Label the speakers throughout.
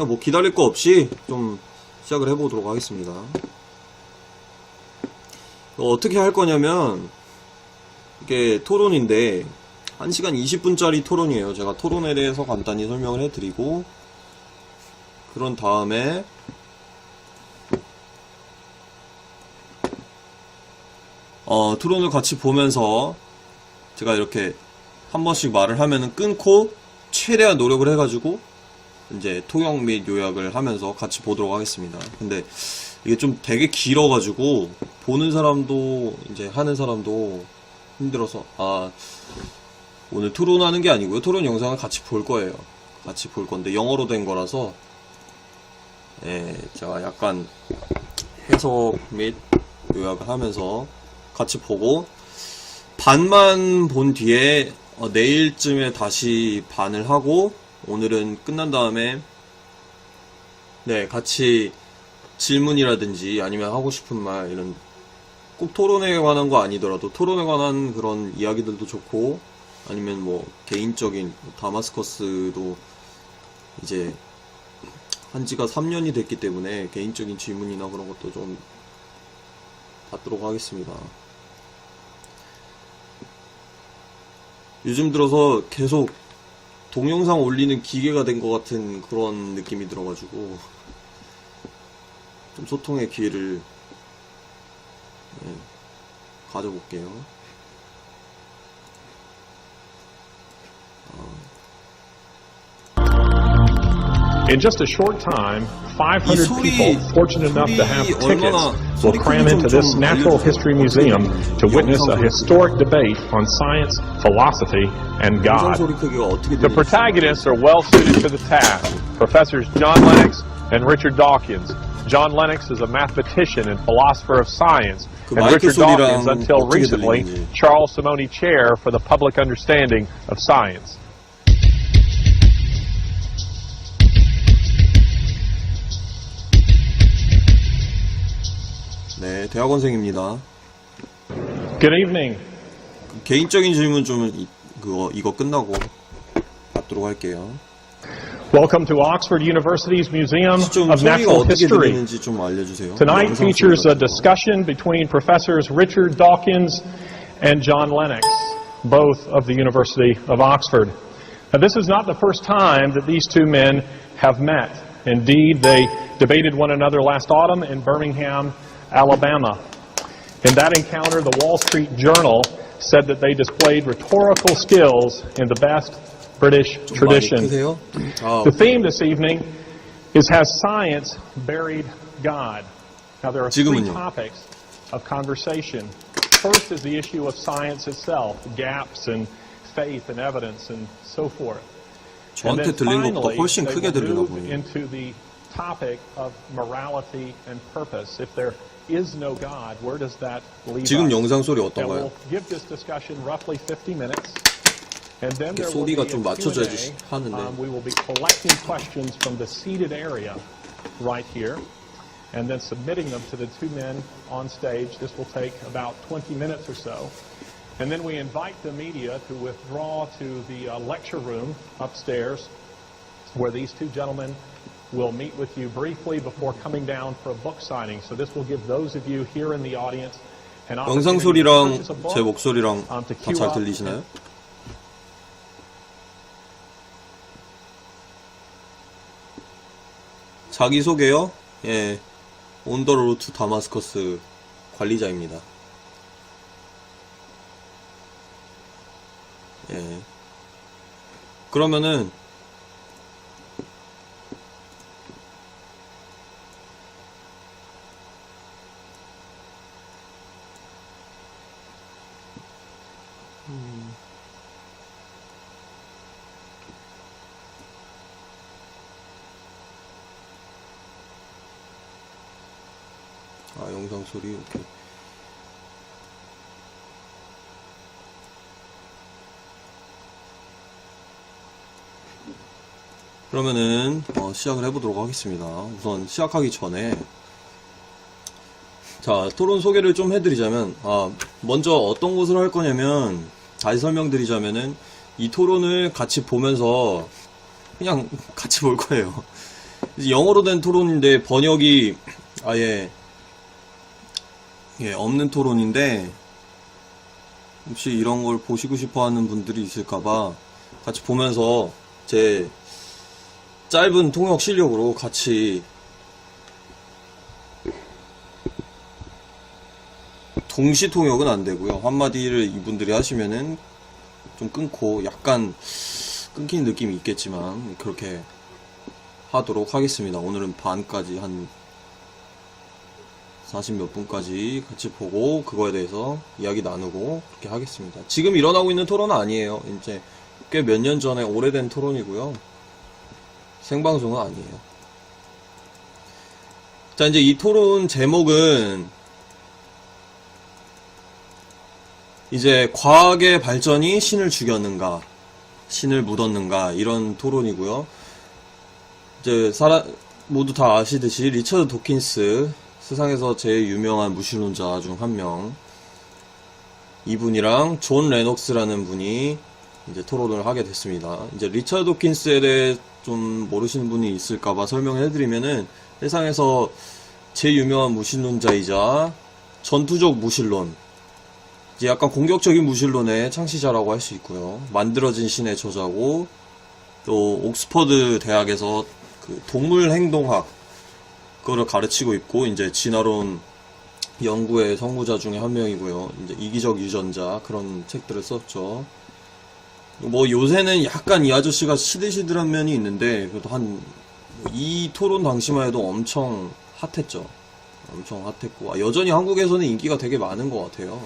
Speaker 1: 뭐 기다릴 거 없이 좀 시작을 해보도록 하겠습니다. 어떻게 할 거냐면, 이게 토론인데 1시간 20분짜리 토론이에요. 제가 토론에 대해서 간단히 설명을 해드리고, 그런 다음에 토론을 같이 보면서 제가 이렇게 한 번씩 말을 하면은 끊고 최대한 노력을 해가지고 이제 통역 및 요약을 하면서 같이 보도록 하겠습니다. 근데 이게 좀 되게 길어가지고 보는 사람도 이제 하는 사람도 힘들어서 오늘 토론하는 게 아니고요. 토론 영상을 같이 볼 거예요. 같이 볼 건데 영어로 된 거라서 제가 약간 해석 및 요약을 하면서 같이 보고 반만 본 뒤에 내일쯤에 다시 반을 하고 오늘은 끝난 다음에 같이 질문이라든지 아니면 하고 싶은 말 이런 꼭 토론에 관한 거 아니더라도 토론에 관한 그런 이야기들도 좋고 아니면 뭐 개인적인 다마스커스도 이제 한지가 3년이 됐기 때문에 개인적인 질문이나 그런 것도 좀 받도록 하겠습니다. 요즘 들어서 계속 동영상 올리는 기계가 된 것 같은 그런 느낌이 들어가지고 좀 소통의 기회를 가져볼게요.
Speaker 2: In just a short time, 500 people fortunate enough to have tickets will cram into this natural history museum to witness a historic debate on science, philosophy, and God. The protagonists are well suited to the task, Professors John Lennox and Richard Dawkins. John Lennox is a mathematician and philosopher of science, and Richard Dawkins, until recently, Charles Simonyi Chair for the Public Understanding of Science.
Speaker 1: 네, 대학원생입니다.
Speaker 2: Good evening.
Speaker 1: 개인적인 질문 좀 이거 끝나고 받도록 할게요.
Speaker 2: Welcome to Oxford University's Museum
Speaker 1: 좀
Speaker 2: of
Speaker 1: 소리가
Speaker 2: Natural
Speaker 1: 어떻게
Speaker 2: History.
Speaker 1: 들리는지 좀 알려주세요.
Speaker 2: Tonight features a discussion between Professors Richard Dawkins and John Lennox, both of the University of Oxford. Now, this is not the first time that these two men have met. Indeed, they debated one another last autumn in Birmingham, Alabama. In that encounter, the Wall Street Journal said that they displayed rhetorical skills in the best British tradition. The theme this evening is Has Science Buried God? Now, there are three topics of conversation. First is the issue of science itself, gaps in faith and evidence and so forth. And then finally, they will move into the topic of morality and purpose. If there is no God, where does that leave us?
Speaker 1: 지금 영상 소리
Speaker 2: And
Speaker 1: 어떤가요?
Speaker 2: we'll give this discussion roughly 50 minutes. And then there will
Speaker 1: 소리가
Speaker 2: be
Speaker 1: 좀
Speaker 2: a
Speaker 1: 맞춰져
Speaker 2: Q&A.
Speaker 1: 하는데.
Speaker 2: We will be collecting questions from the seated area right here and then submitting them to the two men on stage. This will take about 20 minutes or so. And then we invite the media to withdraw to the lecture room upstairs where these two gentlemen will meet with you briefly before coming down for a book signing. So this will give those of you here in the audience an
Speaker 1: 영상
Speaker 2: opportunity to
Speaker 1: 소리랑
Speaker 2: purchase a book,
Speaker 1: 제 목소리랑
Speaker 2: to
Speaker 1: 다
Speaker 2: queue
Speaker 1: 잘
Speaker 2: up.
Speaker 1: 들리시나요? 자기소개요? 예, 온 더 로드 투 다마스커스 관리자입니다. 예. 그러면은 영상 소리 오케이. 그러면은 시작을 해보도록 하겠습니다. 우선 시작하기 전에 자, 토론 소개를 좀 해드리자면 먼저 어떤 것을 할 거냐면 다시 설명드리자면은 이 토론을 같이 보면서 그냥 같이 볼 거예요. 이제 영어로 된 토론인데 번역이 아예 없는 토론인데 혹시 이런 걸 보시고 싶어 하는 분들이 있을까봐 같이 보면서 제 짧은 통역 실력으로 같이 동시 통역은 안 되고요. 한마디를 이분들이 하시면은 좀 끊고 약간 끊긴 느낌이 있겠지만 그렇게 하도록 하겠습니다. 오늘은 반까지 한 40몇 분까지 같이 보고 그거에 대해서 이야기 나누고 그렇게 하겠습니다. 지금 일어나고 있는 토론은 아니에요. 이제 꽤 몇 년 전에 오래된 토론이고요. 생방송은 아니에요. 자, 이제 이 토론 제목은 이제 과학의 발전이 신을 죽였는가, 신을 묻었는가 이런 토론이고요. 이제 모두 다 아시듯이 리처드 도킨스, 세상에서 제일 유명한 무신론자 중 한 명, 이분이랑 존 레녹스라는 분이 이제 토론을 하게 됐습니다. 이제 리처드 도킨스에 대해 좀 모르시는 분이 있을까봐 설명을 해드리면은 세상에서 제일 유명한 무신론자이자 전투적 무신론, 이제 약간 공격적인 무신론의 창시자라고 할 수 있고요. 만들어진 신의 저자고, 또 옥스퍼드 대학에서 그 동물 행동학 그거를 가르치고 있고, 이제 진화론 연구의 선구자 중에 한 명이고요. 이제 이기적 유전자 그런 책들을 썼죠. 뭐 요새는 약간 이 아저씨가 시들시들한 면이 있는데 그래도 이 토론 당시만 해도 엄청 핫했죠. 엄청 핫했고 여전히 한국에서는 인기가 되게 많은 것 같아요.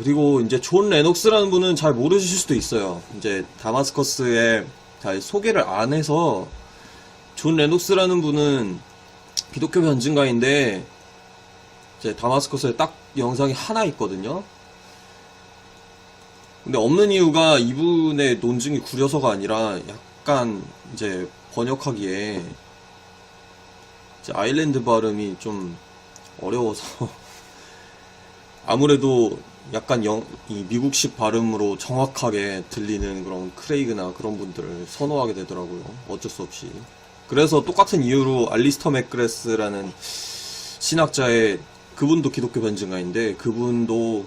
Speaker 1: 그리고 이제 존 레녹스라는 분은 잘 모르실 수도 있어요. 이제 다마스커스에 잘 소개를 안 해서, 존 레녹스라는 분은 기독교 변증가인데 이제 다마스커스에 딱 영상이 하나 있거든요. 근데 없는 이유가 이분의 논증이 구려서가 아니라 약간 이제 번역하기에 이제 아일랜드 발음이 좀 어려워서 아무래도 약간 이 미국식 발음으로 정확하게 들리는 그런 크레이그나 그런 분들을 선호하게 되더라고요. 어쩔 수 없이. 그래서 똑같은 이유로 알리스터 맥그레스라는 신학자의, 그분도 기독교 변증가인데 그분도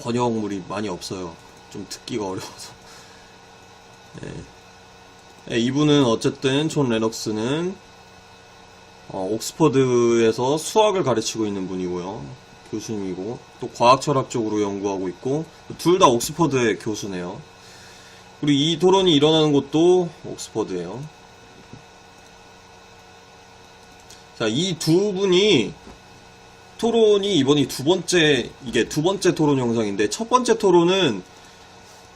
Speaker 1: 번역물이 많이 없어요. 좀 듣기가 어려워서. 이분은 어쨌든 존 레녹스는 옥스퍼드에서 수학을 가르치고 있는 분이고요. 교수님이고, 또 과학철학 쪽으로 연구하고 있고, 둘 다 옥스퍼드의 교수네요. 그리고 이 토론이 일어나는 곳도 옥스퍼드예요. 자, 이 두 분이 토론이 이번이 이게 두 번째 토론 영상인데, 첫 번째 토론은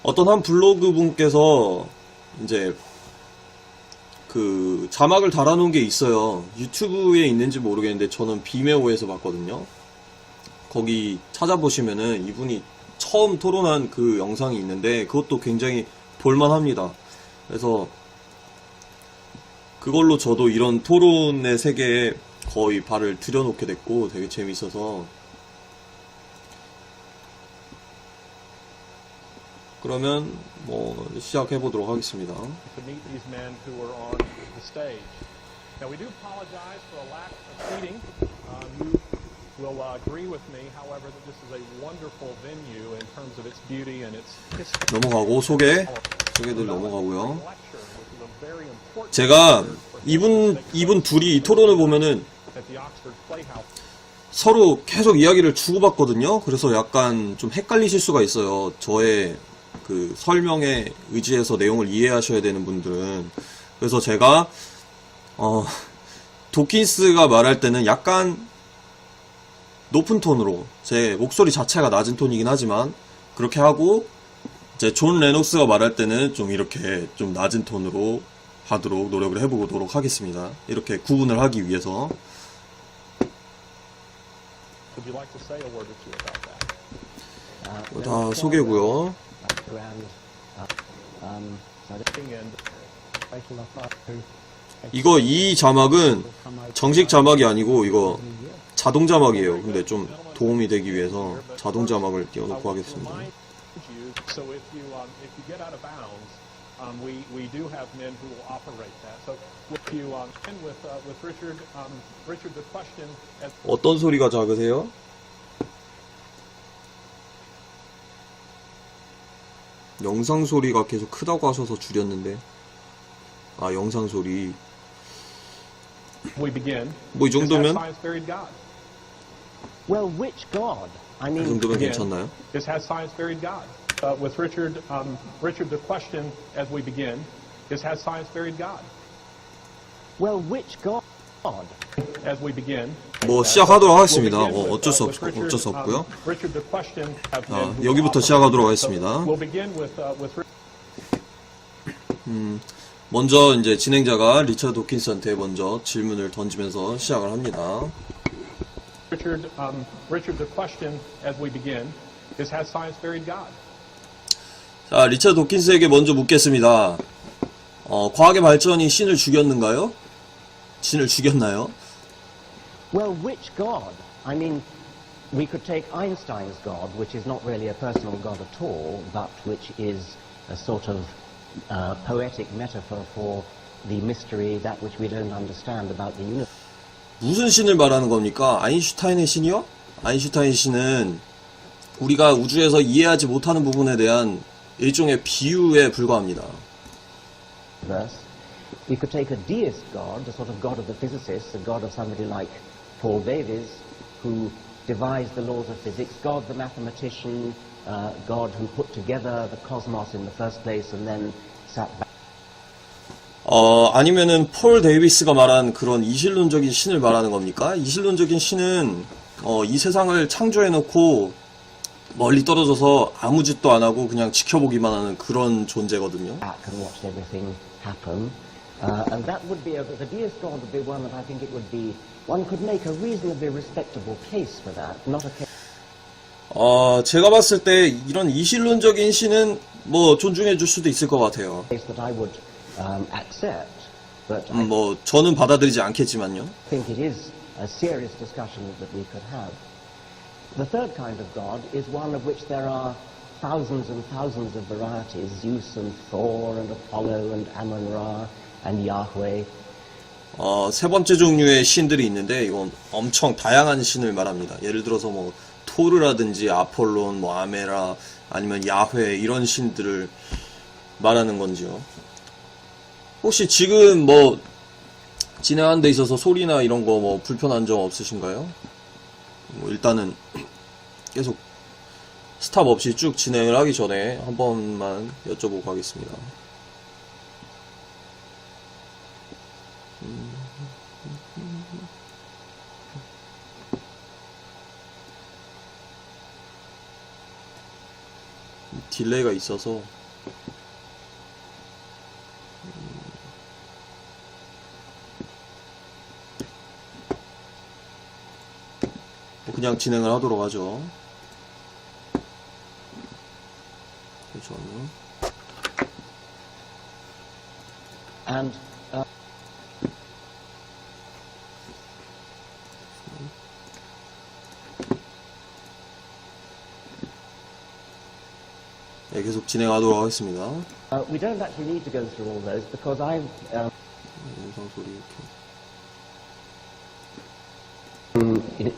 Speaker 1: 어떤 한 블로그 분께서 이제 그 자막을 달아놓은 게 있어요. 유튜브에 있는지 모르겠는데 저는 비메오에서 봤거든요. 거기 찾아보시면은 이분이 처음 토론한 그 영상이 있는데 그것도 굉장히 볼만합니다. 그래서 그걸로 저도 이런 토론의 세계에 거의 발을 들여놓게 됐고 되게 재밌어서, 그러면 뭐 시작해 보도록 하겠습니다.
Speaker 2: To meet these men who were on the stage. Now we do apologize for a lack of seating. You will agree with me, however, that this is a wonderful venue in terms of its beauty and its history.
Speaker 1: 넘어가고 소개들 넘어가고요. 제가 이분 둘이 이 토론을 보면은 서로 계속 이야기를 주고받거든요. 그래서 약간 좀 헷갈리실 수가 있어요. 저의 그 설명에 의지해서 내용을 이해하셔야 되는 분들은. 그래서 제가 도킨스가 말할 때는 약간 높은 톤으로, 제 목소리 자체가 낮은 톤이긴 하지만 그렇게 하고, 이제 존 레녹스가 말할 때는 좀 이렇게 좀 낮은 톤으로 하도록 노력을 해보도록 하겠습니다. 이렇게 구분을 하기 위해서.
Speaker 2: Would you like to say a word or two about that?
Speaker 1: 다 소개고요. 이 자막은 정식 자막이 아니고 이거 자동 자막이에요. 근데 좀 도움이 되기 위해서 자동 자막을 띄워놓고 하겠습니다.
Speaker 2: So if you get out of bounds, We do have men who will operate that. So if you end with Richard, Richard, the question as
Speaker 1: 어떤 소리가 작으세요? 영상 소리가 계속 크다고 하셔서 줄였는데. 아, 영상 소리.
Speaker 2: we begin,
Speaker 1: 뭐 이
Speaker 2: is has
Speaker 1: 정도면
Speaker 2: science buried God?
Speaker 3: Well, which God? I
Speaker 1: 이
Speaker 3: mean,
Speaker 1: 정도면
Speaker 2: Again,
Speaker 1: 괜찮나요?
Speaker 2: is has science buried God? With Richard, Richard, the question as we begin is has science buried God?
Speaker 3: well, which God?
Speaker 2: As we begin.
Speaker 1: 뭐 시작하도록 하겠습니다.
Speaker 2: We'll begin with,
Speaker 1: 어쩔 수
Speaker 2: with Richard,
Speaker 1: 어쩔 수 없고요.
Speaker 2: Richard, the question have
Speaker 1: 아,
Speaker 2: men who
Speaker 1: 여기부터
Speaker 2: will
Speaker 1: 시작하도록
Speaker 2: operate.
Speaker 1: 하겠습니다.
Speaker 2: So we'll begin with
Speaker 1: 먼저 이제 진행자가 리처드 도킨스한테 먼저 질문을 던지면서 시작을 합니다.
Speaker 2: Richard, Richard, the question as we begin is has science buried God?
Speaker 1: 자, 리처드 도킨스에게 먼저 묻겠습니다. 과학의 발전이 신을 죽였는가요? 신을 죽였나요?
Speaker 3: Well, which God? I mean, we could take Einstein's God, which is not really a personal God at all, but which is a sort of poetic metaphor for the mystery, that which we don't understand about the universe.
Speaker 1: 무슨 신을 말하는 겁니까? 아인슈타인의 신이요? 아인슈타인 신은 우리가 우주에서 이해하지 못하는 부분에 대한 일종의 비유에 불과합니다.
Speaker 3: We could take a deist God, a sort of God of the physicists, a God of somebody like Paul Davies, who devised the laws of physics, God the mathematician, God who put together the cosmos in the first place and then sat back.
Speaker 1: 아니면은 폴 데이비스가 말한 그런 이실론적인 신을 말하는 겁니까? 이실론적인 신은 이 세상을 창조해놓고 멀리 떨어져서 아무 짓도 안 하고 그냥 지켜보기만 하는 그런 존재거든요.
Speaker 3: And watched everything happen. And that would be, the deist God would be one that I think it would be, one could make a reasonably respectable case for that, not a case
Speaker 1: 제가 봤을 때 이런 이실론적인 신은 뭐 존중해 줄 수도 있을 것 같아요.
Speaker 3: that I would accept, but I
Speaker 1: 뭐 저는 받아들이지 않겠지만요.
Speaker 3: think it is a serious discussion that we could have. The third kind of God is one of which there are thousands and thousands of varieties, Zeus and Thor and Apollo and Amun-Ra and Yahweh.
Speaker 1: 세 번째 종류의 신들이 있는데 이건 엄청 다양한 신을 말합니다. 예를 들어서 뭐 토르라든지 아폴론, 뭐 아메라 아니면 야훼 이런 신들을 말하는 건지요. 혹시 지금 뭐 진행하는 데 있어서 소리나 이런 거 뭐 불편한 점 없으신가요? 뭐 일단은 계속 스탑 없이 쭉 진행을 하기 전에 한 번만 여쭤보고 가겠습니다. 딜레이가 있어서 그냥 진행을 하도록 하죠. 저는
Speaker 3: And
Speaker 1: 네, 계속 진행하도록 하겠습니다.
Speaker 3: we don't actually need to go through all those because I've
Speaker 1: 영상 소리 이렇게.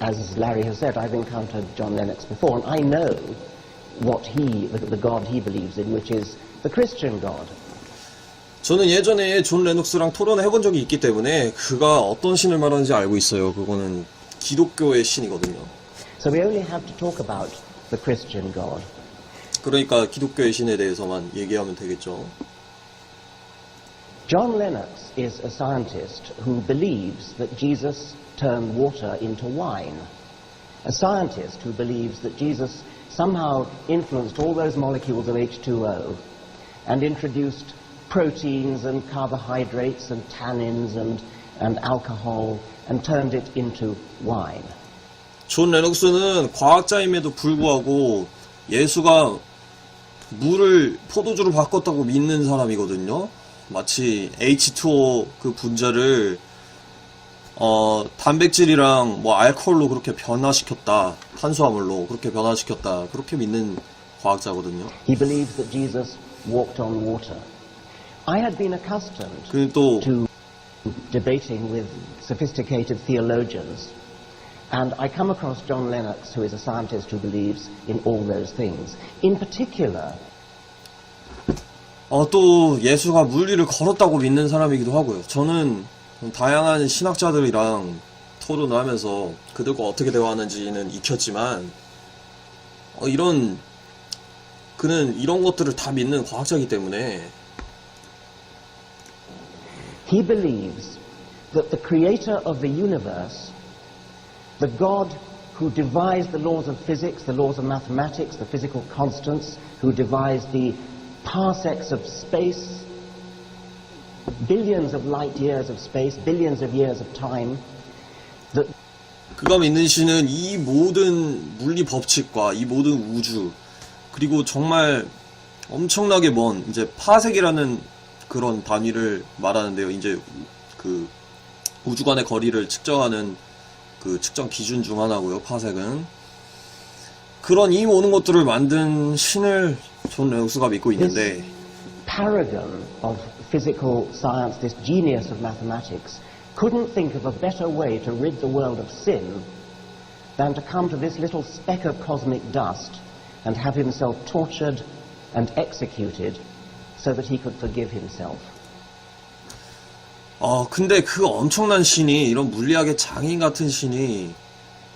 Speaker 3: as Larry has said, I've encountered John Lennox before, and I know what the God he believes in, which is the Christian God.
Speaker 1: 저는 예전에 존 레녹스랑 토론을 해본 적이 있기 때문에 그가 어떤 신을 말하는지 알고 있어요. 그거는 기독교의 신이거든요.
Speaker 3: So we only have to talk about the Christian God.
Speaker 1: 그러니까 기독교의 신에 대해서만 얘기하면 되겠죠.
Speaker 3: John Lennox is a scientist who believes that Jesus turned water into wine. A scientist who believes that Jesus somehow influenced all those molecules of H2O and introduced proteins and carbohydrates and tannins and alcohol and turned it into wine.
Speaker 1: 존 레녹스는 과학자임에도 불구하고 예수가 물을 포도주로 바꿨다고 믿는 사람이거든요. 마치 H2O 그 분자를 단백질이랑 뭐 알코올로 그렇게 변화시켰다, 탄수화물로 그렇게 변화시켰다, 그렇게 믿는 과학자거든요.
Speaker 3: He believes that Jesus walked on water. I had been accustomed
Speaker 1: 그는 또
Speaker 3: to debating with sophisticated theologians, and I come across John Lennox, who is a scientist who believes in all those things. In particular,
Speaker 1: 또 예수가 물리를 걸었다고 믿는 사람이기도 하고요. 저는 다양한 신학자들이랑 토론을 하면서 그들과 어떻게 대화하는지는 익혔지만 그는 이런 것들을 다 믿는 과학자이기 때문에
Speaker 3: he believes that the creator of the universe, the God who devised the laws of physics, the laws of mathematics, the physical constants, who devised the parsecs of space, billions of light years of space, billions of years of time, that
Speaker 1: 그가 믿는 신은 이 모든 물리 법칙과 이 모든 우주 그리고 정말 엄청나게 먼 이제 파sek이라는 그런 단위를 말하는데요. 이제 그 우주간의 거리를 측정하는 그 측정 기준 중 하나고요. 파sek은 그런 이 모든 것들을 만든 신을 존 레녹스가 믿고 있는데
Speaker 3: paragon of physical science, this genius of mathematics, couldn't think of a better way to rid the world of sin than to come to this little speck of cosmic dust and have himself tortured and executed so that he could forgive himself.
Speaker 1: 근데 그 엄청난 신이 이런 물리학의 장인 같은 신이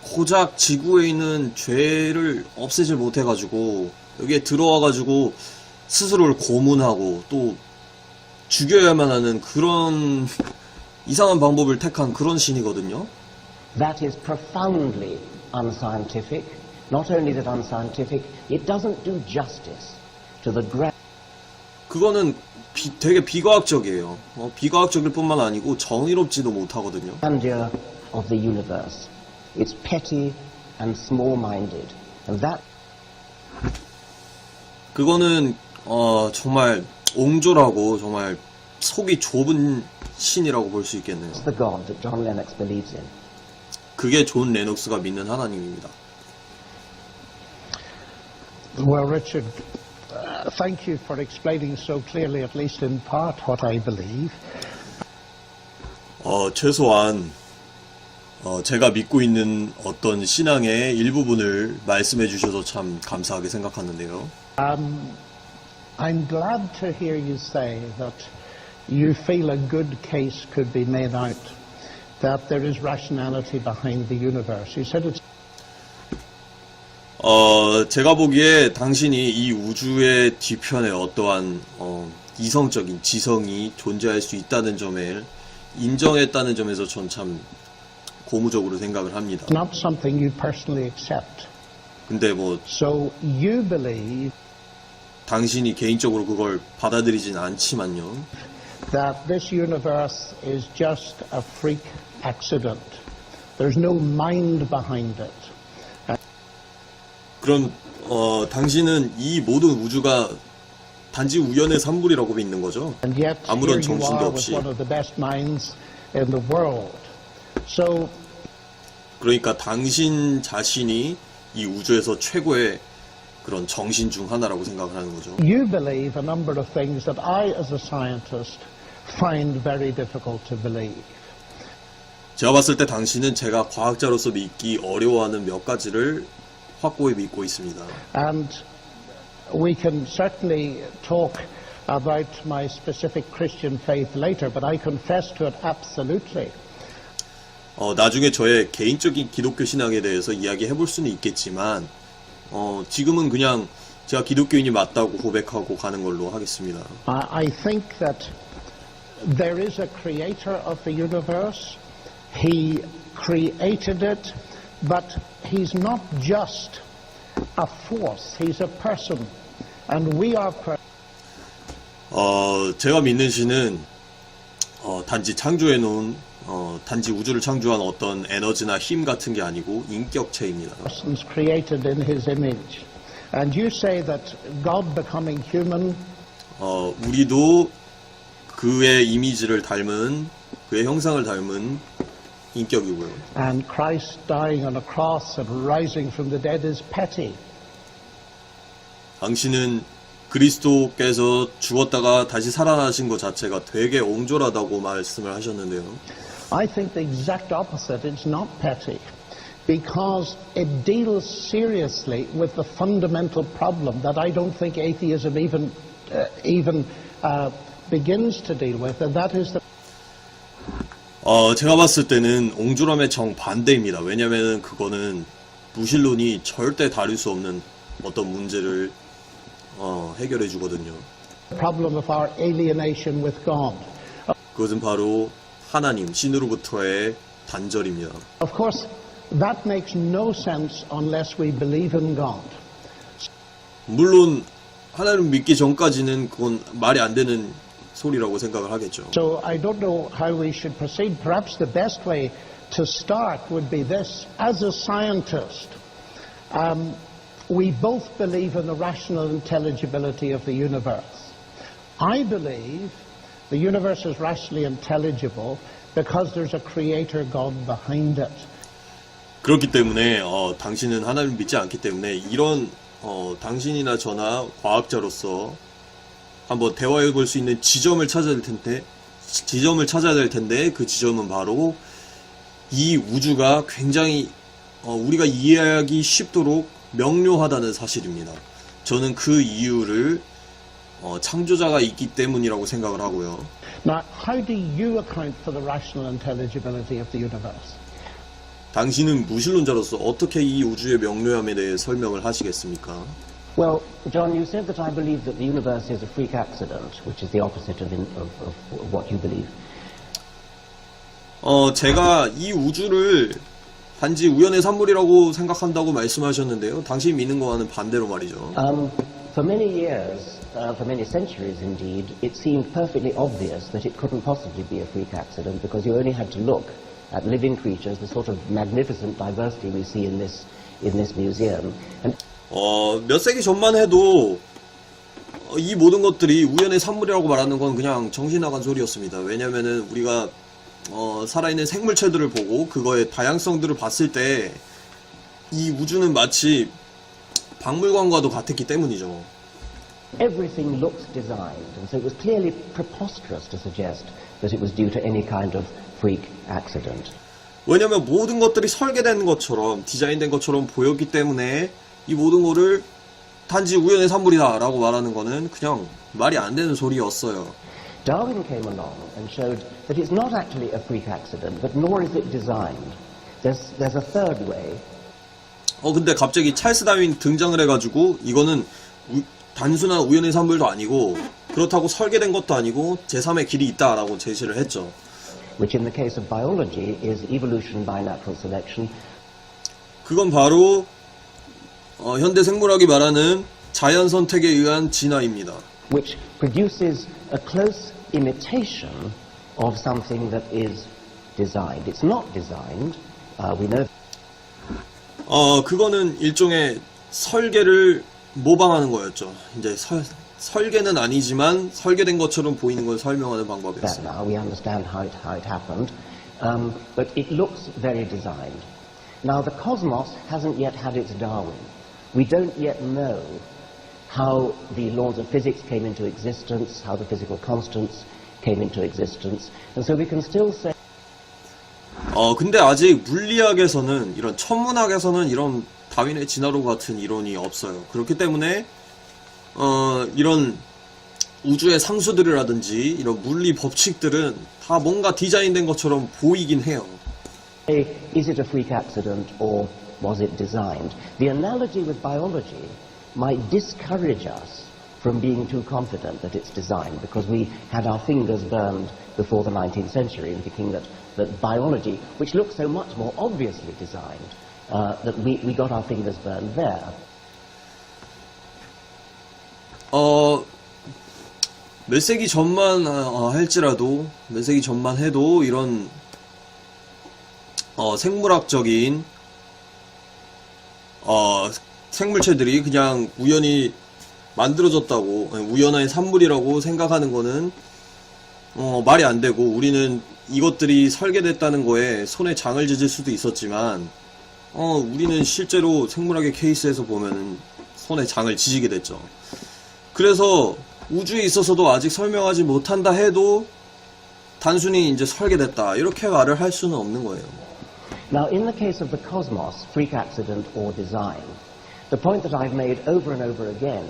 Speaker 1: 고작 지구에 있는 죄를 없애질 못해가지고 여기에 들어와가지고 스스로를 고문하고 또 죽여야만 하는 그런 이상한 방법을 택한 그런 신이거든요.
Speaker 3: That is profoundly unscientific. Not only that unscientific, it doesn't do justice to the
Speaker 1: 그거는 되게 비과학적이에요. 비과학적일 뿐만 아니고 정의롭지도 못하거든요.
Speaker 3: grandeur of the universe. It's petty and small-minded. And that
Speaker 1: 그거는 정말 옹졸하고 정말 속이 좁은 신이라고 볼 수 있겠네요.
Speaker 3: is the God that John Lennox believes in.
Speaker 1: 그게 존 레녹스가 믿는 하나님입니다.
Speaker 4: Well, Richard, thank you for explaining so clearly, at least in part, what I believe.
Speaker 1: 최소한 제가 믿고 있는 어떤 신앙의 일부분을 말씀해 주셔서 참 감사하게 생각하는데요.
Speaker 4: I'm glad to hear you say that you feel a good case could be made out, that there is rationality behind the universe. You said it's
Speaker 1: 제가 보기에 당신이 이 우주의 뒤편에 어떠한 이성적인 지성이 존재할 수 있다는 점을 인정했다는 점에서 전 참 고무적으로 생각을 합니다.
Speaker 4: not something you personally accept.
Speaker 1: 근데 뭐
Speaker 4: So you believe
Speaker 1: 당신이 개인적으로 그걸 받아들이진 않지만요.
Speaker 4: that this universe is just a freak accident. There's no mind behind it.
Speaker 1: 그럼 당신은 이 모든 우주가 단지 우연의 산물이라고 믿는 거죠?
Speaker 4: And yet
Speaker 1: 아무런
Speaker 4: here you
Speaker 1: 정신도
Speaker 4: are with
Speaker 1: 없이.
Speaker 4: one of the best minds in the world. So
Speaker 1: 그러니까 당신 자신이 이 우주에서 최고의 그런 정신 중 하나라고 생각을 하는 거죠.
Speaker 4: you believe a number of things that I, as a scientist, find very difficult to believe.
Speaker 1: 제가 봤을 때 당신은 제가 과학자로서 믿기 어려워하는 몇 가지를 확고히 믿고 있습니다.
Speaker 4: And we can certainly talk about my specific Christian faith later, but I confess to it absolutely.
Speaker 1: 나중에 저의 개인적인 기독교 신앙에 대해서 이야기해 볼 수는 있겠지만 지금은 그냥 제가 기독교인이 맞다고 고백하고 가는 걸로 하겠습니다.
Speaker 4: I think that there is a creator of the universe. He created it, but he's not just a force. He's a person. And we are
Speaker 1: 제가 믿는 신은 단지 창조해 놓은 단지 우주를 창조한 어떤 에너지나 힘 같은 게 아니고 인격체입니다.
Speaker 4: persons created in his image. And you say that God becoming human
Speaker 1: 우리도 그의 이미지를 닮은 그의 형상을 닮은 인격이고요.
Speaker 4: and Christ dying on a cross and rising from the dead is petty.
Speaker 1: 당신은 그리스도께서 죽었다가 다시 살아나신 것 자체가 되게 옹졸하다고 말씀을 하셨는데요.
Speaker 4: I think the exact opposite. It's not petty, because it deals seriously with the fundamental problem that I don't think atheism even begins to deal with, and that is the
Speaker 1: 제가 봤을 때는 옹졸함의 정반대입니다. 왜냐면은 그거는 무신론이 절대 다룰 수 없는 어떤 문제를 해결해 주거든요.
Speaker 4: problem of our alienation with God.
Speaker 1: 그것은 바로 하나님, 신으로부터의 단절입니다.
Speaker 4: Of course, that makes no sense unless we believe in God.
Speaker 1: 물론 하나님 믿기 전까지는 그건 말이 안 되는 소리라고 생각을 하겠죠.
Speaker 4: So I don't know how we should proceed. Perhaps the best way to start would be this. As a scientist, we both believe in the rational intelligibility of the universe. I believe the universe is rationally intelligible because there's a creator God behind it.
Speaker 1: 그렇기 때문에 당신은 하나님 믿지 않기 때문에 이런 당신이나 저나 과학자로서 한번 대화해 볼 수 있는 지점을 찾아야 될 텐데 그 지점은 바로 이 우주가 굉장히 우리가 이해하기 쉽도록 명료하다는 사실입니다. 저는 그 이유를 창조자가 있기 때문이라고 생각을 하고요.
Speaker 4: Now, how do you account for the rational intelligibility of the universe?
Speaker 1: 당신은 무신론자로서 어떻게 이 우주의 명료함에 대해 설명을 하시겠습니까?
Speaker 3: Well, John, you said that I believe that the universe is a freak accident, which is the opposite of what you believe.
Speaker 1: 제가 이 우주를 단지 우연의 산물이라고 생각한다고 말씀하셨는데요. 당신이 믿는 거와는 반대로 말이죠.
Speaker 3: For many years, for many centuries indeed, it seemed perfectly obvious that it couldn't possibly be a freak accident because you only had to look at living creatures, the sort of magnificent diversity we see in this museum. And
Speaker 1: 몇 세기 전만 해도 이 모든 것들이 우연의 산물이라고 말하는 건 그냥 정신 나간 소리였습니다. 왜냐면은 우리가 살아있는 생물체들을 보고 그거의 다양성들을 봤을 때 이 우주는 마치 박물관과도 같았기 때문이죠.
Speaker 3: everything looks designed, and so it was clearly preposterous to suggest that it was due to any kind of freak accident.
Speaker 1: 왜냐면 모든 것들이 설계된 것처럼 디자인된 것처럼 보였기 때문에 이 모든 거를 단지 우연의 산물이다 라고 말하는 거는 그냥 말이 안 되는 소리였어요.
Speaker 3: Darwin came along and showed that it's not actually a freak accident, but nor is it designed. There's a third way.
Speaker 1: 근데 갑자기 찰스 다윈 등장을 해가지고 이거는 단순한 우연의 산물도 아니고 그렇다고 설계된 것도 아니고 제3의 길이 있다라고 제시를 했죠.
Speaker 3: Which in the case of biology is evolution by natural selection.
Speaker 1: 그건 바로 현대 생물학이 말하는 자연 선택에 의한 진화입니다.
Speaker 3: Which produces a close imitation of something that is designed. It's not designed. We know.
Speaker 1: 그거는 일종의 설계를 모방하는 거였죠. 이제 설계는 아니지만 설계된 것처럼 보이는 걸 설명하는
Speaker 3: That
Speaker 1: 방법이었어요.
Speaker 3: now we understand how it happened, but it looks very designed. Now the cosmos hasn't yet had its Darwin. We don't yet know how the laws of physics came into existence, how the physical constants came into existence, and so we can still say.
Speaker 1: 근데 아직 물리학에서는 이런 천문학에서는 이런 다윈의 진화론 같은 이론이 없어요. 그렇기 때문에 이런 우주의 상수들이라든지 이런 물리 법칙들은 다 뭔가 디자인된 것처럼 보이긴 해요.
Speaker 3: Is it a freak accident or was it designed? The analogy with biology might discourage us from being too confident that it's designed because we had our fingers burned before the 19th century in thinking that biology, which looks so much more obviously designed, that we got our fingers burned there.
Speaker 1: 몇 세기 전만 할지라도 몇 세기 전만 해도 이런 생물학적인 생물체들이 그냥 우연히 만들어졌다고 우연한 산물이라고 생각하는 거는 말이 안 되고 우리는 이것들이 설계됐다는 거에 손에 장을 찢을 수도 있었지만 우리는 실제로 생물학의 케이스에서 보면은 손에 장을 지지게 됐죠. 그래서 우주에 있어서도 아직 설명하지 못한다 해도 단순히 이제 설계됐다 이렇게 말을 할 수는 없는 거예요.
Speaker 3: Now, in the case of the cosmos, freak accident or design, the point that I've made over and over again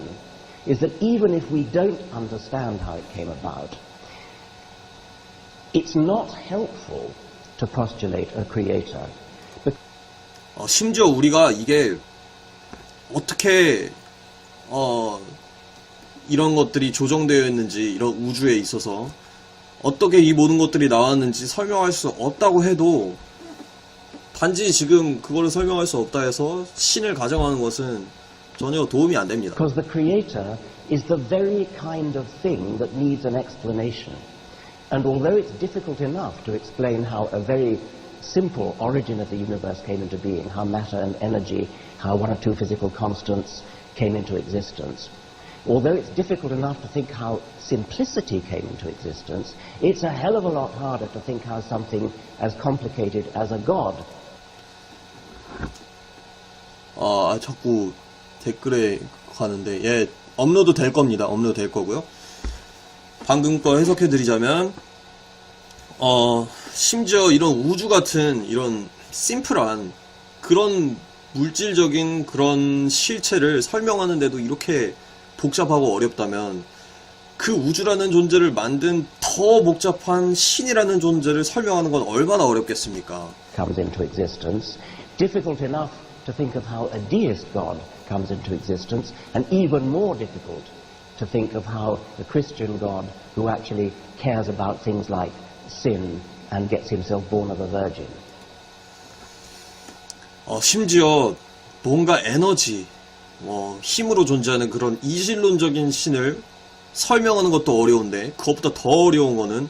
Speaker 3: is that even if we don't understand how it came about, it's not helpful to postulate a creator.
Speaker 1: 심지어 우리가 이게 어떻게 이런 것들이 조정되어 있는지, 이런 우주에 있어서 어떻게 이 모든 것들이 나왔는지 설명할 수 없다고 해도, 단지 지금 그거를 설명할 수 없다 해서 신을 가정하는 것은 전혀 도움이 안 됩니다.
Speaker 3: Because the creator is the very kind of thing that needs an explanation. And although it's difficult enough to explain how a very simple origin of the universe came into being, how matter and energy, how one or two physical constants came into existence, although it's difficult enough to think how simplicity came into existence, it's a hell of a lot harder to think how something as complicated as a god.
Speaker 1: 자꾸 댓글에 가는데, 예, 업로드 될 겁니다. 업로드 될 거고요. 방금 거 해석해 드리자면, 심지어 이런 우주 같은 이런 심플한 그런 물질적인 그런 실체를 설명하는데도 이렇게 복잡하고 어렵다면, 그 우주라는 존재를 만든 더 복잡한 신이라는 존재를 설명하는 건 얼마나 어렵겠습니까?
Speaker 3: Comes into existence, difficult enough to think of how a deist God comes into existence, and even more difficult to think of how the Christian God who actually cares about things like sin and gets himself born of a virgin.
Speaker 1: 심지어 뭔가 에너지, 힘으로 존재하는 그런 이질론적인 신을 설명하는 것도 어려운데, 그것보다 더 어려운 거는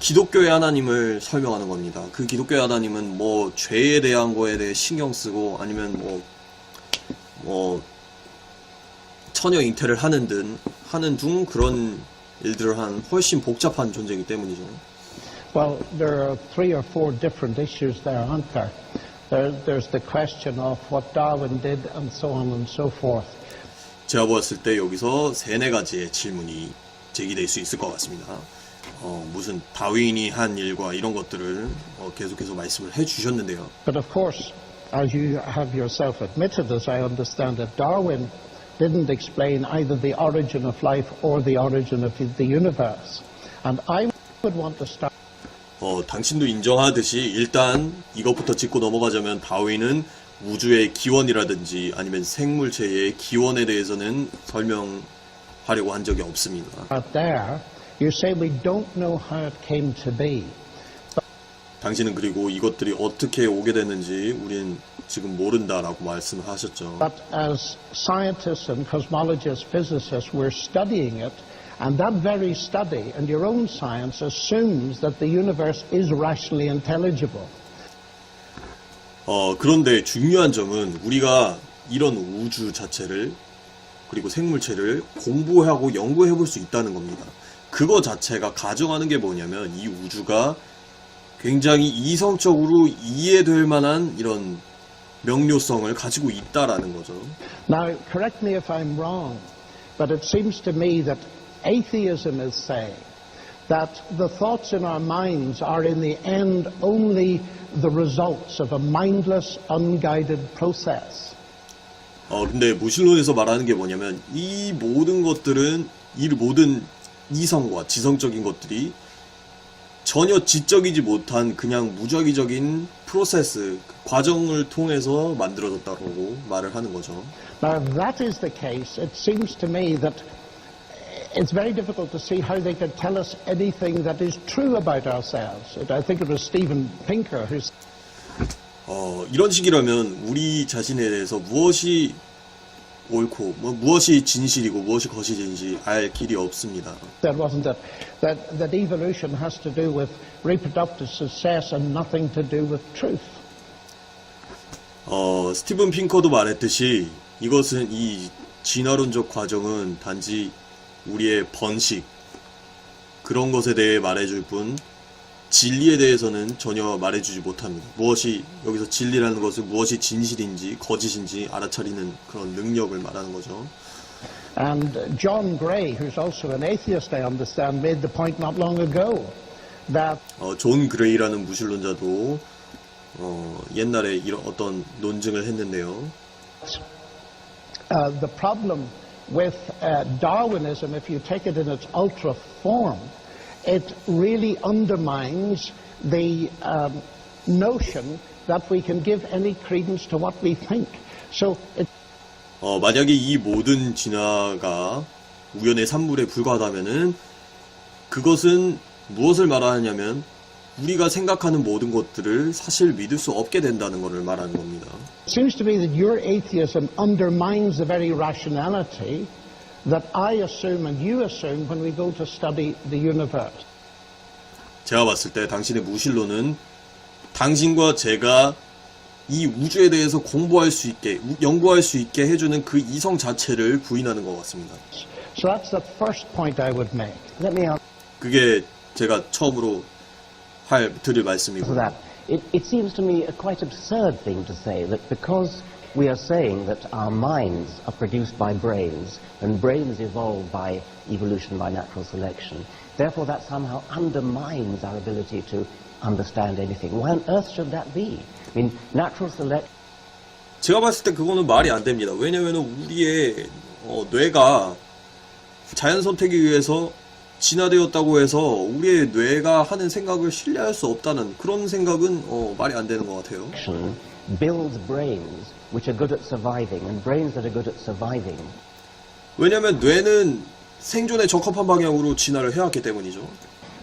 Speaker 1: 기독교의 하나님을 설명하는 겁니다. 그 기독교의 하나님은 뭐 죄에 대한 거에 대해 신경 쓰고, 아니면 뭐 처녀 잉태를 하는 등 그런 일들을 한 훨씬 복잡한 존재이기 때문이죠.
Speaker 4: Well, there are 3 or 4 different issues there, aren't there? There's the question of what Darwin did and so on and so forth.
Speaker 1: 제가 보았을 때 여기서 3-4가지의 질문이 제기될 수 있을 것 같습니다. 무슨 다윈이 한 일과 이런 것들을 계속해서 말씀을 해주셨는데요.
Speaker 4: But of course, as you have yourself admitted, as I understand it, Darwin didn't explain either the origin of life or the origin of the universe. And I would want to start.
Speaker 1: 당신도 인정하듯이 일단 이것부터 짚고 넘어가자면, 다윈은 우주의 기원이라든지 아니면 생물체의 기원에 대해서는 설명하려고 한 적이 없습니다.
Speaker 4: Out there, you say we don't know how it came to be.
Speaker 1: 당신은 그리고 이것들이 어떻게 오게 됐는지 우린 지금 모른다라고 말씀을 하셨죠.
Speaker 4: But as scientists and cosmologists, physicists, we're studying it, and that very study and your own science assumes that the universe is rationally intelligible.
Speaker 1: 그런데 중요한 점은 우리가 이런 우주 자체를, 그리고 생물체를 공부하고 연구해 볼 수 있다는 겁니다. 그거 자체가 가정하는 게 뭐냐면, 이 우주가 굉장히 이성적으로 이해될 만한 이런 명료성을 가지고 있다라는 거죠.
Speaker 4: Now, correct me if I'm wrong, but it seems to me that atheism is saying that the thoughts in our minds are in the end only the results of a mindless, unguided process.
Speaker 1: 근데 무신론에서 말하는 게 뭐냐면, 이 모든 것들은, 이 모든 이성과 지성적인 것들이 전혀 지적이지 못한 그냥 무작위적인 프로세스, 과정을 통해서 만들어졌다고 말을 하는 거죠.
Speaker 4: Now, if that is the case, it seems to me that it's very difficult to see how they could tell us anything that is true about ourselves. I think it was Steven Pinker who
Speaker 1: 이런 식이라면 우리 자신에 대해서 무엇이 옳고 무엇이 진실이고 무엇이 거짓인지 알 길이 없습니다.
Speaker 4: said, wasn't it, that evolution has to do with reproductive success and nothing to do with truth.
Speaker 1: 스티븐 핑커도 말했듯이 이것은, 이 진화론적 과정은 단지 우리의 번식, 그런 것에 대해 말해줄 뿐 진리에 대해서는 전혀 말해주지 못합니다. 무엇이, 여기서 진리라는 것은 무엇이 진실인지 거짓인지 알아차리는 그런 능력을 말하는 거죠.
Speaker 4: And John Gray, who's also an atheist, I understand, made the point not long ago that
Speaker 1: 존 그레이라는 무신론자도 옛날에 이런 어떤 논증을 했는데요.
Speaker 4: the problem with Darwinism, if you take it in its ultra form, it really undermines the notion that we can give any credence to what we think. So
Speaker 1: 만약에 이 모든 진화가 우연의 산물에 불과하다면은 그것은 무엇을 말하느냐면 우리가 생각하는 모든 것들을 사실 믿을 수 없게 된다는 것을 말하는 겁니다.
Speaker 4: it seems to me that your atheism undermines the very rationality that I assume and you assume when we go to study the universe.
Speaker 1: 제가 봤을 때 당신의 무신론은 당신과 제가 이 우주에 대해서 공부할 수 있게, 연구할 수 있게 해주는 그 이성 자체를 부인하는 것 같습니다.
Speaker 4: So that's the first point I would make.
Speaker 3: Let me answer
Speaker 1: 그게 제가 처음으로 드릴 말씀이고.
Speaker 3: that. It seems to me a quite absurd thing to say that because we are saying that our minds are produced by brains and brains evolve by evolution, by natural selection, therefore that somehow undermines our ability to understand anything. Why on earth should that be? I mean, natural selection
Speaker 1: 제가 봤을 때 그거는 말이 안 됩니다. 왜냐면은 우리의 뇌가 자연 선택에 의해서 진화되었다고 해서 우리의 뇌가 하는 생각을 신뢰할 수 없다는 그런 생각은 말이 안 되는 것 같아요.
Speaker 3: builds brains which are good at surviving and brains that are good at surviving.
Speaker 1: 왜냐면 뇌는 생존에 적합한 방향으로 진화를 해왔기 때문이죠.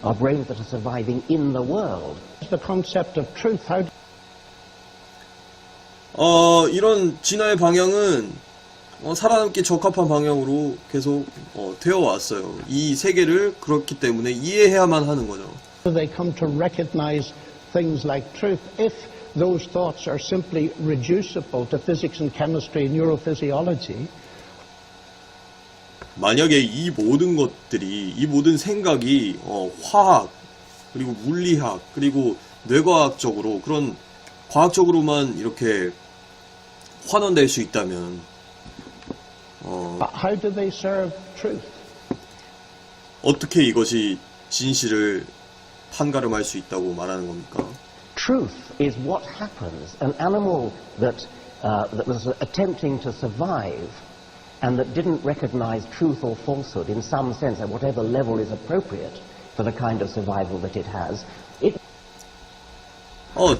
Speaker 3: Are brains that are surviving in the world.
Speaker 4: The concept of truth, how
Speaker 1: 이런 진화의 방향은 살아남기 적합한 방향으로 계속 되어 왔어요. 이 세계를 그렇기 때문에 이해해야만 하는 거죠.
Speaker 4: do they come to recognize things like truth if those thoughts are simply reducible to physics and chemistry and neurophysiology?
Speaker 1: 만약에 이 모든 것들이, 이 모든 생각이 화학, 그리고 물리학, 그리고 뇌과학적으로 그런 과학적으로만 이렇게 환원될 수 있다면
Speaker 4: How do they serve truth?
Speaker 1: 어떻게 이것이 진실을 판가름할 수 있다고 말하는 겁니까?
Speaker 3: Truth is what happens. An animal that was attempting to survive and that didn't recognize truth or falsehood in some sense at whatever level is appropriate for the kind of survival that it has.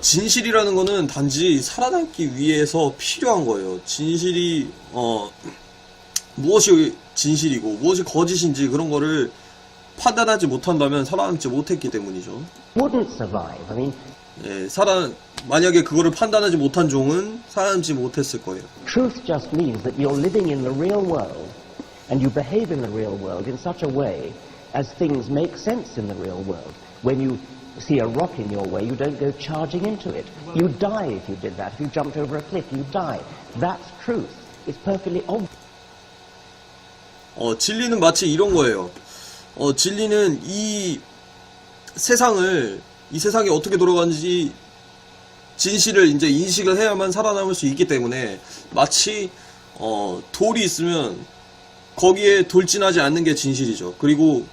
Speaker 1: 진실이라는 거는 단지 살아남기 위해서 필요한 거예요. 진실이 무엇이 진실이고 무엇이 거짓인지 그런 거를 판단하지 못한다면 살아남지 못했기 때문이죠.
Speaker 3: Wouldn't survive. I mean,
Speaker 1: 만약에 그거를 판단하지 못한 종은 살아남지 못했을 거예요.
Speaker 3: truth just means that you're living in the real world and you behave in the real world in such a way as things make sense in the real world. When you see a rock in your way, you don't go charging into it. You die if you did that. If you jumped over a cliff, you die. That's truth. It's perfectly obvious.
Speaker 1: 진리는 마치 이런 거예요. 진리는 이 세상이 어떻게 돌아가는지 진실을 이제 인식을 해야만 살아남을 수 있기 때문에 마치 돌이 있으면 거기에 돌진하지 않는 게 진실이죠. 그리고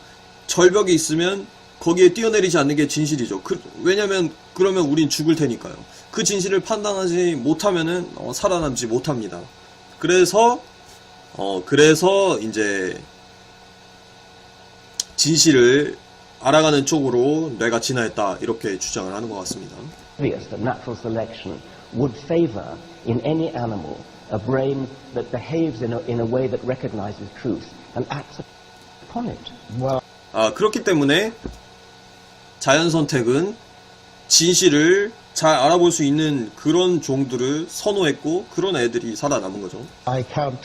Speaker 1: 절벽이 있으면 거기에 뛰어내리지 않는 게 진실이죠. 왜냐면 그러면 우린 죽을 테니까요. 그 진실을 판단하지 못하면은 살아남지 못합니다. 그래서 이제 진실을 알아가는 쪽으로 뇌가 진화했다 이렇게 주장을 하는 것 같습니다.
Speaker 3: Obvious that natural selection would favor in any animal a brain that behaves in a way that recognizes truth and acts upon it.
Speaker 4: Well,
Speaker 1: 그렇기 때문에 자연 선택은 진실을 잘 알아볼 수 있는 그런 종들을 선호했고 그런 애들이 살아남은 거죠.
Speaker 4: I can't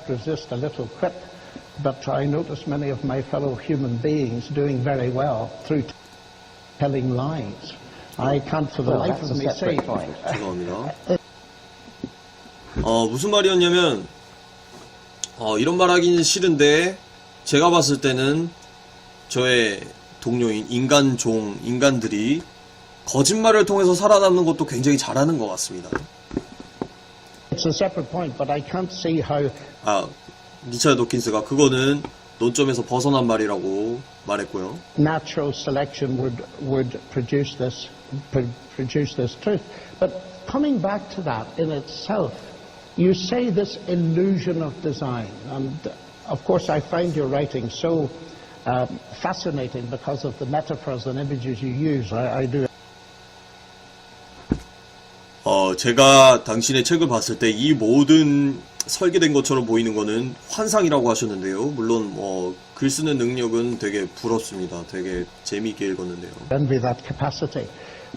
Speaker 4: resist a little quip, but I notice many of my fellow human beings doing very well through telling lies. I can't for the
Speaker 3: Well,
Speaker 4: life
Speaker 3: that's
Speaker 4: of
Speaker 3: a
Speaker 4: me say.
Speaker 3: separate point.
Speaker 1: 죄송합니다. 무슨 말이었냐면 이런 말 하기는 싫은데 제가 봤을 때는 저의 동료인 인간들이 거짓말을 통해서 살아남는 것도 굉장히 잘하는 것 같습니다.
Speaker 4: It's a separate point, but I can't see how
Speaker 1: 리차드 도킨스가 그거는 논점에서 벗어난 말이라고 말했고요.
Speaker 4: natural selection would produce this truth. But coming back to that in itself, you say this illusion of design, and of course I find your writing so fascinating because of the metaphors and images you use. I do.
Speaker 1: 제가 당신의 책을 봤을 때 이 모든 설계된 것처럼 보이는 거는 환상이라고 하셨는데요. 물론 글 쓰는 능력은 되게 부럽습니다. 되게 재미있게 읽었는데요.
Speaker 4: Envy that capacity.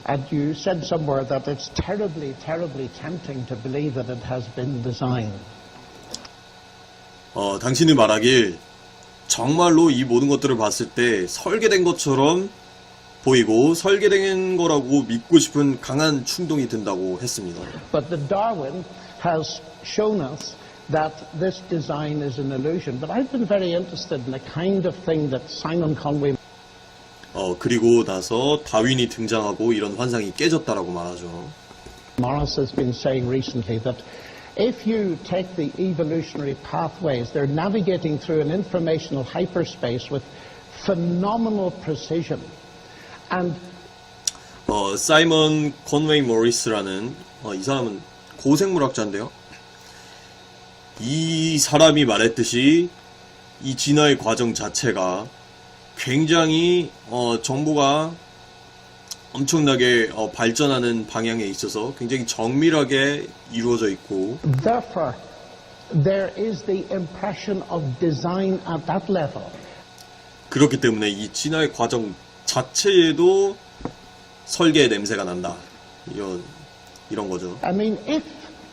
Speaker 4: And you said somewhere that it's terribly, terribly tempting to believe that it has been designed.
Speaker 1: 당신이 말하길 정말로 이 모든 것들을 봤을 때 설계된 것처럼 보이고 설계된 거라고 믿고 싶은 강한 충동이 든다고 했습니다.
Speaker 4: But the Darwin has shown us that this design is an illusion. But I've been very interested in the kind of thing that Simon Conway
Speaker 1: 그리고 나서 다윈이 등장하고 이런 환상이 깨졌다라고 말하죠.
Speaker 4: Morris has been saying recently that if you take the evolutionary pathways, they're navigating through an informational hyperspace with phenomenal precision. And
Speaker 1: 사이먼 컨웨이 모리스라는 이 사람은 고생물학자인데요. 이 사람이 말했듯이 이 진화의 과정 자체가 굉장히 정보가 엄청나게 발전하는 방향에 있어서 굉장히 정밀하게 이루어져 있고
Speaker 4: therefore, there is the impression of design at that level.
Speaker 1: 그렇기 때문에 이 진화의 과정 자체에도 설계의 냄새가 난다. 이런 거죠.
Speaker 4: I mean, if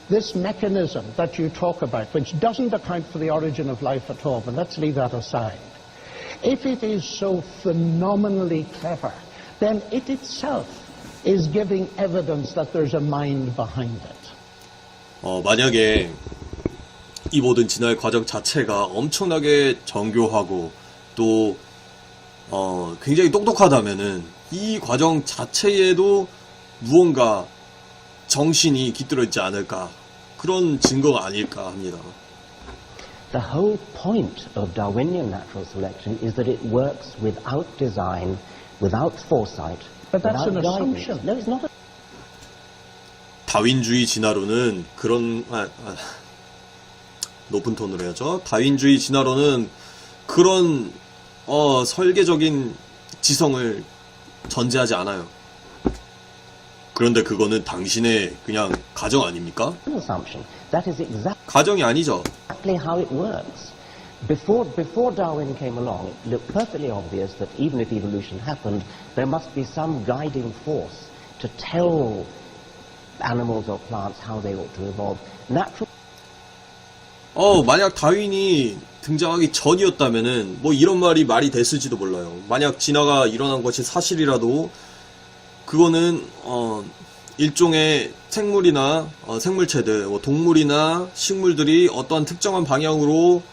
Speaker 4: this mechanism that you talk about, which doesn't account for the origin of life at all, but let's leave that aside, if it is so phenomenally clever, then it itself is giving evidence that there's a mind behind it.
Speaker 1: 만약에 이 모든 진화의 과정 자체가 엄청나게 정교하고 또 굉장히 똑똑하다면은 이 과정 자체에도 무언가 정신이 깃들어 있지 않을까 그런 증거가 아닐까 합니다.
Speaker 3: The whole point of Darwinian natural selection is that it works without design, without foresight,
Speaker 4: But that's
Speaker 3: without
Speaker 4: an
Speaker 3: guidance.
Speaker 4: assumption.
Speaker 3: No, it's not.
Speaker 1: 다윈주의 진화론은 그런 높은 톤으로 해야죠. 다윈주의 진화론은 그런 설계적인 지성을 전제하지 않아요. 그런데 그거는 당신의 그냥 가정 아닙니까?
Speaker 3: An assumption. That is
Speaker 1: 가정이 아니죠.
Speaker 3: exactly how it works. Before Darwin came along, it looked perfectly obvious that even if evolution happened, there must be some guiding force to tell animals or plants how they ought to evolve. Natural.
Speaker 1: 만약 다윈이 등장하기 전이었다면은 뭐 이런 말이 됐을지도 몰라요. 만약 진화가 일어난 것이 사실이라도 그거는 일종의 생물이나 생물체들, 뭐 동물이나 식물들이 어떠한 특정한 방향으로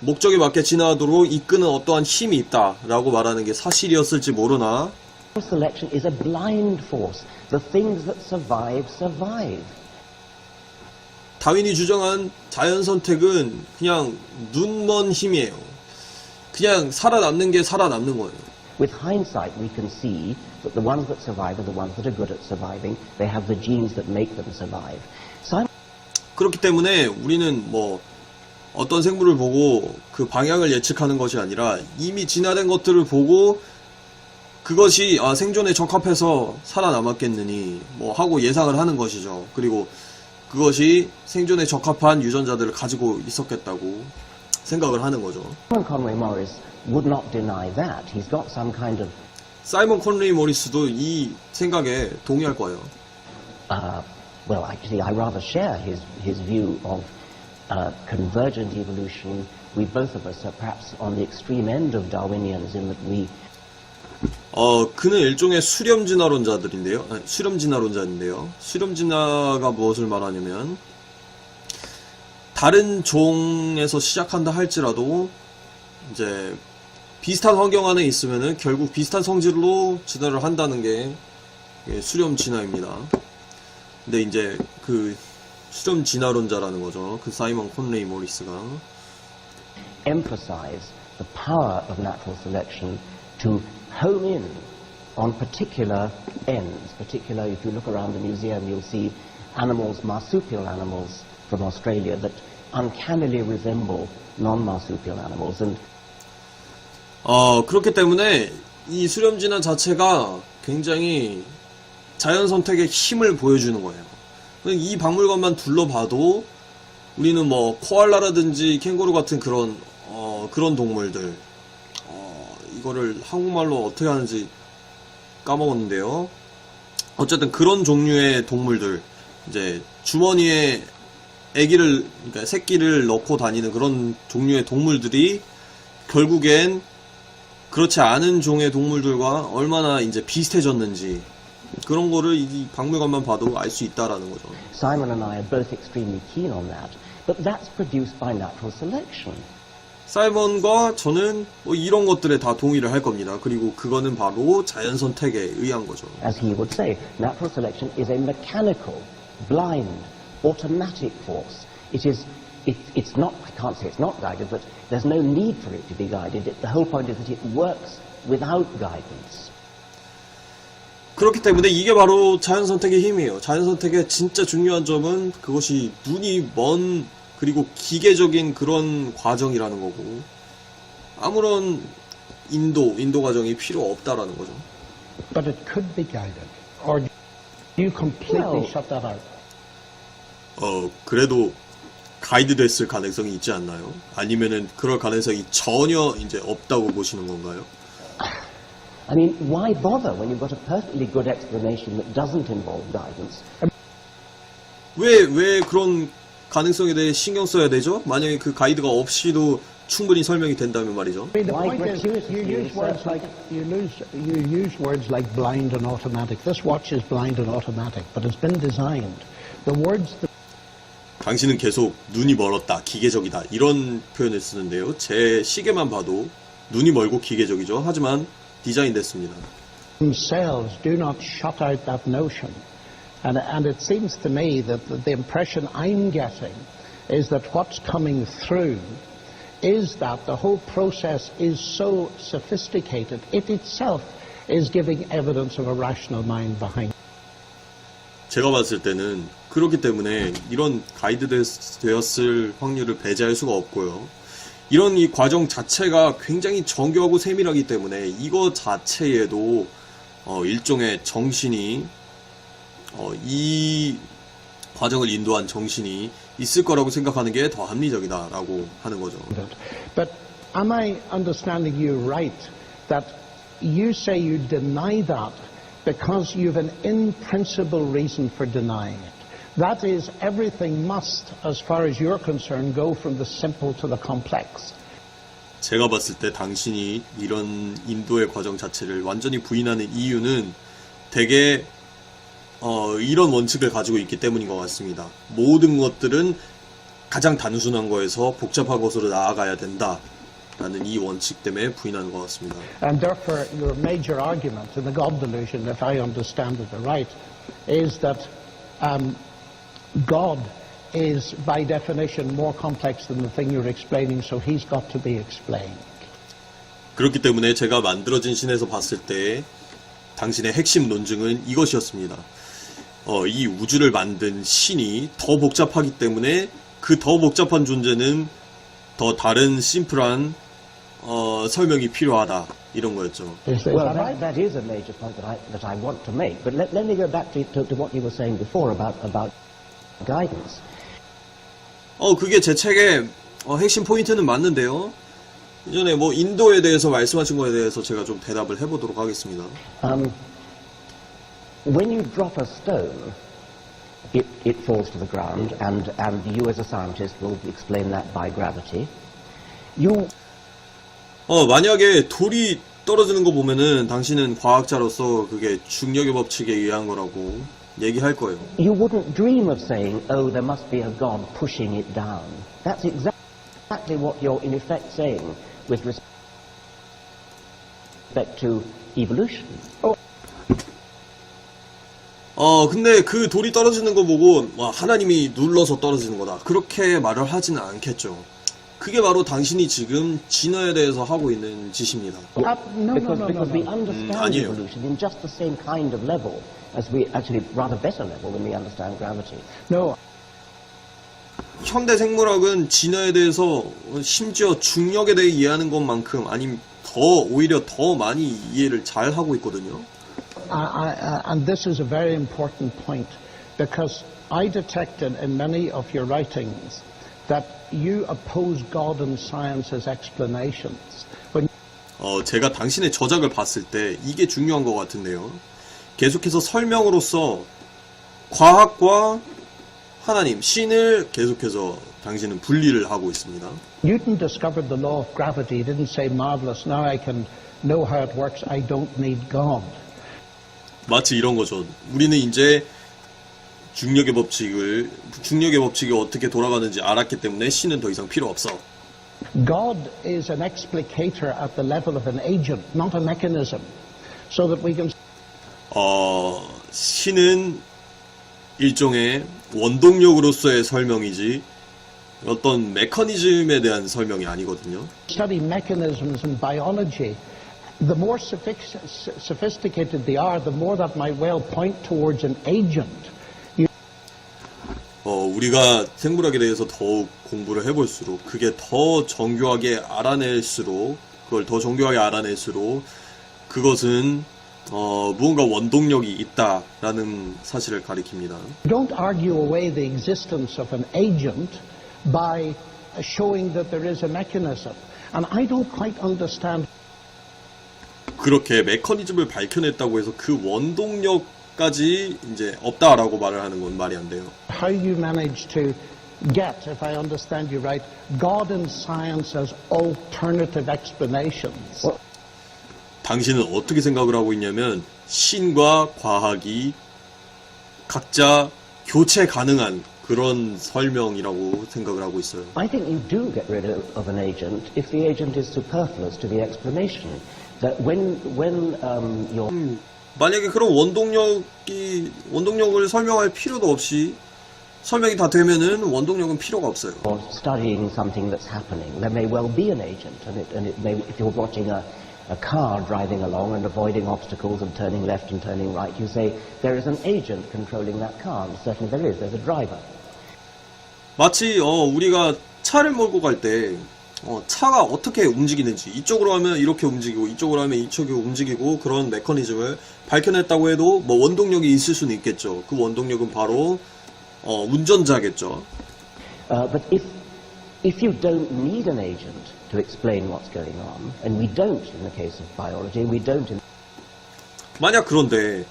Speaker 1: 목적에 맞게 진화하도록 이끄는 어떠한 힘이 있다라고 말하는 게 사실이었을지 모르나
Speaker 3: Selection is a blind force. The things that survive, survive.
Speaker 1: 다윈이 주장한 자연 선택은 그냥 눈먼 힘이에요. 그냥 살아남는 게 살아남는 거예요.
Speaker 3: With hindsight, we can see that the ones that survive are the ones that are good at surviving. They have the genes that make them survive.
Speaker 1: 그렇기 때문에 우리는 뭐 어떤 생물을 보고 그 방향을 예측하는 것이 아니라 이미 진화된 것들을 보고 그것이 생존에 적합해서 살아남았겠느니 뭐 하고 예상을 하는 것이죠. 그리고 그것이 생존에 적합한 유전자들을 가지고 있었겠다고 생각을 하는 거죠.
Speaker 3: Simon Conway Morris would not deny that. He's got some kind of
Speaker 1: 사이먼 콘레이 모리스도 이 생각에 동의할 거예요.
Speaker 3: well, actually, I rather share his view of convergent evolution. We both of us are perhaps on the extreme end of Darwinians in that we
Speaker 1: 그는 일종의 수렴진화론자인데요. 수렴진화가 무엇을 말하냐면 다른 종에서 시작한다 할지라도 이제 비슷한 환경 안에 있으면은 결국 비슷한 성질로 진화를 한다는 게 수렴진화입니다. 근데 이제 그 수렴 진화론자라는 거죠. 그 사이먼 콘레이 모리스가.
Speaker 3: emphasize the power of natural selection to home in on particular ends. Particular, if you look around the museum, you'll see animals, marsupial animals from Australia that uncannily resemble non-marsupial animals. And
Speaker 1: 그렇기 때문에 이 수렴 진화 자체가 굉장히 자연 선택의 힘을 보여주는 거예요. 이 박물관만 둘러봐도 우리는 뭐 코알라라든지 캥거루 같은 그런 동물들, 이거를 한국말로 어떻게 하는지 까먹었는데요. 어쨌든 그런 종류의 동물들, 이제 주머니에 그러니까 새끼를 넣고 다니는 그런 종류의 동물들이 결국엔 그렇지 않은 종의 동물들과 얼마나 이제 비슷해졌는지, 그런 거를 이 박물관만 봐도 알 수 있다라는 거죠.
Speaker 3: Simon and I are both extremely keen on that. But that's produced by natural selection.
Speaker 1: 사이먼과 저는 뭐 이런 것들에 다 동의를 할 겁니다. 그리고 그거는 바로 자연 선택에 의한 거죠.
Speaker 3: As he would say, natural selection is a mechanical, blind, automatic force. It's not, I can't say it's not guided, but there's no need for it to be guided. The whole point is that it works without guidance.
Speaker 1: 그렇기 때문에 이게 바로 자연 선택의 힘이에요. 자연 선택의 진짜 중요한 점은 그것이 눈이 먼 그리고 기계적인 그런 과정이라는 거고, 아무런 인도 과정이 필요 없다라는 거죠.
Speaker 4: But it could be guided. Or you completely shut that out.
Speaker 1: 그래도 가이드 됐을 가능성이 있지 않나요? 아니면은 그럴 가능성이 전혀 이제 없다고 보시는 건가요?
Speaker 3: I mean, why bother when you've got a perfectly good explanation that doesn't involve guidance?
Speaker 1: 왜 그런 가능성에 대해 신경 써야 되죠? 만약에 그 가이드가 없이도 충분히 설명이 된다면 말이죠.
Speaker 4: I mean, the
Speaker 3: Why
Speaker 4: point is, you use words like you use words like blind and automatic. This watch is blind and automatic, but it's been designed. The words that
Speaker 1: 당신은 계속 눈이 멀었다, 기계적이다 이런 표현을 쓰는데요. 제 시계만 봐도 눈이 멀고 기계적이죠. 하지만 디자인됐습니다.
Speaker 4: themselves do not shut out that notion. And it seems to me that the impression I'm getting is that what's coming through is that the whole process is so sophisticated, it itself is giving evidence of a rational mind behind it.
Speaker 1: 제가 봤을 때는 그렇기 때문에 이런 가이드 되었을 확률을 배제할 수가 없고요. 이런 이 과정 자체가 굉장히 정교하고 세밀하기 때문에 이거 자체에도 일종의 정신이 이 과정을 인도한 정신이 있을 거라고 생각하는 게 더 합리적이다라고 하는 거죠.
Speaker 4: But am I understanding you right that you say you deny that because you've an in-principle reason for denying it? That is, everything must, as far as you're concerned, go from the simple to the complex.
Speaker 1: 제가 봤을 때 당신이 이런 인도의 과정 자체를 완전히 부인하는 이유는 되게 이런 원칙을 가지고 있기 때문인 것 같습니다. 모든 것들은 가장 단순한 거에서 복잡한 것으로 나아가야 된다라는 이 원칙 때문에 부인하는 것 같습니다.
Speaker 4: And therefore, your major argument in the God delusion, if I understand it right, is that God is, by definition, more complex than the thing you're explaining, so he's got to be explained.
Speaker 1: 그렇기 때문에 제가 만들어진 신에서 봤을 때 당신의 핵심 논증은 이것이었습니다. 이 우주를 만든 신이 더 복잡하기 때문에 그 더 복잡한 존재는 더 다른 심플한 설명이 필요하다 이런 거였죠.
Speaker 3: Well, that is a major point that I want to make. But let me go back to what you were saying before about guidance.
Speaker 1: 그게 제 책의 핵심 포인트는 맞는데요. 이전에 뭐 인도에 대해서 말씀하신 거에 대해서 제가 좀 대답을 해보도록 하겠습니다.
Speaker 3: When you drop a stone, it falls to the ground, and you as a scientist will explain that by gravity.
Speaker 1: 만약에 돌이 떨어지는 거 보면은 당신은 과학자로서 그게 중력의 법칙에 의한 거라고 얘기할 거예요.
Speaker 3: You wouldn't dream of saying, oh, there must be a God pushing it down. That's exactly what you're in effect saying with respect to evolution.
Speaker 1: 근데 그 돌이 떨어지는 거 보고 와, 하나님이 눌러서 떨어지는 거다. 그렇게 말을 하지는 않겠죠. 그게 바로 당신이 지금 진화에 대해서 하고 있는 짓입니다.
Speaker 3: No, because we understand
Speaker 1: 아니에요.
Speaker 3: evolution in just the same kind of level as we actually rather better level than we understand gravity.
Speaker 4: No,
Speaker 1: 현대 생물학은 진화에 대해서 심지어 중력에 대해 이해하는 것만큼 아니면 오히려 더 많이 이해를 잘 하고 있거든요.
Speaker 4: and this is a very important point because I detected in many of your writings that you oppose God and science's explanations. When
Speaker 1: 제가 당신의 저작을 봤을 때 이게 중요한 것 같은데요. 계속해서 설명으로서 과학과 하나님, 신을 계속해서 당신은 분리를 하고 있습니다.
Speaker 4: Newton discovered the law of gravity, he didn't say marvelous, now I can know how it works, I don't need God.
Speaker 1: 마치 이런 거죠. 우리는 이제 중력의 법칙이 어떻게 돌아가는지 알았기 때문에 신은 더 이상 필요 없어.
Speaker 4: God is an explicator at the level of an agent, not a mechanism. So that we can
Speaker 1: 신은 일종의 원동력으로서의 설명이지 어떤 메커니즘에 대한 설명이 아니거든요.
Speaker 4: study mechanisms in biology. The more sophisticated they are, the more that might well point towards an agent.
Speaker 1: 우리가 생물학에 대해서 더욱 공부를 해볼수록 그게 더 정교하게 알아낼수록 그것은 무언가 원동력이 있다라는 사실을 가리킵니다.
Speaker 4: Don't argue away the existence of an agent by showing that there is a mechanism. And I don't quite understand.
Speaker 1: 그렇게 메커니즘을 밝혀냈다고 해서 그 원동력까지 이제 없다라고 말을 하는 건 말이 안 돼요.
Speaker 4: How you manage to get, if I understand you right, God and science as alternative explanations.
Speaker 1: 당신은 어떻게 생각을 하고 있냐면 신과 과학이 각자 교체 가능한 그런 설명이라고 생각을 하고 있어요.
Speaker 3: I think you do get rid of an agent if the agent is superfluous to the explanation. That when you're
Speaker 1: 만약에 그런 원동력을 설명할 필요도 없이 설명이 다 되면은 원동력은 필요가 없어요.
Speaker 3: studying something that's happening, there may well be an agent, and it may, if you're watching a car driving along and avoiding obstacles and turning left and turning right, you say there is an agent controlling that car, and certainly there is. There's a driver.
Speaker 1: 마치 우리가 차를 몰고 갈 때 차가 어떻게 움직이는지 이쪽으로 하면 이렇게 움직이고 이쪽으로 하면 이쪽이 움직이고 그런 메커니즘을 밝혀냈다고 해도 뭐 원동력이 있을 수는 있겠죠. 그 원동력은 바로 운전자겠죠.
Speaker 3: But if you don't need an agent to explain what's going on, and we don't in the case of biology, we don't in
Speaker 1: 만약 그런데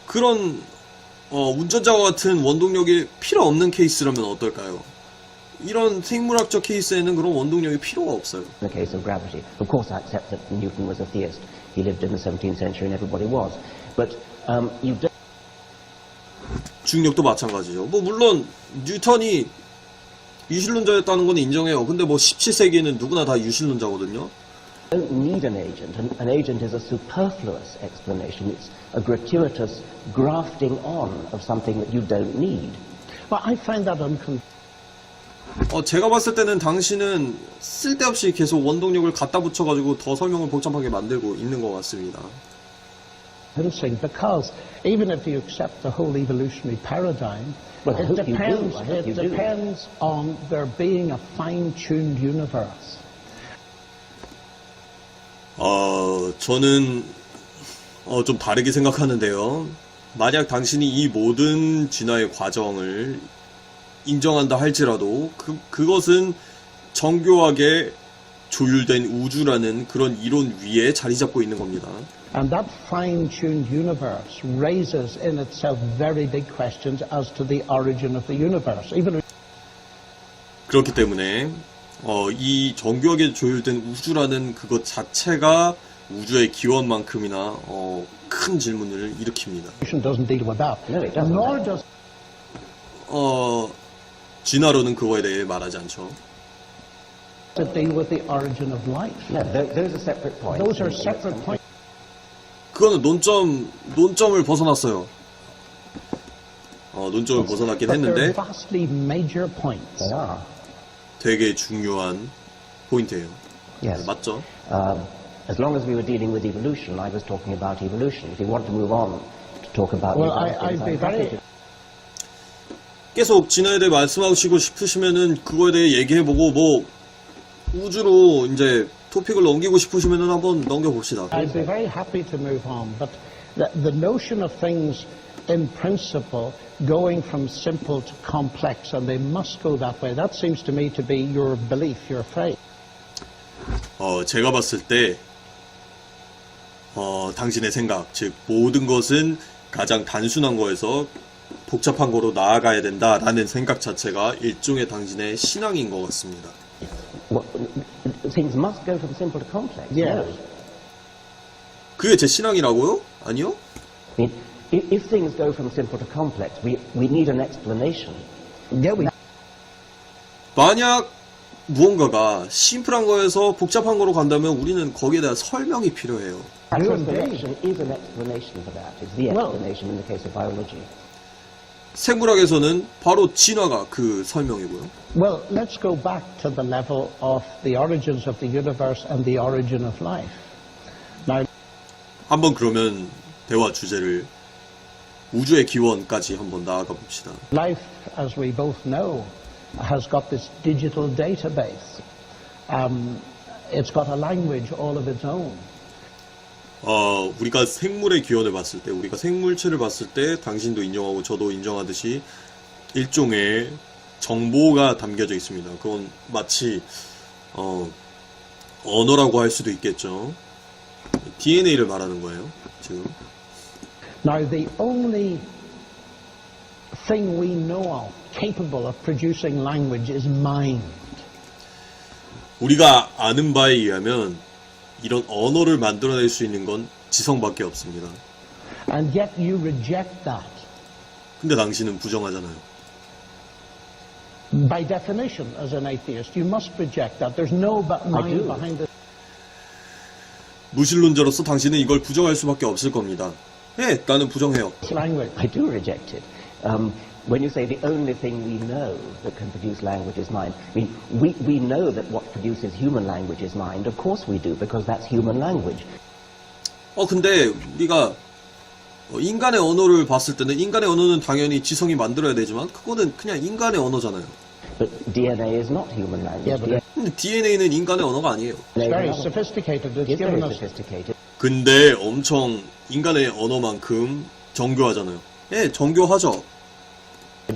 Speaker 1: 그런 운전자와 같은 원동력이 필요 없는 케이스라면 어떨까요? 이런 생물학적 케이스에는 그런 원동력이 필요가 없어요.
Speaker 3: the case of gravity. Of course, I accept that Newton was a theist. He lived in the 17th century and everybody was. But you don't
Speaker 1: 중력도 마찬가지죠. 뭐 물론 뉴턴이 유실론자였다는 건 인정해요. 근데 뭐 17세기에는 누구나 다 유실론자거든요.
Speaker 3: need an agent. An agent is a superfluous explanation. It's a gratuitous grafting on of something that you don't need.
Speaker 4: Well, I find that
Speaker 1: 제가 봤을 때는 당신은 쓸데없이 계속 원동력을 갖다 붙여가지고 더 설명을 복잡하게 만들고 있는 것 같습니다.
Speaker 4: convincing because even if you accept the whole evolutionary paradigm,
Speaker 3: Well, I
Speaker 4: it
Speaker 3: hope you do.
Speaker 4: depends.
Speaker 3: I hope
Speaker 4: It
Speaker 3: you do.
Speaker 4: depends on there being a fine-tuned universe.
Speaker 1: 저는 좀 다르게 생각하는데요. 만약 당신이 이 모든 진화의 과정을 인정한다 할지라도 그것은 정교하게 조율된 우주라는 그런 이론 위에 자리 잡고 있는 겁니다.
Speaker 4: And that fine-tuned universe raises in itself very big questions as to the origin of the universe. Even
Speaker 1: 그렇기 때문에 이 정교하게 조율된 우주라는 그것 자체가 우주의 기원만큼이나 큰 질문을 일으킵니다.
Speaker 4: evolution doesn't deal with that.
Speaker 3: No, it doesn't.
Speaker 4: Nor does
Speaker 1: 진화론은 그거에 대해 말하지 않죠.
Speaker 4: it deal with the origin of life.
Speaker 3: No, those are separate points.
Speaker 4: Those are separate points.
Speaker 1: 그거는 논점을 벗어났어요. 논점을 벗어났긴
Speaker 4: But they're
Speaker 1: 했는데
Speaker 4: vastly major points.
Speaker 3: They are.
Speaker 1: 되게 중요한 포인트예요.
Speaker 3: Yes.
Speaker 1: 맞죠?
Speaker 3: As long as we were dealing with evolution, I was talking about evolution. If you want to move on to talk about
Speaker 4: Well,
Speaker 3: these other things,
Speaker 4: I'd be
Speaker 3: I'm happy
Speaker 4: very...
Speaker 3: to.
Speaker 1: 계속 진화에 대해 말씀하시고 싶으시면은 그거에 대해 얘기해보고 뭐 우주로 이제 토픽을 넘기고 싶으시면은 한번 넘겨봅시다.
Speaker 4: I'd be very happy to move on, but the notion of things in principle going from simple to complex, and they must go that way, that seems to me to be your belief, your faith.
Speaker 1: 제가 봤을 때 당신의 생각, 즉 모든 것은 가장 단순한 거에서 복잡한 거로 나아가야 된다라는 생각 자체가 일종의 당신의 신앙인 것 같습니다.
Speaker 3: Well, things must go from simple to complex.
Speaker 4: Yes.
Speaker 3: No.
Speaker 1: 그게 제 신앙이라고요? 아니요?
Speaker 3: I mean, if things go from simple to complex, we need an explanation.
Speaker 4: Yeah, we...
Speaker 1: 만약 무언가가 심플한 거에서 복잡한 거로 간다면 우리는 거기에 대한 설명이 필요해요.
Speaker 3: Natural selection is an explanation for that. It's the
Speaker 4: Well-
Speaker 3: explanation in the case of biology.
Speaker 1: 생물학에서는 바로 진화가 그 설명이고요.
Speaker 4: Well, let's go back to the level of the origins of the universe and the origin of life. Now,
Speaker 1: 한번 그러면 대화 주제를 우주의 기원까지 한번 나아가 봅시다.
Speaker 4: life, as we both know, has got this digital database. It's got a language all of its own.
Speaker 1: 우리가 생물의 기원을 봤을 때, 우리가 생물체를 봤을 때 당신도 인정하고 저도 인정하듯이 일종의 정보가 담겨져 있습니다. 그건 마치 언어라고 할 수도 있겠죠. DNA를 말하는 거예요, 지금.
Speaker 4: Now, the only thing we know of capable of producing language is mind.
Speaker 1: 우리가 아는 바에 의하면 이런 언어를 만들어낼 수 있는 건 지성밖에 없습니다.
Speaker 4: And yet you reject that.
Speaker 1: 근데 당신은 부정하잖아요.
Speaker 4: By definition, as an atheist, you must reject that. There's no mind
Speaker 3: do.
Speaker 4: behind it.
Speaker 1: 무신론자로서 당신은 이걸 부정할 수밖에 없을 겁니다. 네, 나는 부정해요.
Speaker 4: Language.
Speaker 3: I do reject it. When you say the only thing we know that can produce language is mind, I mean, we know that what produces human language is mind. Of course we do, because that's human language.
Speaker 1: 근데 우리가 인간의 언어를 봤을 때는 인간의 언어는 당연히 지성이 만들어야 되지만 그거는 그냥 인간의 언어잖아요.
Speaker 3: But DNA is not human language.
Speaker 4: Yeah, but
Speaker 1: 근데 DNA는 인간의 언어가 아니에요.
Speaker 4: it's very sophisticated. It's
Speaker 3: It's
Speaker 4: given
Speaker 3: very
Speaker 4: us
Speaker 3: sophisticated.
Speaker 1: 근데 엄청 인간의 언어만큼 정교하잖아요. 예, 정교하죠.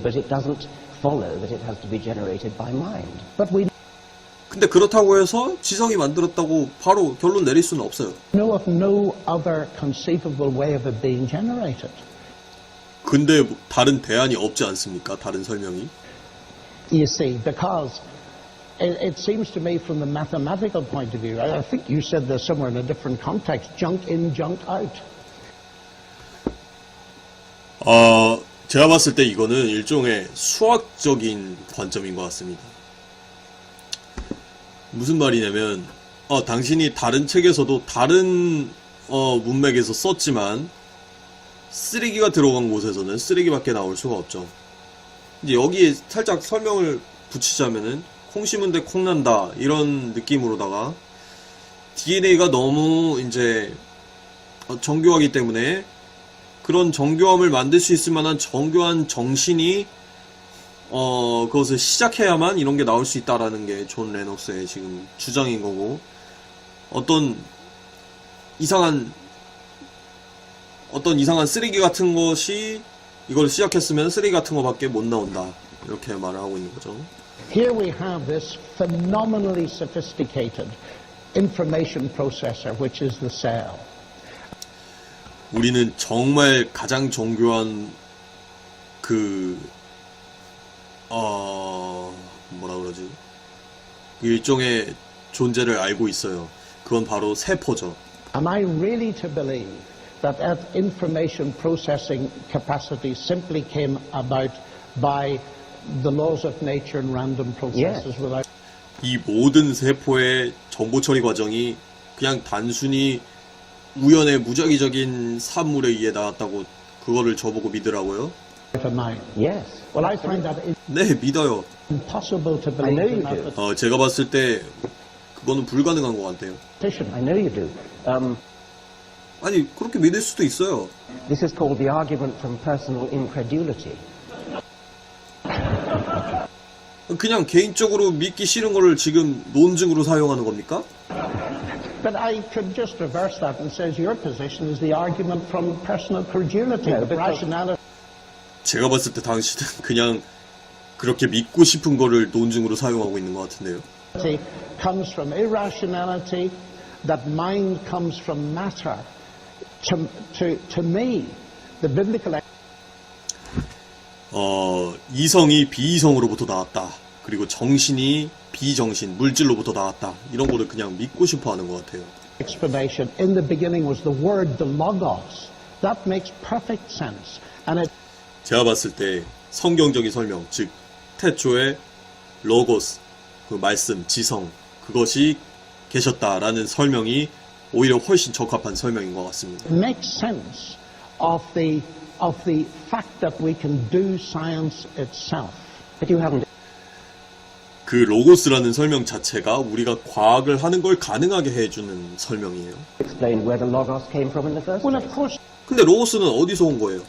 Speaker 3: But it doesn't follow that it has to be generated by mind.
Speaker 4: But we
Speaker 1: 근데 그렇다고 해서 지성이 만들었다고 바로 결론 내릴 수는 없어요.
Speaker 4: know of no other conceivable way of it being generated.
Speaker 1: 근데 다른 대안이 없지 않습니까? 다른 설명이.
Speaker 4: You see, because it seems to me from the mathematical point of view, I think you said this somewhere in a different context, junk in, junk out.
Speaker 1: 제가 봤을 때 이거는 일종의 수학적인 관점인 것 같습니다. 무슨 말이냐면, 당신이 다른 책에서도 다른 문맥에서 썼지만 쓰레기가 들어간 곳에서는 쓰레기밖에 나올 수가 없죠. 이제 여기에 살짝 설명을 붙이자면은 콩 심은 데 콩 난다 이런 느낌으로다가 DNA가 너무 이제 정교하기 때문에 그런 정교함을 만들 수 있을 만한 정교한 정신이 그것을 시작해야만 이런 게 나올 수 있다라는 게 존 레녹스의 지금 주장인 거고, 어떤 이상한 쓰레기 같은 것이 이걸 시작했으면 쓰레기 같은 거밖에 못 나온다, 이렇게 말을 하고 있는 거죠.
Speaker 4: Here we have this phenomenally sophisticated information processor, which is the cell.
Speaker 1: 우리는 정말 가장 정교한 뭐라 그러지? 일종의 존재를 알고 있어요. 그건 바로 세포죠.
Speaker 4: Am I really to believe that that information processing capacity simply came about by the laws of nature and random processes without...
Speaker 1: 이 모든 세포의 정보 처리 과정이 그냥 단순히 우연의 무작위적인 산물에 의해 나왔다고 그거를 저보고 믿으라고요?
Speaker 4: of mind.
Speaker 3: Yes.
Speaker 4: Well, I find that
Speaker 1: 네, 믿어요.
Speaker 4: impossible to
Speaker 3: I know
Speaker 4: believe
Speaker 3: you
Speaker 4: in
Speaker 3: do.
Speaker 1: 제가 봤을 때 그거는 불가능한 것 같아요.
Speaker 4: mathematician.
Speaker 3: I know you do.
Speaker 1: 아니, 그렇게 믿을 수도 있어요.
Speaker 3: This is called the argument from personal incredulity.
Speaker 1: 그냥 개인적으로 믿기 싫은 거를 지금 논증으로 사용하는 겁니까?
Speaker 4: But I could just reverse that and says your position is the argument from personal credulity,
Speaker 3: No,
Speaker 4: the
Speaker 3: because-
Speaker 4: rationality
Speaker 1: 제가 봤을 때 당신은 그냥 그렇게 믿고 싶은 거를 논증으로 사용하고 있는 것 같은데요.
Speaker 4: comes from irrationality, that mind comes from matter. To me, the biblical
Speaker 1: 이성이 비이성으로부터 나왔다. 그리고 정신이 비정신, 물질로부터 나왔다. 이런 거를 그냥 믿고 싶어 하는 것 같아요.
Speaker 4: explanation in the beginning was the word, the logos. That makes perfect sense. And it
Speaker 1: 제가 봤을 때 성경적인 설명, 즉 태초에 로고스, 그 말씀, 지성, 그것이 계셨다라는 설명이 오히려 훨씬 적합한 설명인 것 같습니다.
Speaker 4: makes sense of the fact that we can do science itself.
Speaker 3: But you haven't
Speaker 1: 그 로고스라는 설명 자체가 우리가 과학을 하는 걸 가능하게 해주는 설명이에요.
Speaker 3: explained where the logos came from in the first
Speaker 4: Well,
Speaker 3: place.
Speaker 4: of course
Speaker 1: 근데 로고스는 어디서 온 거예요?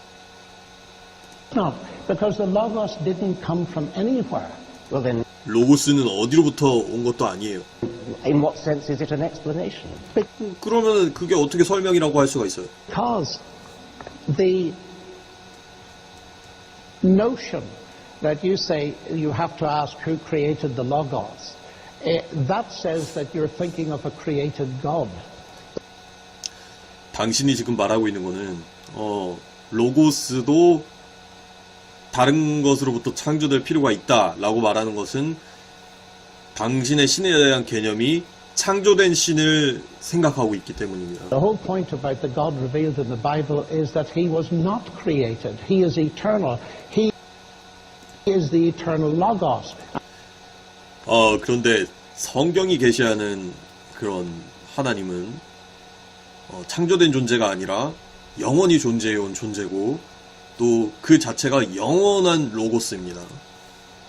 Speaker 4: not, because the logos didn't come from anywhere.
Speaker 3: Well then,
Speaker 1: 로고스는 어디로부터 온 것도 아니에요.
Speaker 3: in what sense is it an explanation?
Speaker 1: 그러면 그게 어떻게 설명이라고 할 수가 있어요?
Speaker 4: Because the notion that you say you have to ask who created the logos, that says that you're thinking of a created God.
Speaker 1: 당신이 지금 말하고 있는 거는 로고스도 다른 것으로부터 창조될 필요가 있다라고 말하는 것은 당신의 신에 대한 개념이 창조된 신을 생각하고 있기 때문입니다.
Speaker 4: The whole point about the God revealed in the Bible is that he was not created. He is eternal. He is the eternal logos.
Speaker 1: 그런데 성경이 계시하는 그런 하나님은 창조된 존재가 아니라 영원히 존재해온 존재고 또 그 자체가 영원한 로고스입니다.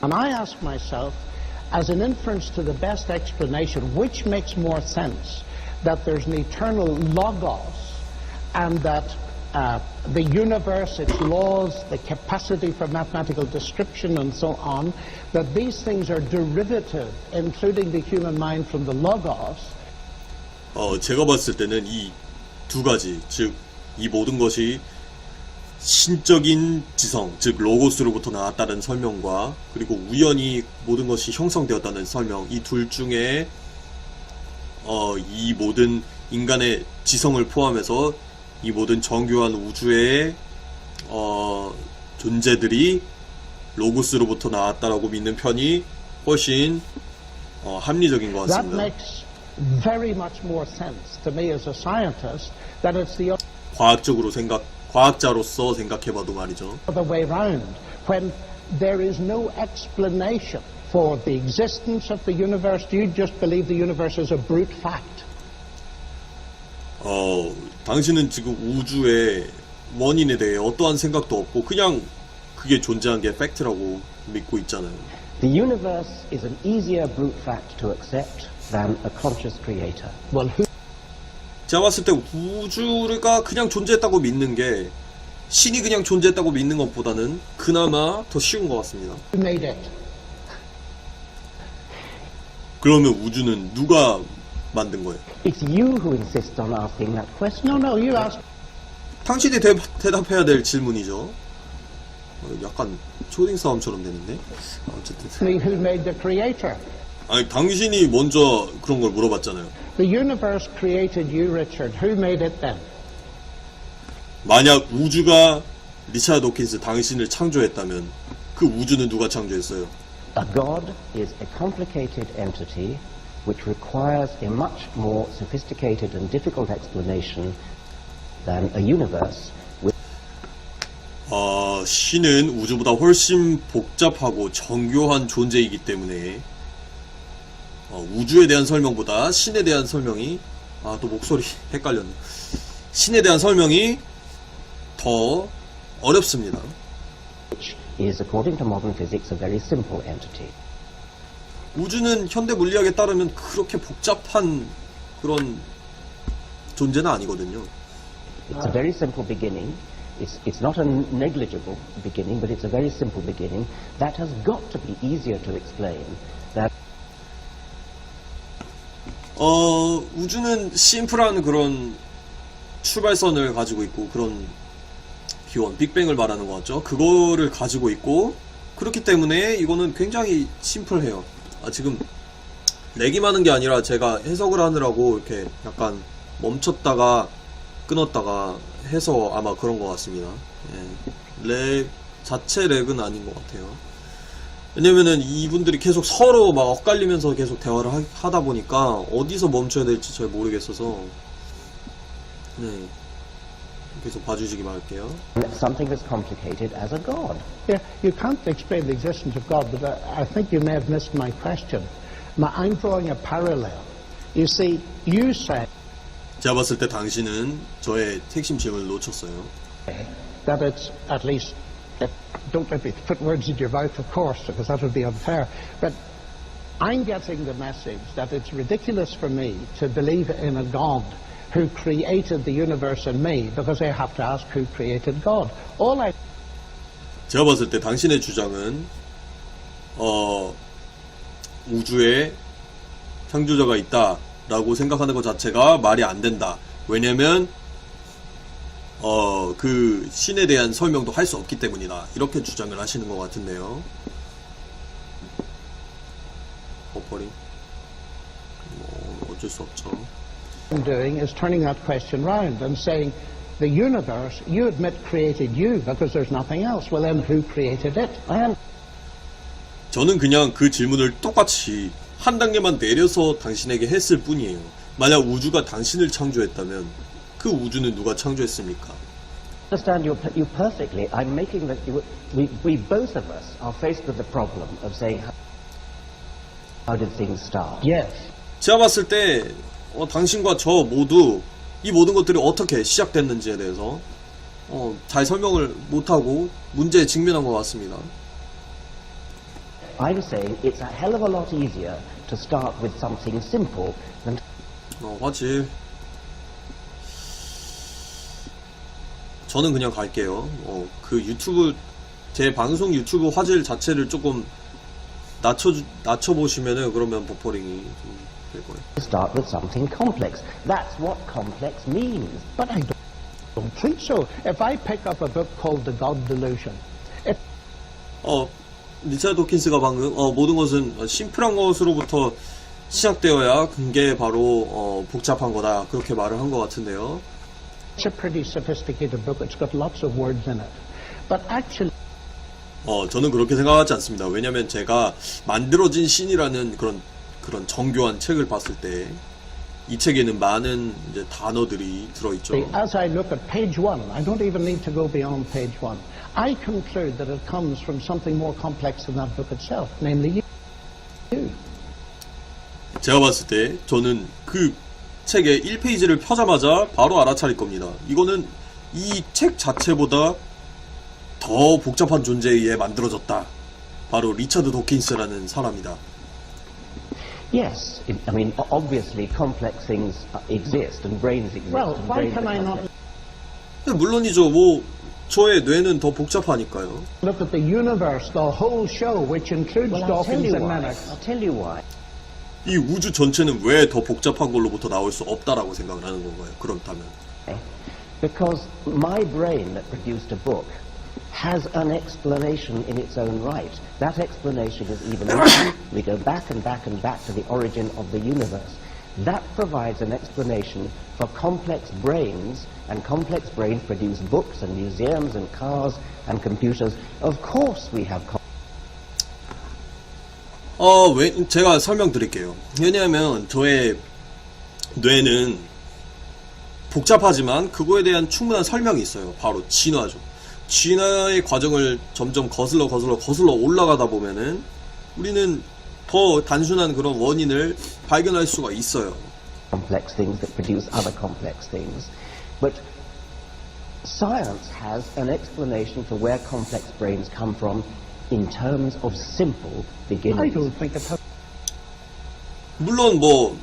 Speaker 4: And I ask myself, as an inference to the best explanation, which makes more sense? That there's an eternal logos and that the universe, its laws, the capacity for mathematical description and so on, that these things are derivative, including the human mind from the logos,
Speaker 1: 제가 봤을 때는 이 두 가지, 즉 이 모든 것이 신적인 지성, 즉 로고스로부터 나왔다는 설명과 그리고 우연히 모든 것이 형성되었다는 설명, 이 둘 중에 이 모든 인간의 지성을 포함해서 이 모든 정교한 우주의 존재들이 로고스로부터 나왔다라고 믿는 편이 훨씬 합리적인 것
Speaker 4: that
Speaker 1: 같습니다.
Speaker 4: makes very much more sense to me as a scientist that it's the
Speaker 1: 과학자로서 생각해봐도 말이죠.
Speaker 4: other way round. When there is no explanation for the existence of the universe, do you just believe the universe is a brute fact?
Speaker 1: 당신은 지금 우주의 원인에 대해 어떠한 생각도 없고 그냥 그게 존재한 게 팩트라고 믿고 있잖아요.
Speaker 3: The universe is an easier brute fact to accept than a conscious creator.
Speaker 4: Well, who
Speaker 1: 제가 봤을 때 우주가 그냥 존재했다고 믿는 게 신이 그냥 존재했다고 믿는 것보다는 그나마 더 쉬운 것 같습니다.
Speaker 4: made it?
Speaker 1: 그러면 우주는 누가 만든 거예요?
Speaker 3: It's you who insist on asking that question.
Speaker 4: No, you ask
Speaker 1: 당신이 대답해야 될 질문이죠. 약간 초딩 싸움처럼 되는데 어쨌든
Speaker 4: me who made the creator.
Speaker 1: 아니 당신이 먼저 그런 걸 물어봤잖아요.
Speaker 4: The universe created you, Richard. Who made it then?
Speaker 1: 만약 우주가 리차드 도킨스 당신을 창조했다면 그 우주는 누가 창조했어요?
Speaker 3: A God is a complicated entity which requires a much more sophisticated and difficult explanation than a universe with
Speaker 1: 신은 우주보다 훨씬 복잡하고 정교한 존재이기 때문에 우주에 대한 설명보다 신에 대한 설명이 또 목소리 헷갈렸네. 신에 대한 설명이 더 어렵습니다.
Speaker 3: which is, according to modern physics, a very simple entity.
Speaker 1: 우주는 현대 물리학에 따르면 그렇게 복잡한 그런 존재는 아니거든요.
Speaker 3: It's a very simple beginning. It's not a negligible beginning, but it's a very simple beginning that has got to be easier to explain than
Speaker 1: 우주는 심플한 그런 출발선을 가지고 있고, 그런 기원, 빅뱅을 말하는 것 같죠? 그거를 가지고 있고, 그렇기 때문에 이거는 굉장히 심플해요. 지금 렉이 많은 게 아니라 제가 해석을 하느라고 이렇게 약간 멈췄다가 끊었다가 해서 아마 그런 것 같습니다. 예. 렉 자체 렉은 아닌 것 같아요. 왜냐면은 이분들이 계속 서로 막 엇갈리면서 계속 대화를 하다 보니까 어디서 멈춰야 될지 잘 모르겠어서, 네, 계속 봐주시기 바랄게요.
Speaker 3: something as complicated as a god.
Speaker 4: Yeah, you can't explain the existence of God, but I think you may have missed my question. I'm drawing a parallel. You see, you say
Speaker 1: 제가 봤을 때 당신은 저의 핵심 질문을 놓쳤어요.
Speaker 4: that it's at least, don't let me put words in your mouth, of course, because that would be unfair, but I'm getting the message that it's ridiculous for me to believe in a God who created the universe and me, because I have to ask who created God. All I
Speaker 1: 제가 봤을 때 당신의 주장은 우주에 창조자가 있다라고 생각하는 것 자체가 말이 안 된다. 왜냐면 그 신에 대한 설명도 할 수 없기 때문이다. 이렇게 주장을 하시는 것 같은데요. 버퍼링 어쩔 수 없죠.
Speaker 4: am doing is turning that question round and saying, the universe, you admit, created you because there's nothing else. Well, then who created it?
Speaker 1: 저는 그냥 그 질문을 똑같이 한 단계만 내려서 당신에게 했을 뿐이에요. 만약 우주가 당신을 창조했다면 그 우주는 누가 창조했습니까?
Speaker 3: Understand you perfectly. I'm making that we both of us are faced with the problem of saying how did things start?
Speaker 4: Yes.
Speaker 1: 제가 봤을 때 당신과 저 모두 이 모든 것들이 어떻게 시작됐는지에 대해서 잘 설명을 못하고 문제에 직면한 것 같습니다.
Speaker 3: I'm saying it's a hell of a lot easier to start with something simple than
Speaker 1: 화질. 저는 그냥 갈게요. 그 유튜브, 제 방송 유튜브 화질 자체를 조금 낮춰보시면은 그러면 버퍼링이 좀 될 거예요.
Speaker 3: start with something complex. That's what complex means.
Speaker 4: But I don't think so. If I pick up a book called The God Delusion,
Speaker 1: 리차드 도킨스가 방금 모든 것은 심플한 것으로부터 시작되어야 그게 바로 복잡한 거다, 그렇게 말을 한 것 같은데요.
Speaker 4: it's a pretty sophisticated book. It's got lots of words in it. But actually,
Speaker 1: 저는 그렇게 생각하지 않습니다. 왜냐면 제가 만들어진 신이라는 그런 정교한 책을 봤을 때 이 책에는 많은 이제 단어들이 들어있죠.
Speaker 4: as I look at page 1, I don't even need to go beyond page 1. I conclude that it comes from something more complex than that book itself, namely you.
Speaker 1: 제가 봤을 때 저는 그 책의 1페이지를 펴자마자 바로 알아차릴 겁니다. 이거는 이 책 자체보다 더 복잡한 존재에 의해 만들어졌다. 바로 리차드 도킨스라는 사람이다.
Speaker 3: Yes, I mean, obviously complex things exist and brains exist.
Speaker 4: Well,
Speaker 3: and
Speaker 4: why
Speaker 3: brains
Speaker 4: can
Speaker 3: are
Speaker 4: I not
Speaker 1: 네, 물론이죠. 저의 뇌는 더 복잡하니까요.
Speaker 4: look at the universe, the whole show, which includes
Speaker 3: Well, I'll tell
Speaker 4: Dawkins
Speaker 3: you
Speaker 4: and
Speaker 3: why.
Speaker 4: Lennox?
Speaker 3: I'll tell you why.
Speaker 1: 이 우주 전체는 왜 더 복잡한 걸로부터 나올 수 없다라고 생각을 하는 건가요? 그렇다면.
Speaker 3: Because my brain that produced a book has an explanation in its own right. That explanation is evolution. We go back and back and back to the origin of the universe. That provides an explanation for complex brains, and complex brains produce books and museums and cars and computers. Of course we have
Speaker 1: 제가 설명드릴게요. 왜냐하면 저의 뇌는 복잡하지만 그거에 대한 충분한 설명이 있어요. 바로 진화죠. 진화의 과정을 점점 거슬러 올라가다 보면은 우리는 더 단순한 그런 원인을 발견할 수가 있어요.
Speaker 3: complex things that produce other complex things. But Science has an explanation for where complex brains come from in terms of simple
Speaker 4: I
Speaker 3: beginnings.
Speaker 4: don't think it has.
Speaker 1: 물론 뭐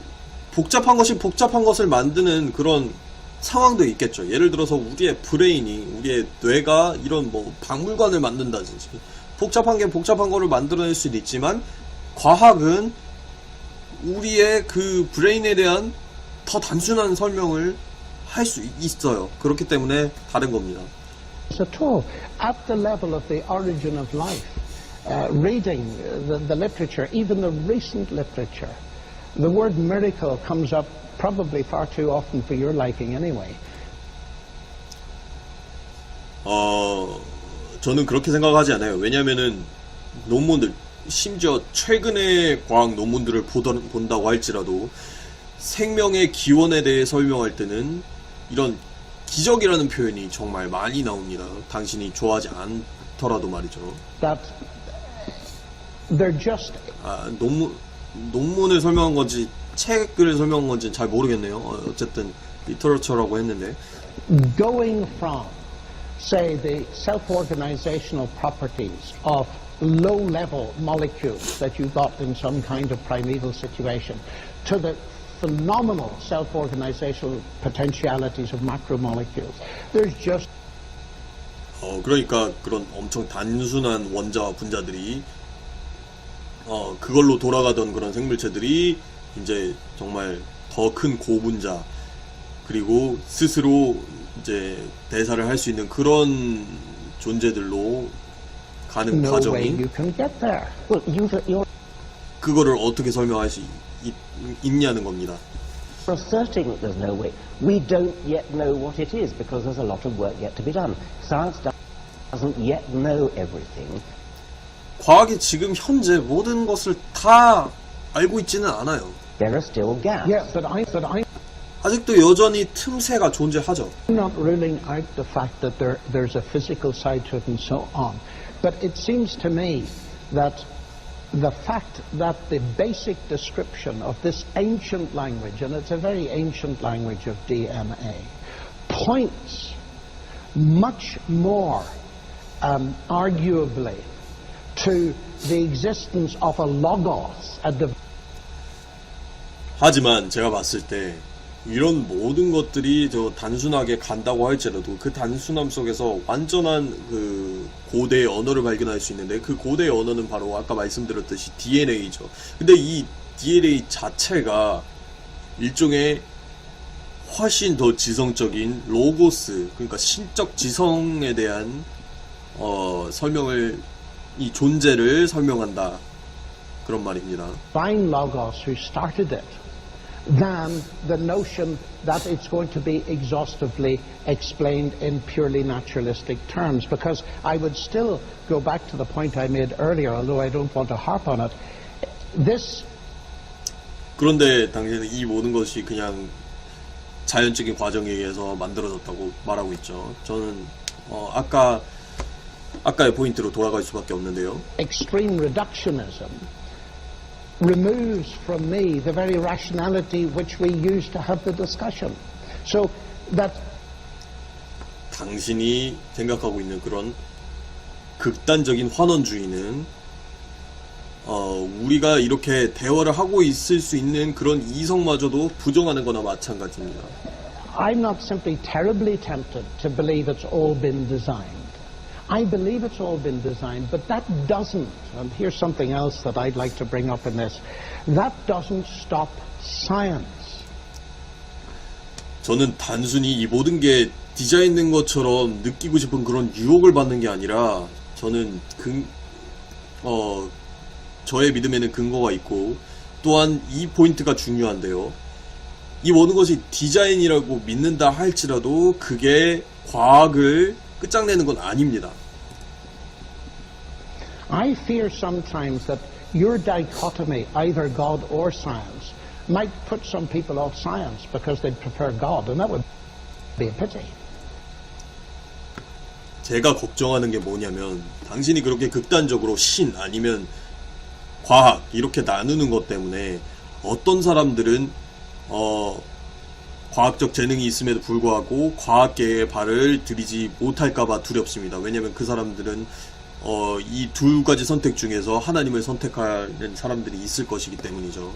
Speaker 1: 복잡한 것이 복잡한 것을 만드는 그런 상황도 있겠죠. 예를 들어서 우리의 브레인이, 우리의 뇌가 이런 뭐 박물관을 만든다든지 복잡한 게 복잡한 거를 만들어낼 수는 있지만 과학은 우리의 그 브레인에 대한 더 단순한 설명을 할 수 있어요. 그렇기 때문에 다른 겁니다.
Speaker 4: At all. At the level of the origin of life, reading the literature, even the recent literature, the word miracle comes up probably far too often for your liking anyway.
Speaker 1: 저는 그렇게 생각하지 않아요. 왜냐면은 논문들, 심지어 최근의 과학 논문들을 본다고 할지라도 생명의 기원에 대해 설명할 때는 이런 기적이라는 표현이 정말 많이 나옵니다. 당신이 좋아하지 않더라도 말이죠.
Speaker 4: That they're just
Speaker 1: 논문을 설명한 건지 책을 설명한 건지는 잘 모르겠네요. 어쨌든 리터러처라고 했는데
Speaker 4: going from, say, the self-organizational properties of low-level molecules that you got in some kind of primeval situation to the phenomenal self-organizational potentialities of macromolecules. There's just
Speaker 1: 그러니까 그런 엄청 단순한 원자와 분자들이 그걸로 돌아가던 그런 생물체들이 이제 정말 더 큰 고분자 그리고 스스로 이제 대사를 할 수 있는 그런 존재들로 가는
Speaker 4: no way
Speaker 1: 과정이
Speaker 4: you can get there.
Speaker 3: Well, you're
Speaker 1: 그거를 어떻게 설명할 수 있냐는 겁니다.
Speaker 3: asserting that there's no way. We don't yet know what it is because there's a lot of work yet to be done. Science doesn't yet know everything.
Speaker 1: 과학이 지금 현재 모든 것을 다 알고 있지는 않아요.
Speaker 3: There are still gaps.
Speaker 4: Yeah, but I'm
Speaker 1: 아직도 여전히 틈새가 존재하죠.
Speaker 4: not ruling out the fact that there's a physical side to it and so on. But it seems to me that the fact that the basic description of this ancient language, and it's a very ancient language of DNA, points much more arguably to the existence of a logos,
Speaker 1: 하지만 제가 봤을 때 이런 모든 것들이 저 단순하게 간다고 할지라도 그 단순함 속에서 완전한 그 고대의 언어를 발견할 수 있는데 그 고대의 언어는 바로 아까 말씀드렸듯이 DNA죠. 근데 이 DNA 자체가 일종의 훨씬 더 지성적인 로고스, 그러니까 신적 지성에 대한 설명을, 이 존재를 설명한다. 그런 말입니다.
Speaker 4: divine logos who started it, than the notion that it's going to be exhaustively explained in purely naturalistic terms. Because I would still go back to the point I made earlier, although I don't want to harp on it. This
Speaker 1: 그런데 당신은 이 모든 것이 그냥 자연적인 과정에 의해서 만들어졌다고 말하고 있죠. 저는 아까의 포인트로 돌아갈 수밖에 없는데요.
Speaker 4: extreme reductionism removes from me the very rationality which we use to have the discussion. So that
Speaker 1: 당신이 생각하고 있는 그런 극단적인 환원주의는 우리가 이렇게 대화를 하고 있을 수 있는 그런 이성마저도 부정하는 거나 마찬가지입니다.
Speaker 4: I'm not simply terribly tempted to believe it's all been designed. I believe it's all been designed, but that doesn't, and here's something else that I'd like to bring up in this, that doesn't stop science.
Speaker 1: 저는 단순히 이 모든 게 디자인된 것처럼 느끼고 싶은 그런 유혹을 받는 게 아니라 저는 저의 믿음에는 근거가 있고 또한 이 포인트가 중요한데요. 이 모든 것이 디자인이라고 믿는다 할지라도 그게 과학을 끝장내는 건 아닙니다.
Speaker 4: I fear sometimes that your dichotomy, either God or science, might put some people off science because they'd prefer God, and that would be a pity.
Speaker 1: 제가 걱정하는 게 뭐냐면 당신이 그렇게 극단적으로 신 아니면 과학 이렇게 나누는 것 때문에 어떤 사람들은 과학적 재능이 있음에도 불구하고 과학계에 발을 들이지 못할까봐 두렵습니다. 왜냐면 그 사람들은 이 두 가지 선택 중에서 하나님을 선택하는 사람들이 있을 것이기 때문이죠.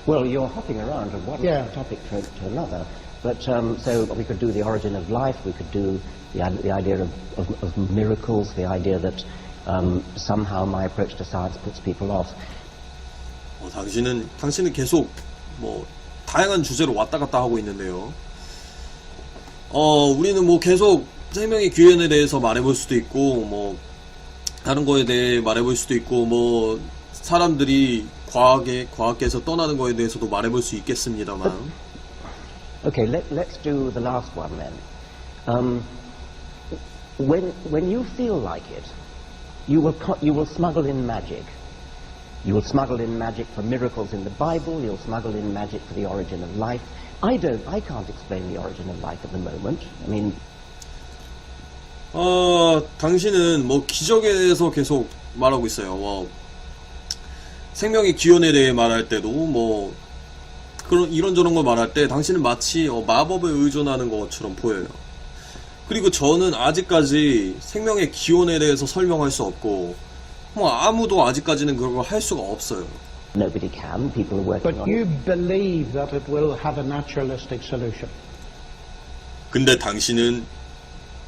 Speaker 3: Well, you're hopping around from one
Speaker 4: Yeah.
Speaker 3: topic to another. But so we could do the origin of life, we could do the idea of miracles, the idea that somehow my approach to science puts people off.
Speaker 1: 당신은 계속 뭐 다양한 주제로 왔다 갔다 하고 있는데요. 우리는 뭐 계속 생명의 기원에 대해서 말해볼 수도 있고, 뭐 다른 거에 대해 말해볼 수도 있고, 뭐 사람들이 과학계에서 떠나는 거에 대해서도 말해볼 수 있겠습니다만.
Speaker 3: Okay, let's do the last one then. When you feel like it, you will smuggle in magic. You will smuggle in magic for miracles in the Bible. You'll smuggle in magic for the origin of life. I can't explain the origin of life at the moment. I mean,
Speaker 1: 당신은 뭐 기적에 대해서 계속 말하고 있어요. 뭐 생명의 기원에 대해 말할 때도 뭐 그런 이런저런 걸 말할 때 당신은 마치 마법에 의존하는 것처럼 보여요. 그리고 저는 아직까지 생명의 기원에 대해서 설명할 수 없고, 뭐 아무도 아직까지는 그걸 할 수가 없어요.
Speaker 3: nobody can. People are working
Speaker 4: But
Speaker 3: on
Speaker 4: you
Speaker 3: it.
Speaker 4: believe that it will have a naturalistic solution.
Speaker 1: 근데 당신은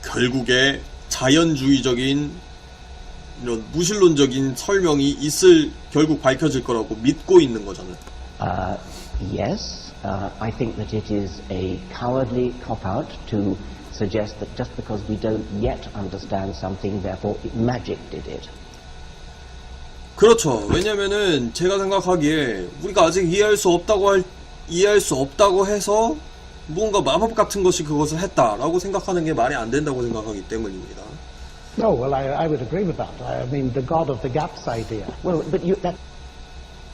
Speaker 1: 결국에 자연주의적인 이런 무신론적인 설명이 결국 밝혀질 거라고 믿고 있는 거잖아요.
Speaker 3: Yes, I think that it is a cowardly cop-out to suggest that just because we don't yet understand something, therefore magic did it.
Speaker 1: 그렇죠. 왜냐면은 제가 생각하기에 우리가 아직 이해할 수 없다고 해서 뭔가 마법 같은 것이 그것을 했다라고 생각하는 게 말이 안 된다고 생각하기 때문입니다.
Speaker 4: No, well, I would agree with that. I mean, the God of the gaps idea.
Speaker 3: Well, but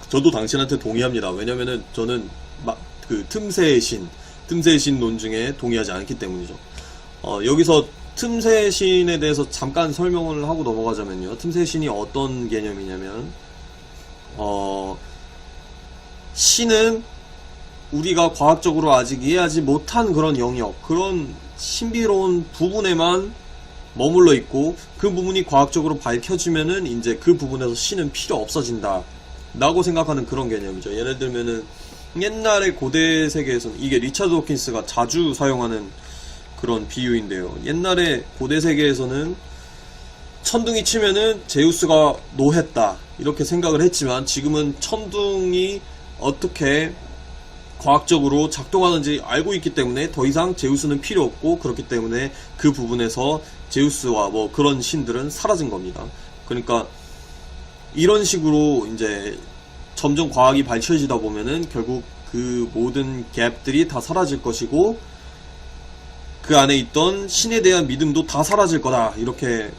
Speaker 1: 저도 당신한테 동의합니다. 왜냐면은 저는 그 틈새의 신 논증에 동의하지 않기 때문이죠. 여기서 틈새의 신에 대해서 잠깐 설명을 하고 넘어가자면요. 틈새의 신이 어떤 개념이냐면, 신은 우리가 과학적으로 아직 이해하지 못한 그런 영역, 그런 신비로운 부분에만 머물러 있고, 그 부분이 과학적으로 밝혀지면은 이제 그 부분에서 신은 필요 없어진다 라고 생각하는 그런 개념이죠. 예를 들면은 옛날의 고대 세계에서는, 이게 리차드 호킨스가 자주 사용하는 그런 비유인데요. 옛날에 고대 세계에서는 천둥이 치면은 제우스가 노했다 이렇게 생각을 했지만, 지금은 천둥이 어떻게 과학적으로 작동하는지 알고 있기 때문에 더 이상 제우스는 필요 없고, 그렇기 때문에 그 부분에서 제우스와 뭐 그런 신들은 사라진 겁니다. 그러니까 이런 식으로 이제 점점 과학이 밝혀지다 보면은 결국 그 모든 갭들이 다 사라질 것이고, 그 안에 있던 신에 대한 믿음도 다 사라질 거다 이렇게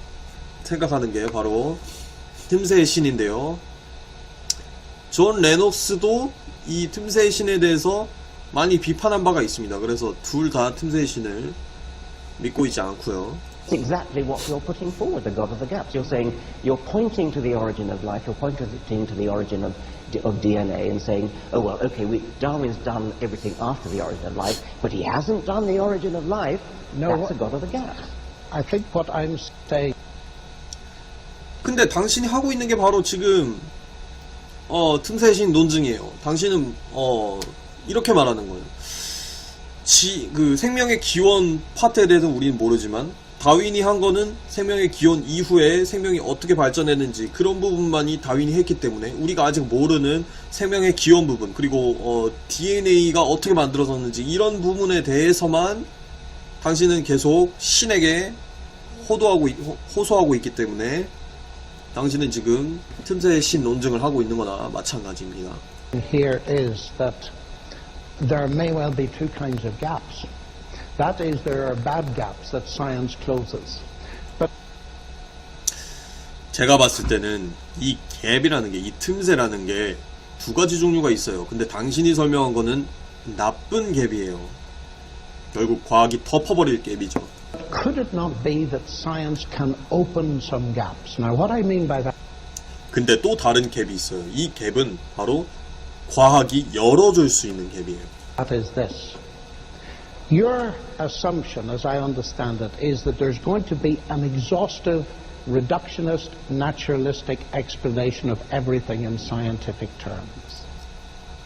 Speaker 1: 생각하는 게 바로 틈새의 신인데요. 존 레녹스도 이 틈새의 신에 대해서 많이 비판한 바가 있습니다. 그래서 둘 다 틈새의 신을 믿고 있지 않고요.
Speaker 3: It's exactly what you're putting forward, the God of the gaps. You're saying, you're pointing to the origin of life, you're pointing to the origin of DNA and saying, oh well, okay, Darwin's done everything after the origin of life, but he hasn't done the origin of life.
Speaker 4: No,
Speaker 3: That's the God of the gaps.
Speaker 4: I think what I'm saying.
Speaker 1: 근데 당신이 하고 있는 게 바로 지금 틈새의 신 논증이에요. 당신은 이렇게 말하는 거예요. 그 생명의 기원 파트에 대해서는 우리는 모르지만, 다윈이 한 거는 생명의 기원 이후에 생명이 어떻게 발전했는지 그런 부분만이 다윈이 했기 때문에 우리가 아직 모르는 생명의 기원 부분, 그리고 DNA가 어떻게 만들어졌는지 이런 부분에 대해서만 당신은 계속 신에게 호소하고 있기 때문에 당신은 지금 틈새의 신 논증을 하고 있는 거나 마찬가지입니다.
Speaker 4: Here is that there may well be two kinds of gaps. That is, there are bad gaps that science closes. But
Speaker 1: 제가 봤을 때는 이 갭이라는 게, 이 틈새라는 게 두 가지 종류가 있어요. 근데 당신이 설명한 거는 나쁜 갭이에요. 결국 과학이 덮어버릴 갭이죠.
Speaker 4: could it not be that science can open some gaps? Now, what I mean by that
Speaker 1: 근데 또 다른 갭이 있어요. 이 갭은 바로 과학이 열어줄 수 있는 갭이에요.
Speaker 4: is this. Your assumption, as I understand it, is that there's going to be an exhaustive, reductionist, naturalistic explanation of everything in scientific terms.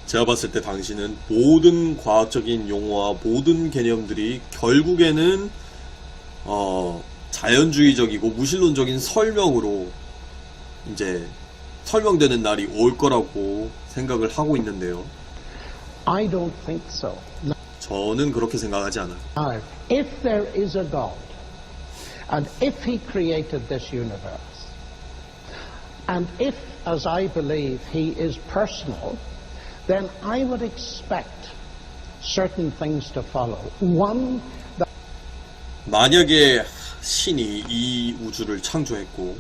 Speaker 1: 제가 봤을 때 당신은 모든 과학적인 용어와 모든 개념들이 결국에는 자연주의적이고 무신론적인 설명으로 이제 설명되는 날이 올 거라고 생각을 하고 있는데요.
Speaker 4: I don't think so.
Speaker 1: 저는 그렇게 생각하지 않아요.
Speaker 4: Now, if there is a God, and if He created this universe, and if, as I believe, He is personal, then I would expect certain things to follow. One, that
Speaker 1: 만약에 신이 이 우주를 창조했고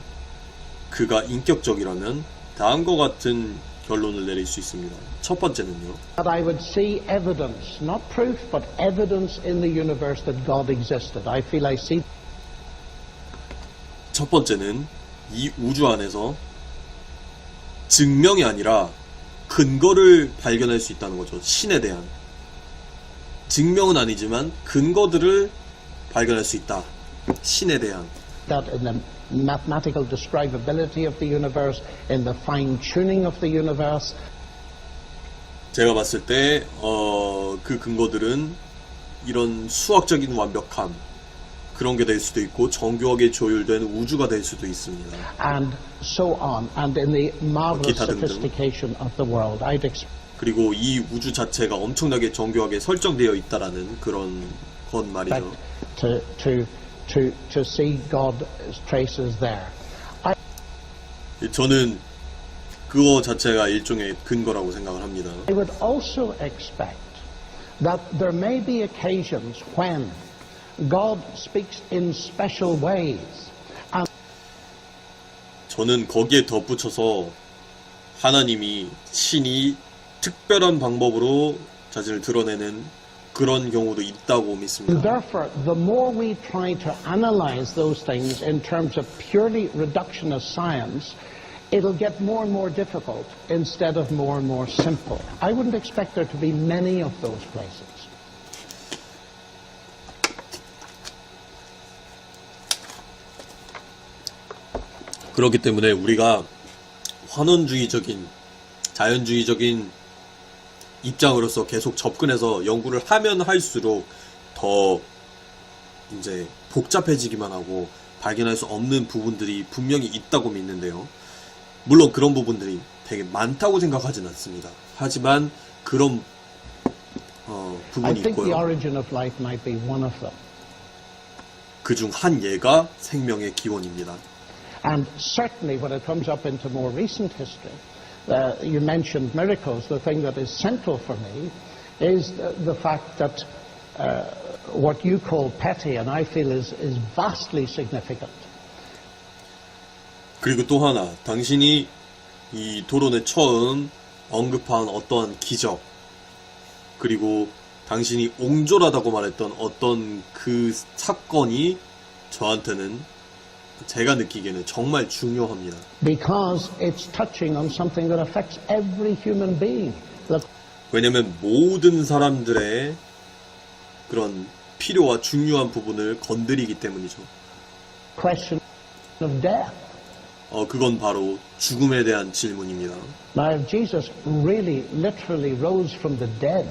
Speaker 1: 그가 인격적이라면 다음과 같은 결론을 내릴 수 있습니다. 첫 번째는요.
Speaker 4: I would see evidence, not proof, but evidence in the universe that God existed. I feel I see.
Speaker 1: 첫 번째는 이 우주 안에서 증명이 아니라 근거를 발견할 수 있다는 거죠. 신에 대한. 증명은 아니지만 근거들을 발견할 수 있다. 신에 대한.
Speaker 4: That in the mathematical describability of the universe, in the fine-tuning of the universe.
Speaker 1: 제가 봤을 때 그 근거들은 이런 수학적인 완벽함 그런 게 될 수도 있고 정교하게 조율된 우주가 될 수도 있습니다.
Speaker 4: And so on, and in the marvelous
Speaker 1: 기타 등등.
Speaker 4: sophistication of the world, I'd expect
Speaker 1: 그리고 이 우주 자체가 엄청나게 정교하게 설정되어 있다라는 그런 건 말이죠.
Speaker 4: to see God's traces there.
Speaker 1: 저는 그거 자체가 일종의 근거라고 생각을 합니다.
Speaker 4: I would also expect that there may be occasions when God speaks in special ways. And
Speaker 1: 저는 거기에 덧붙여서 하나님이 신이 특별한 방법으로 자신을 드러내는 그런 경우도 있다고 믿습니다.
Speaker 4: therefore, the more we try to analyze those things in terms of purely reductionist science, it'll get more and more difficult instead of more and more simple. I wouldn't expect there to be many of those places.
Speaker 1: 그렇기 때문에 우리가 환원주의적인 자연주의적인 입장으로서 계속 접근해서 연구를 하면 할수록 더 이제 복잡해지기만 하고 발견할 수 없는 부분들이 분명히 있다고 믿는데요. 물론 그런 부분들이 되게 많다고 생각하진 않습니다. 하지만 그런
Speaker 4: I
Speaker 1: 부분이
Speaker 4: think the
Speaker 1: 있고요.
Speaker 4: origin of life might be one of them.
Speaker 1: 그중 한 예가 생명의 기원입니다.
Speaker 4: And certainly when it comes up into more recent history, you mentioned miracles. The thing that is central for me is the fact that what you call petty, and I feel is vastly significant.
Speaker 1: 그리고 또 하나, 당신이 이 토론에 처음 언급한 어떠한 기적, 그리고 당신이 옹졸하다고 말했던 어떤 그 사건이 저한테는 제가 느끼기에는 정말 중요합니다.
Speaker 4: Because it's touching on something that affects every human being. The
Speaker 1: 왜냐면 모든 사람들의 그런 필요와 중요한 부분을 건드리기 때문이죠.
Speaker 4: question of death.
Speaker 1: 그건 바로 죽음에 대한 질문입니다.
Speaker 4: Now, if Jesus really, literally rose from the dead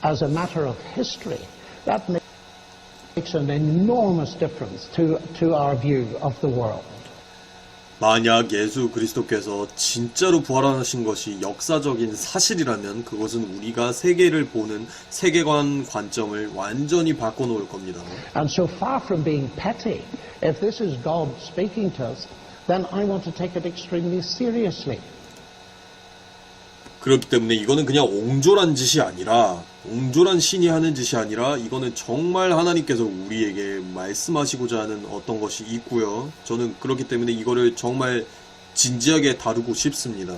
Speaker 4: as a matter of history, that makes an enormous difference to our view of the world.
Speaker 1: 만약 예수 그리스도께서 진짜로 부활하신 것이 역사적인 사실이라면 그것은 우리가 세계를 보는 세계관 관점을 완전히 바꿔놓을 겁니다.
Speaker 4: And so far from being petty, if this is God speaking to us, then I want to take it extremely seriously.
Speaker 1: 그렇기 때문에 이거는 그냥 옹졸한 짓이 아니라 옹졸한 신이 하는 짓이 아니라 이거는 정말 하나님께서 우리에게 말씀하시고자 하는 어떤 것이 있고요. 저는 그렇기 때문에 이거를 정말 진지하게 다루고 싶습니다.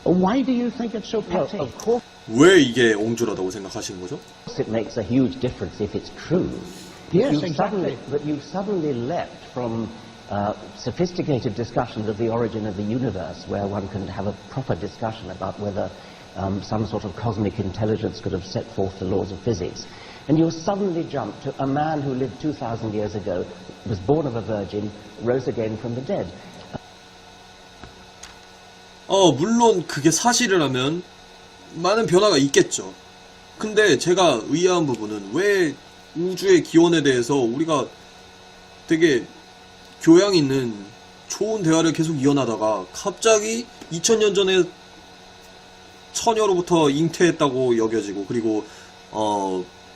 Speaker 4: Why do you think it's so petty?
Speaker 3: Of course
Speaker 1: 왜 이게 옹졸하다고 생각하시는 거죠?
Speaker 3: it makes a huge difference if it's true.
Speaker 4: Yes, exactly.
Speaker 3: That you've suddenly leapt from sophisticated discussions of the origin of the universe, where one can have a proper discussion about whether some sort of cosmic intelligence could have set forth the laws of physics. And you suddenly jump to a man who lived 2,000 years ago, was born of a virgin, rose again from the dead.
Speaker 1: 물론 그게 사실이라면 많은 변화가 있겠죠. 근데 제가 의아한 부분은 왜 우주의 기원에 대해서 우리가 되게 교양 있는 좋은 대화를 계속 이어나다가 갑자기 2000년 전에 처녀로부터 잉태했다고 여겨지고 그리고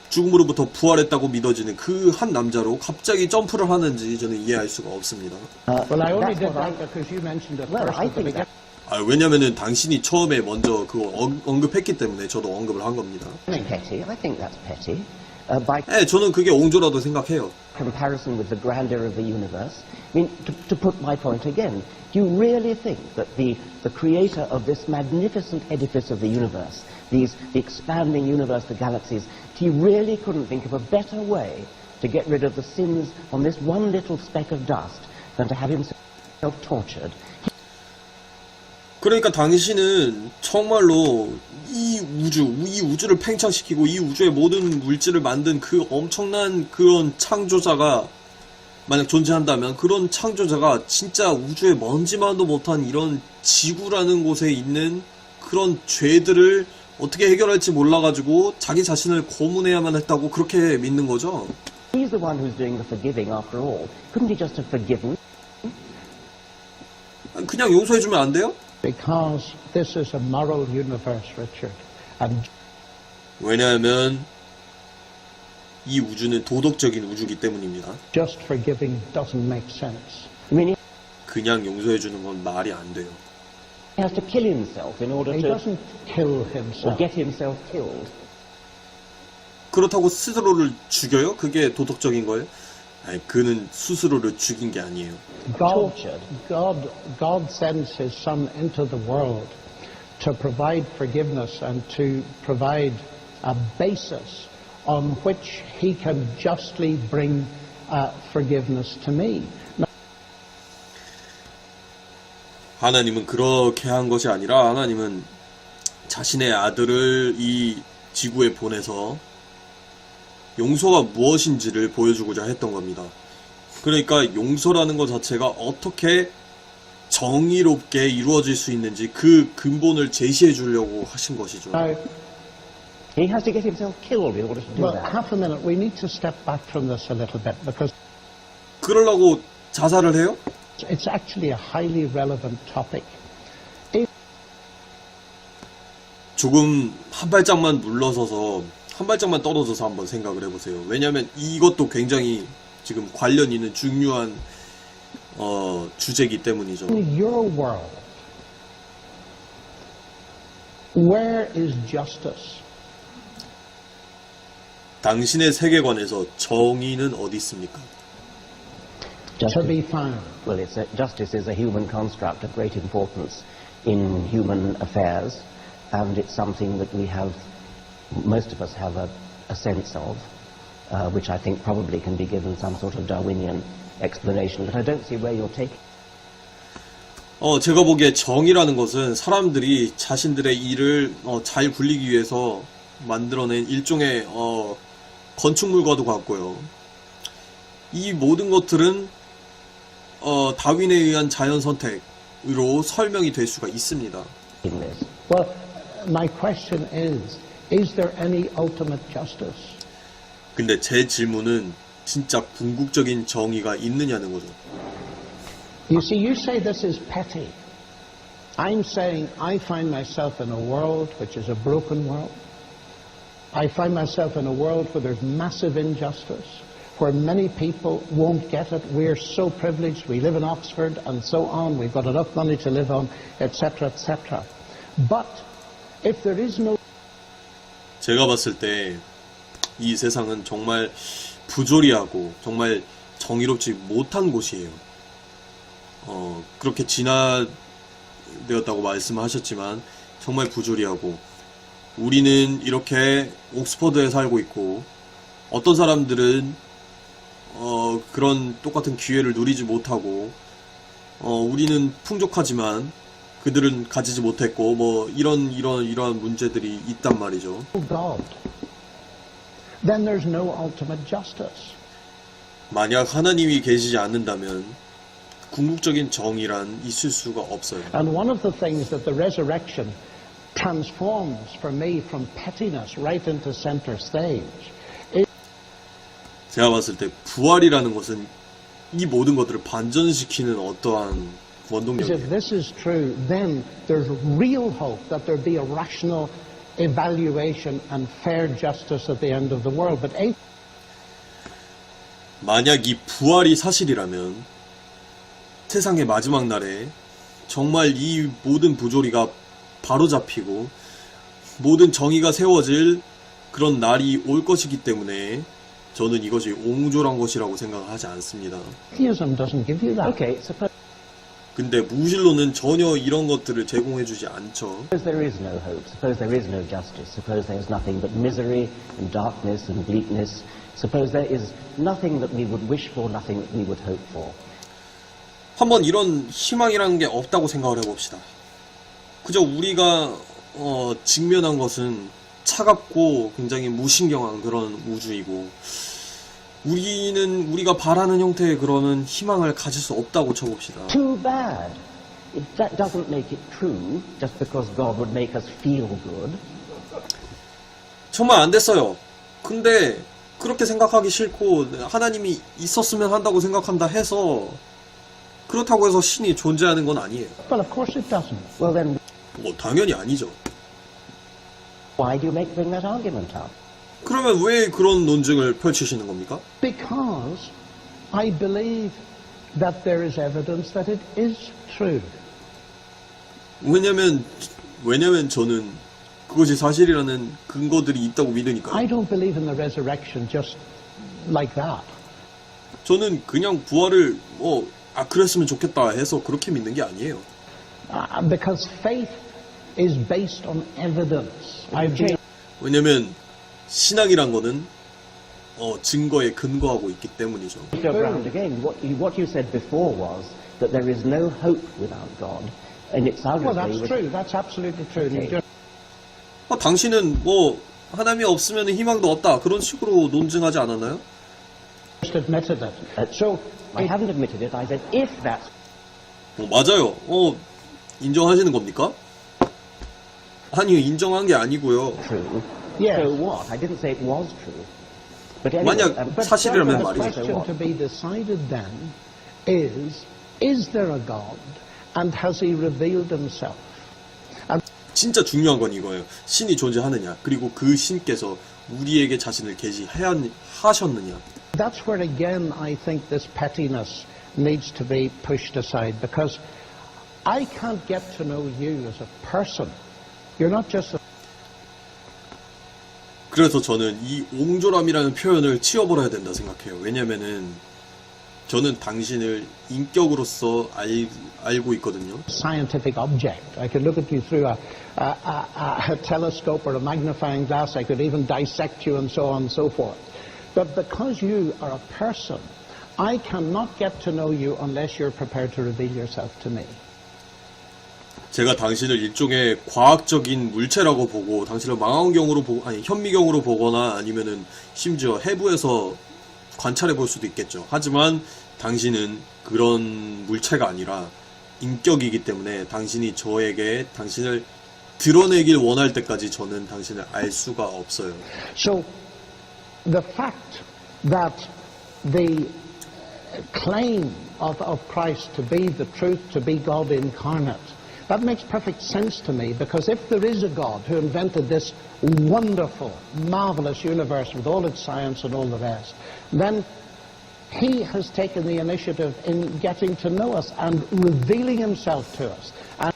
Speaker 1: 죽음으로부터 부활했다고 믿어지는 그 한 남자로 갑자기 점프를 하는지 저는 이해할 수가 없습니다.
Speaker 4: Well, I only
Speaker 3: That's
Speaker 4: did
Speaker 3: what I-
Speaker 4: that because you mentioned it
Speaker 3: Well,
Speaker 4: first
Speaker 3: I
Speaker 4: at the
Speaker 3: think
Speaker 4: beginning.
Speaker 1: 왜냐면은 당신이 처음에 먼저 그거 언급했기 때문에 저도 언급을 한 겁니다.
Speaker 3: Petty. I think that's petty. By
Speaker 1: 네, 저는 그게 옹졸하다고 생각해요.
Speaker 3: comparison with the grandeur of the universe. I mean, to put my point again, do you really think that the creator of this magnificent edifice of the universe, the expanding universe, the galaxies, he really couldn't think of a better way to get rid of the sins on this one little speck of dust than to have himself tortured?
Speaker 1: 그러니까 당신은 정말로 이 우주를 팽창시키고 이 우주의 모든 물질을 만든 그 엄청난 그런 창조자가 만약 존재한다면 그런 창조자가 진짜 우주의 먼지만도 못한 이런 지구라는 곳에 있는 그런 죄들을 어떻게 해결할지 몰라가지고 자기 자신을 고문해야만 했다고 그렇게 믿는 거죠.
Speaker 3: He's the one who's doing the forgiving after all. Couldn't he just have forgiven?
Speaker 1: 그냥 용서해주면 안 돼요?
Speaker 4: Because this is a moral universe, Richard. And
Speaker 1: 왜냐하면 이 우주는 도덕적인 우주이기 때문입니다.
Speaker 4: just forgiving doesn't make sense.
Speaker 3: I mean,
Speaker 1: 그냥 용서해주는 건 말이 안 돼요.
Speaker 3: he has to kill himself in order
Speaker 4: He
Speaker 3: to
Speaker 4: doesn't kill
Speaker 3: or
Speaker 4: himself.
Speaker 3: get himself killed.
Speaker 1: 그렇다고 스스로를 죽여요? 그게 도덕적인 거예요? 아니, 그는 스스로를 죽인 게 아니에요.
Speaker 4: God, God sends his son into the world to provide forgiveness and to provide a basis on which he can justly bring forgiveness to me.
Speaker 1: 하나님은 그렇게 한 것이 아니라 하나님은 자신의 아들을 이 지구에 보내서 용서가 무엇인지를 보여주고자 했던 겁니다. 그러니까 용서라는 것 자체가 어떻게 정의롭게 이루어질 수 있는지 그 근본을 제시해 주려고 하신 것이죠.
Speaker 4: Now,
Speaker 3: He has to get himself killed in order to do
Speaker 4: well,
Speaker 3: that.
Speaker 4: half a minute, we need to step back from this a little bit because
Speaker 1: 그러려고 자살을 해요?
Speaker 4: it's actually a highly relevant topic.
Speaker 1: 조금 한 발짝만 물러서서 한 발짝만 떨어져서 한번 생각을 해보세요. 왜냐하면 이것도 굉장히 지금 관련 있는 중요한 주제이기 때문이죠.
Speaker 4: In your world, where is justice?
Speaker 1: 당신의 세계관에서 정의는 어디 있습니까?
Speaker 4: To be found.
Speaker 3: Well, justice is a human construct of great importance in human affairs, and it's something that most of us have a sense of, which I think probably can be given some sort of Darwinian explanation, but I don't see where you're taking.
Speaker 1: 제가 보기에 정의라는 것은 사람들이 자신들의 일을 잘 굴리기 위해서 만들어낸 일종의 건축물과도 같고요. 이 모든 것들은 다윈에 의한 자연 선택으로 설명이 될 수가 있습니다.
Speaker 3: in this.
Speaker 4: Well, my question is there any ultimate justice?
Speaker 1: 근데 제 질문은 진짜 궁극적인 정의가 있느냐는 거죠.
Speaker 4: You see, you say this is petty. I'm saying I find myself in a world which is a broken world. I find myself in a world where there's massive injustice, where many people won't get it. We're so privileged. We live in Oxford and so on. We've got enough money to live on, etc., etc. But if there is no
Speaker 1: 제가 봤을 때 이 세상은 정말 부조리하고 정말 정의롭지 못한 곳이에요. 그렇게 진화되었다고 말씀하셨지만 정말 부조리하고 우리는 이렇게 옥스퍼드에 살고 있고 어떤 사람들은 그런 똑같은 기회를 누리지 못하고 우리는 풍족하지만 그들은 가지지 못했고 뭐 이러한 문제들이 있단 말이죠.
Speaker 4: God, then there's no ultimate justice.
Speaker 1: 만약 하나님이 계시지 않는다면 궁극적인 정의란 있을 수가 없어요.
Speaker 4: And one of the things that the resurrection transforms for me from pettiness right into center stage
Speaker 1: 제가 봤을 때 부활이라는 것은 이 모든 것들을 반전시키는 어떠한
Speaker 4: is
Speaker 1: 원동력이에요.
Speaker 4: if this is true, then there's real hope that there be a rational evaluation and fair justice at the end of the world. But
Speaker 1: 만약 이 부활이 사실이라면 세상의 마지막 날에 정말 이 모든 부조리가 바로잡히고 모든 정의가 세워질 그런 날이 올 것이기 때문에 저는 이것이 옹졸한 것이라고 생각하지 않습니다.
Speaker 4: atheism doesn't give you that.
Speaker 3: Okay, suppose
Speaker 1: 근데 무신론은 전혀 이런 것들을 제공해주지 않죠.
Speaker 3: there is no hope, suppose there is no justice, suppose there is nothing but misery and darkness and bleakness, suppose there is nothing that we would wish for, nothing that we would hope for.
Speaker 1: 한번 이런 희망이라는 게 없다고 생각을 해봅시다. 그저 우리가 직면한 것은 차갑고 굉장히 무신경한 그런 우주이고 우리가 바라는 형태의 그런 희망을 가질 수 없다고 쳐봅시다.
Speaker 3: Too bad. That doesn't make it true just because God would make us feel good.
Speaker 1: 정말 안 됐어요. 근데 그렇게 생각하기 싫고 하나님이 있었으면 한다고 생각한다 해서 그렇다고 해서 신이 존재하는 건 아니에요.
Speaker 4: Well, of course it doesn't.
Speaker 3: Well then,
Speaker 1: 당연히 아니죠.
Speaker 3: why do you bring that argument up?
Speaker 1: 그러면 왜 그런 논증을 펼치시는 겁니까?
Speaker 4: Because I believe that there is evidence that it is true.
Speaker 1: 왜냐면 저는 그것이 사실이라는 근거들이 있다고 믿으니까요.
Speaker 4: I don't believe in the resurrection just like that.
Speaker 1: 저는 그냥 부활을 그랬으면 좋겠다 해서 그렇게 믿는 게 아니에요.
Speaker 4: Because faith is based on evidence. I believe
Speaker 1: 왜냐면 신앙이란 거는 증거에 근거하고 있기 때문이죠.
Speaker 3: Go round again. What you said before was that there is no hope without God, and it's
Speaker 4: well,
Speaker 3: arguably
Speaker 4: that's true. That's absolutely true.
Speaker 3: Okay.
Speaker 1: 당신은 하나님이 없으면 희망도 없다 그런 식으로 논증하지 않았나요?
Speaker 4: Just admitted it. So
Speaker 3: I haven't admitted it. I said if that's
Speaker 1: 맞아요. 인정하시는 겁니까? 아니요, 인정한 게 아니고요.
Speaker 3: true,
Speaker 4: Yes.
Speaker 3: so what? I didn't say it was true. But anyway,
Speaker 1: 만약
Speaker 3: but
Speaker 1: 사실이라면
Speaker 4: the
Speaker 1: 말이죠.
Speaker 4: question to be decided then is there a God and has he revealed himself?
Speaker 1: 진짜 중요한 건 이거예요. 신이 존재하느냐, 그리고 그 신께서 우리에게 자신을 계시하셨느냐.
Speaker 4: That's where again I think this pettiness needs to be pushed aside, because I can't get to know you as a person. You're not just a
Speaker 1: 그래서 저는 이 옹졸함이라는 표현을 치워버려야 된다 생각해요. 왜냐면은 저는 당신을 인격으로서 알고 있거든요.
Speaker 4: scientific object. I could look at you through a telescope or a magnifying glass. I could even dissect you and so on and so forth. But because you are a person, I cannot get to know you unless you're prepared to reveal yourself to me.
Speaker 1: 제가 당신을 일종의 과학적인 물체라고 보고 당신을 망원경으로 보고 현미경으로 보거나 아니면은 심지어 해부해서 관찰해 볼 수도 있겠죠. 하지만 당신은 그런 물체가 아니라 인격이기 때문에 당신이 저에게 당신을 드러내길 원할 때까지 저는 당신을 알 수가 없어요.
Speaker 4: So the fact that the claim of Christ to be the truth, to be God incarnate, that makes perfect sense to me, because if there is a God who invented this wonderful, marvelous universe with all its science and all the rest, then he has taken the initiative in getting to know us and revealing himself to us. And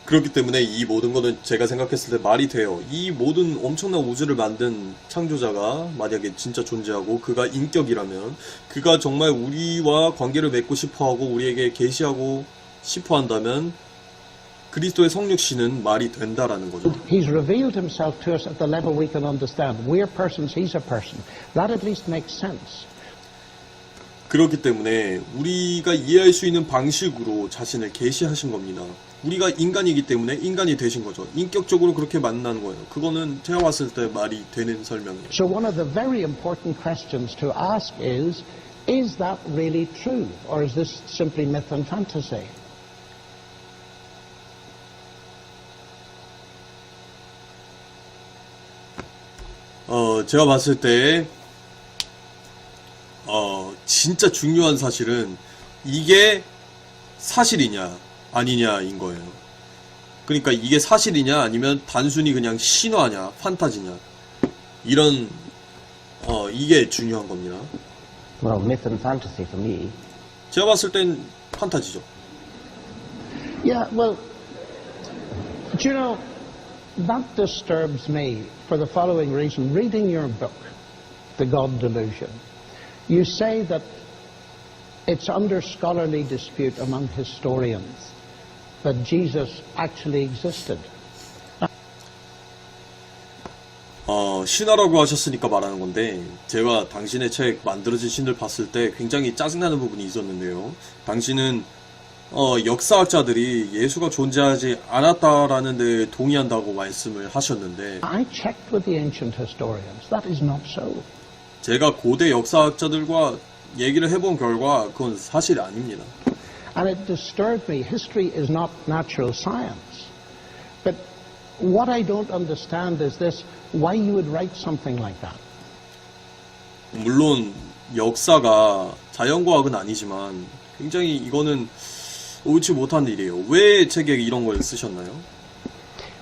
Speaker 1: 그렇기 때문에 이 모든 것은 제가 생각했을 때 말이 돼요. 이 모든 엄청난 우주를 만든 창조자가 만약에 진짜 존재하고 그가 인격이라면 그가 정말 우리와 관계를 맺고 싶어하고 우리에게 계시하고 싶어한다면 그리스도의 성육신은 말이 된다라는 거죠.
Speaker 4: he's revealed himself to us at the level we can understand. We're persons, he's a person. That at least makes sense.
Speaker 1: 그렇기 때문에 우리가 이해할 수 있는 방식으로 자신을 계시하신 겁니다. 우리가 인간이기 때문에 인간이 되신 거죠. 인격적으로 그렇게 만난 거예요. 그거는 제가 봤을 때 말이 되는 설명이에요.
Speaker 4: So one of the very important questions to ask is that really true? Or is this simply myth and fantasy?
Speaker 1: 제가 봤을 때 진짜 중요한 사실은 이게 사실이냐 아니냐인 거예요. 그러니까 이게 사실이냐 아니면 단순히 그냥 신화냐 판타지냐 이런 이게 중요한 겁니다.
Speaker 3: Well, myth and fantasy for me.
Speaker 1: 제가 봤을 땐 판타지죠.
Speaker 4: Yeah, well, do you know, that disturbs me for the following reason. Reading your book, The God Delusion, you say that it's under scholarly dispute among historians that Jesus actually existed.
Speaker 1: 신화라고 하셨으니까 말하는 건데 제가 당신의 책 만들어진 신을 봤을 때 굉장히 짜증나는 부분이 있었는데요. 당신은 역사학자들이 예수가 존재하지 않았다라는 데 동의한다고 말씀을 하셨는데
Speaker 4: I checked with the ancient historians. That is not so.
Speaker 1: 제가 고대 역사학자들과 얘기를 해본 결과 그건 사실이 아닙니다.
Speaker 4: And it disturbed me. History is not natural science. But what I don't understand is this, why you would write something like that.
Speaker 1: 물론 역사가 자연과학은 아니지만 굉장히 이거는 옳지 못한 일이에요. 왜 책에 이런 걸 쓰셨나요?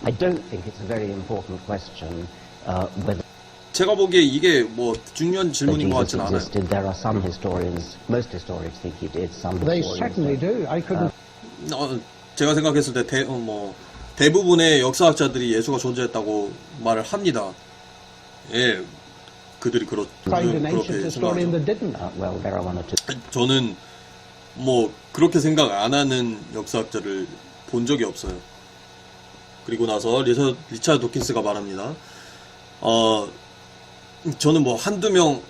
Speaker 3: I don't think it's a very important question whether
Speaker 1: 제가 보기에 이게 뭐 중요한 질문인 것
Speaker 3: Jesus
Speaker 1: 같진 않아요.
Speaker 3: existed. There are some historians, most historians think he did, some
Speaker 4: They
Speaker 3: historians
Speaker 4: certainly
Speaker 3: don't.
Speaker 4: do. I couldn't.
Speaker 1: 제가 생각했을 때 대부분의 역사학자들이 예수가 존재했다고 말을 합니다. 예, 그들이
Speaker 4: Find an
Speaker 1: 그렇게
Speaker 4: ancient historian
Speaker 1: 생각하죠.
Speaker 4: that didn't.
Speaker 3: Well, there are one or two.
Speaker 1: 저는 뭐 그렇게 생각 안 하는 역사학자를 본 적이 없어요. 그리고 나서 리차드 도킨스가 말합니다. 저는 뭐 한두 명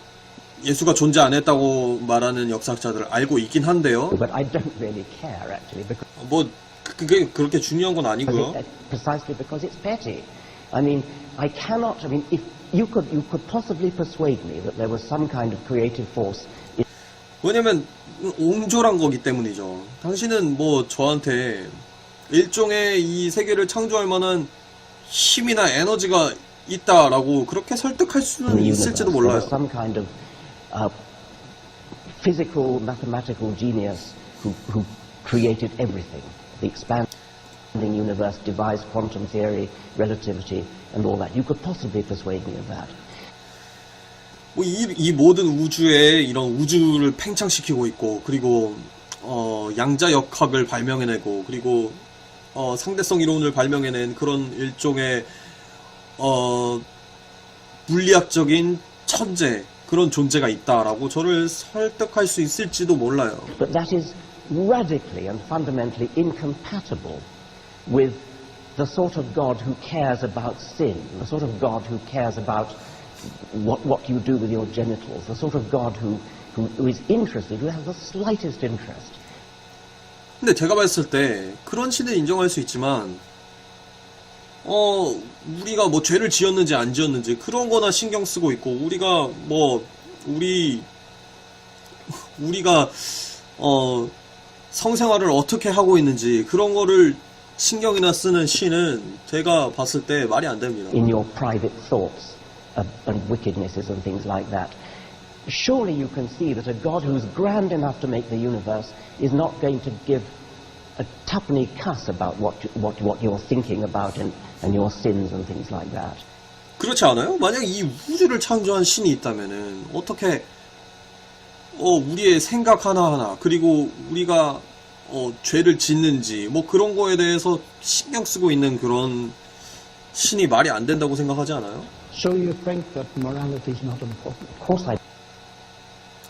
Speaker 1: 예수가 존재 안 했다고 말하는 역사학자들을 알고 있긴 한데요.
Speaker 3: But I don't really care actually because
Speaker 1: 뭐 그게 그렇게 중요한 건 아니고요.
Speaker 3: precisely because it's petty. I mean, I cannot. I mean, if you could possibly persuade me that there was some kind of creative force.
Speaker 1: 왜냐면 옹졸한 거기 때문이죠. 당신은 뭐 저한테 일종의 이 세계를 창조할 만한 힘이나 에너지가 있다라고 그렇게 설득할 수는 있을지도
Speaker 3: There
Speaker 1: 몰라요.
Speaker 3: was some kind of physical, mathematical genius who created everything. The expanding universe, devised quantum theory, relativity, and all that. You could possibly persuade me of that.
Speaker 1: 뭐 이 모든 우주에 이런 우주를 팽창시키고 있고, 그리고 양자역학을 발명해내고, 그리고 상대성 이론을 발명해낸 그런 일종의 물리학적인 천재, 그런 존재가 있다라고 저를 설득할 수 있을지도 몰라요.
Speaker 3: But that is radically and fundamentally incompatible with the sort of God who cares about sin, the sort of God who cares about what you do with your genitals, the sort of God who is interested, who has the slightest interest.
Speaker 1: 근데 제가 봤을 때 그런 신을 인정할 수 있지만 우리가 뭐 죄를 지었는지 안 지었는지 그런 거나 신경 쓰고 있고, 우리가 뭐 우리가 성생활을 어떻게 하고 있는지 그런 거를 신경이나 쓰는 신은 제가 봤을 때 말이 안 됩니다.
Speaker 3: In your private thoughts and wickednesses and things like that. Surely you can see that a God who is grand enough to make the universe is not going to give a tuppenny cuss about what you're thinking about and your sins and things like that.
Speaker 1: 그렇지 않아요? 만약 이 우주를 창조한 신이 있다면은 어떻게 우리의 생각 하나하나, 그리고 우리가 죄를 짓는지 뭐 그런 거에 대해서 신경 쓰고 있는 그런 신이 말이 안 된다고 생각하지 않아요?
Speaker 4: So you think that morality is not important?
Speaker 3: Of course I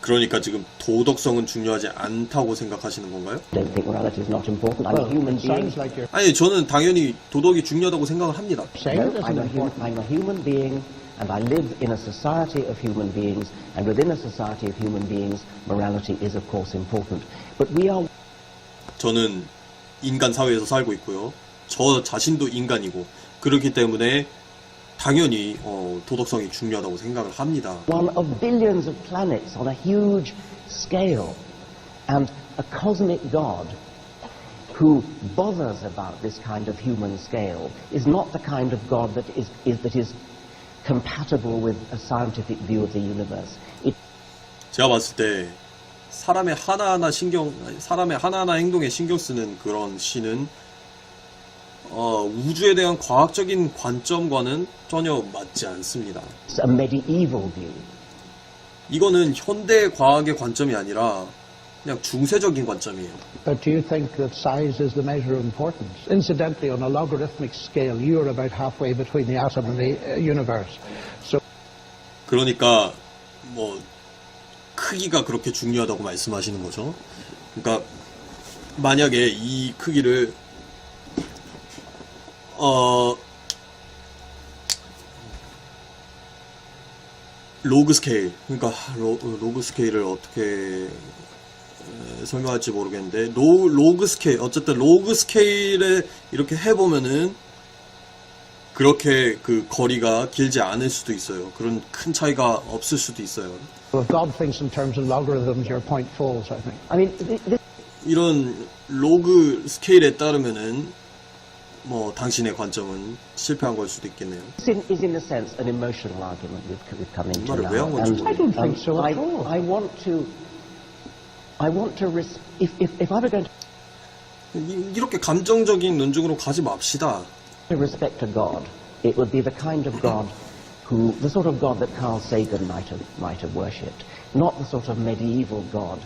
Speaker 1: 그러니까 지금 도덕성은 중요하지 않다고 생각하시는 건가요?
Speaker 3: don't think morality is not important. I'm a human
Speaker 4: it
Speaker 3: being.
Speaker 4: sounds like you're
Speaker 1: 아니, 저는 당연히 도덕이 중요하다고 생각을 합니다.
Speaker 4: saying it
Speaker 3: No,
Speaker 4: isn't important.
Speaker 3: I'm a human being And I live in a society of human beings, and within a society of human beings, morality is of course important. But we are
Speaker 1: 저는 인간 사회에서 살고 있고요. 저 자신도 인간이고 그렇기 때문에 당연히 도덕성이 중요하다고 생각을 합니다.
Speaker 3: one of billions of planets on a huge scale, and a cosmic God who bothers about this kind of human scale is not the kind of God that is compatible with a scientific view of the universe.
Speaker 1: 제가 봤을 때 사람의 하나하나 행동에 신경 쓰는 그런 신은 우주에 대한 과학적인 관점과는 전혀 맞지 않습니다.
Speaker 3: It's a medieval view.
Speaker 1: 이거는 현대 과학의 관점이 아니라 그냥 중세적인 관점이에요.
Speaker 4: But do you think that size is the measure of importance? Incidentally, on a logarithmic scale, you are about halfway between the atom and the universe. So
Speaker 1: 그러니까 뭐 크기가 그렇게 중요하다고 말씀하시는 거죠. 그러니까 만약에 이 크기를 로그 스케일, 그러니까 로그 스케일을 어떻게 설명할지 모르겠는데 로그 스케일, 어쨌든 로그 스케일에 이렇게 해보면은 그렇게 그 거리가 길지 않을 수도 있어요. 그런 큰 차이가 없을 수도 있어요.
Speaker 4: if God thinks in terms of logarithms, your point falls, I think.
Speaker 3: I mean,
Speaker 1: 이런 로그 스케일에 따르면은 뭐 당신의 관점은 실패한 걸 수도 있겠네요.
Speaker 3: this is in a sense an emotional argument we've come into
Speaker 1: 말을 왜 한
Speaker 3: now.
Speaker 1: 건지
Speaker 3: And,
Speaker 4: I don't think so at all.
Speaker 3: I want to if I were going
Speaker 1: 이렇게 감정적인 논증으로 가지 맙시다.
Speaker 3: to respect a God, it would be the kind of God the sort of God that Carl Sagan might have worshipped, not the sort of medieval God.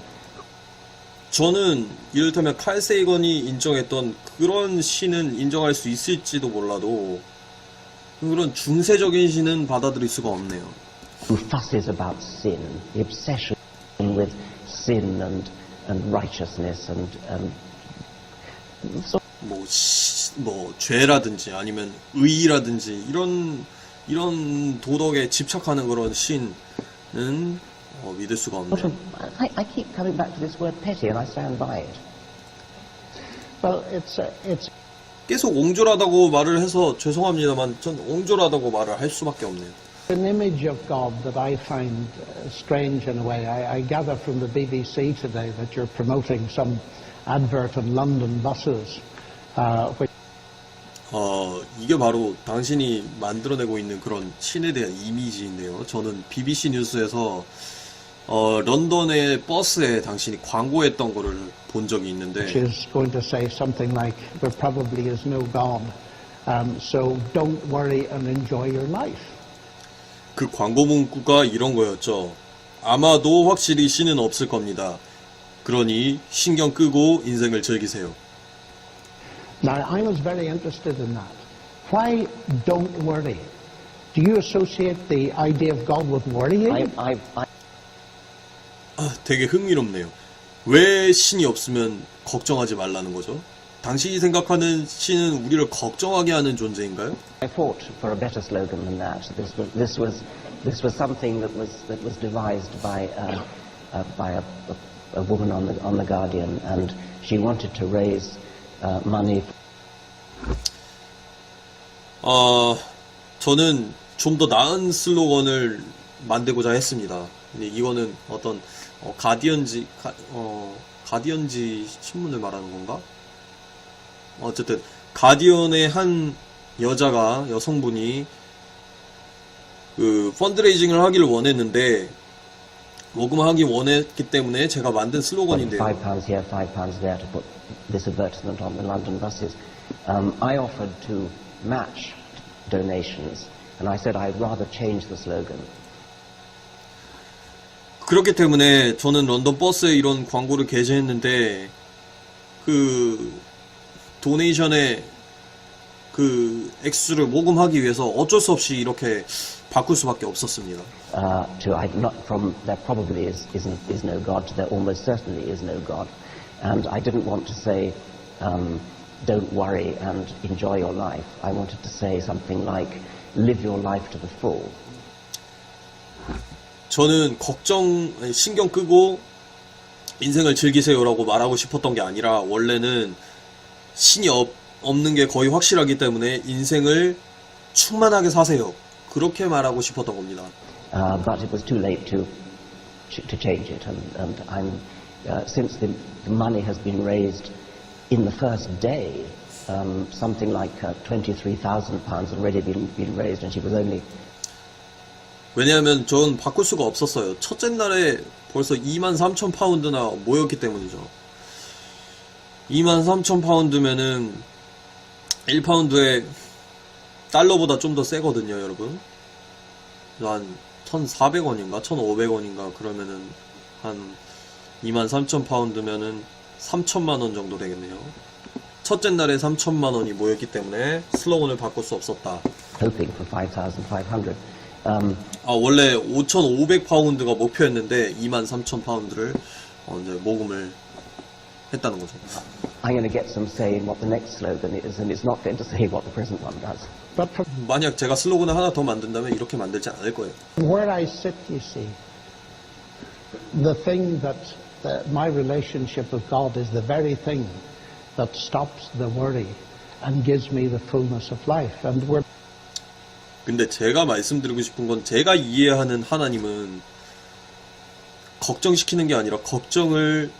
Speaker 1: 저는 이를테면 칼 세이건이 인정했던 그런 신은 인정할 수 있을지도 몰라도 그런 중세적인 신은 받아들일 수가 없네요.
Speaker 3: Who fusses about sin, the obsession with sin and righteousness and
Speaker 1: 뭐 죄라든지 아니면 의라든지 이런 도덕에 집착하는 그런 신은 믿을 수가
Speaker 3: sort
Speaker 1: 없네요.
Speaker 3: of, I keep coming back to this word petty, and I stand by it.
Speaker 4: Well, it's
Speaker 1: 계속 옹졸하다고 말을 해서 죄송합니다만 전 옹졸하다고 말을 할 수밖에 없네요.
Speaker 4: an image of God that I find strange in a way. I gather from the BBC today that you're promoting some advert on London buses, which
Speaker 1: 이게 바로 당신이 만들어내고 있는 그런 신에 대한 이미지인데요. 저는 BBC 뉴스에서 런던의 버스에 당신이 광고했던 거를 본 적이 있는데
Speaker 4: is going to say something like, there probably is no God, so don't worry and enjoy your life.
Speaker 1: 그 광고 문구가 이런 거였죠. 아마도 확실히 신은 없을 겁니다. 그러니 신경 끄고 인생을 즐기세요.
Speaker 4: Now, I was very interested in that. Why don't worry? Do you associate the idea of God with worrying?
Speaker 1: 되게 흥미롭네요. 왜 신이 없으면 걱정하지 말라는 거죠? 당신이 생각하는 신은 우리를 걱정하게 하는 존재인가요?
Speaker 3: I fought for a better slogan than that. This was something that was devised by a woman on the Guardian, and she wanted to raise money.
Speaker 1: 저는 좀 더 나은 슬로건을 만들고자 했습니다. 근데 이거는 어떤 가디언지 신문을 말하는 건가? 어쨌든 가디언의 한 여성분이 그 펀드레이징을 하기를 원했는데 모금하기 원했기 때문에 제가 만든 슬로건인데요.
Speaker 3: £5 here, £5 there to put this advertisement on the London buses. I offered to match donations, and I said I'd rather change the slogan.
Speaker 1: 그렇기 때문에 저는 런던 버스에 이런 광고를 게재했는데 그 도네이션의 그 액수를 모금하기 위해서 어쩔 수 없이 이렇게 바꿀 수밖에 없었습니다.
Speaker 3: There probably is no God to there almost certainly is no God, and I didn't want to say don't worry and enjoy your life. I wanted to say something like live your life to the full.
Speaker 1: 저는 신경 끄고 인생을 즐기세요라고 말하고 싶었던 게 아니라 원래는 신이 없는 게 거의 확실하기 때문에 인생을 충만하게 사세요. 그렇게 말하고 싶었던 겁니다.
Speaker 3: But it was too late to change it, and I'm since the money has been raised in the first day, something like £23,000 already been raised, and she was only.
Speaker 1: 왜냐하면 전 바꿀 수가 없었어요. 첫째 날에 벌써 23,000파운드나 모였기 때문이죠. 23,000파운드면은 1파운드에 달러보다 좀 더 세거든요, 여러분. 한 1,400원인가 1,500원인가 그러면은 한 23,000파운드면은 3천만원 정도 되겠네요. 첫째 날에 3천만원이 모였기 때문에 슬로건을 바꿀 수 없었다.
Speaker 3: Hoping for 5,500.
Speaker 1: 원래 5,500파운드가 목표였는데 23,000파운드를 이제 모금을 했다는 거죠.
Speaker 3: I'm going to get some say in what the next slogan is, and it's not going to say what the present one does.
Speaker 4: But from
Speaker 1: 만약 제가 슬로건을 하나 더 만든다면 이렇게 만들지 않을 거예요.
Speaker 4: where I sit, you see, the thing that my relationship with God is the very thing that stops the worry and gives me the fullness of life. And we're
Speaker 1: 근데 제가 말씀드리고 싶은 건 제가 이해하는 하나님은 걱정시키는 게 아니라 걱정을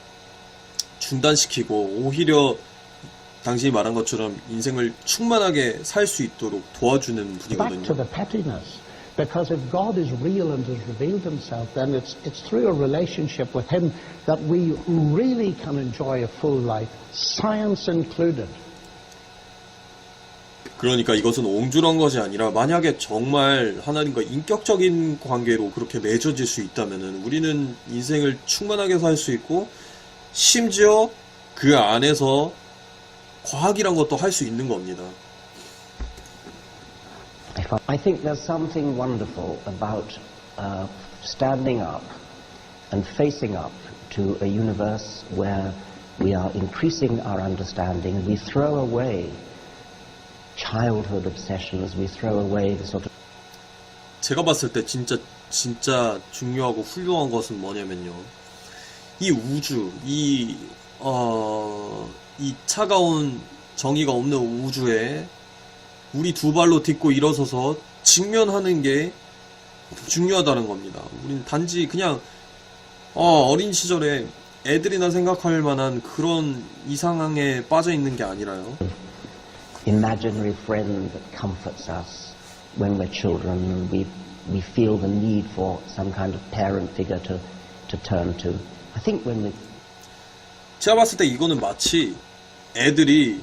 Speaker 1: 중단시키고 오히려 당신이 말한 것처럼 인생을 충만하게 살 수 있도록 도와주는
Speaker 4: back to
Speaker 1: 분이거든요.
Speaker 4: the pettiness. Because if God is real and has revealed himself, then it's through a relationship with him that we really can enjoy a full life, science included.
Speaker 1: 그러니까 이것은 옹졸한 것이 아니라 만약에 정말 하나님과 인격적인 관계로 그렇게 맺어질 수 있다면은 우리는 인생을 충만하게 살 수 있고 심지어 그 안에서 과학이란 것도 할 수 있는 겁니다.
Speaker 3: I think there's something wonderful about standing up and facing up to a universe where we are increasing our understanding and we throw away childhood obsessions, we throw away the sort of.
Speaker 1: 제가 봤을 때 진짜 중요하고 훌륭한 것은 뭐냐면요. 이 우주, 이 차가운 정의가 없는 우주에 우리 두 발로 딛고 일어서서 직면하는 게 중요하다는 겁니다. 우리는 단지 그냥 어린 시절에 애들이나 생각할 만한 그런 이상함에 빠져 있는 게 아니라요.
Speaker 3: Imaginary friend that comforts us when we're children. We feel the need for some kind of parent figure to turn to. I think when we.
Speaker 1: 제가 봤을 때 이거는 마치 애들이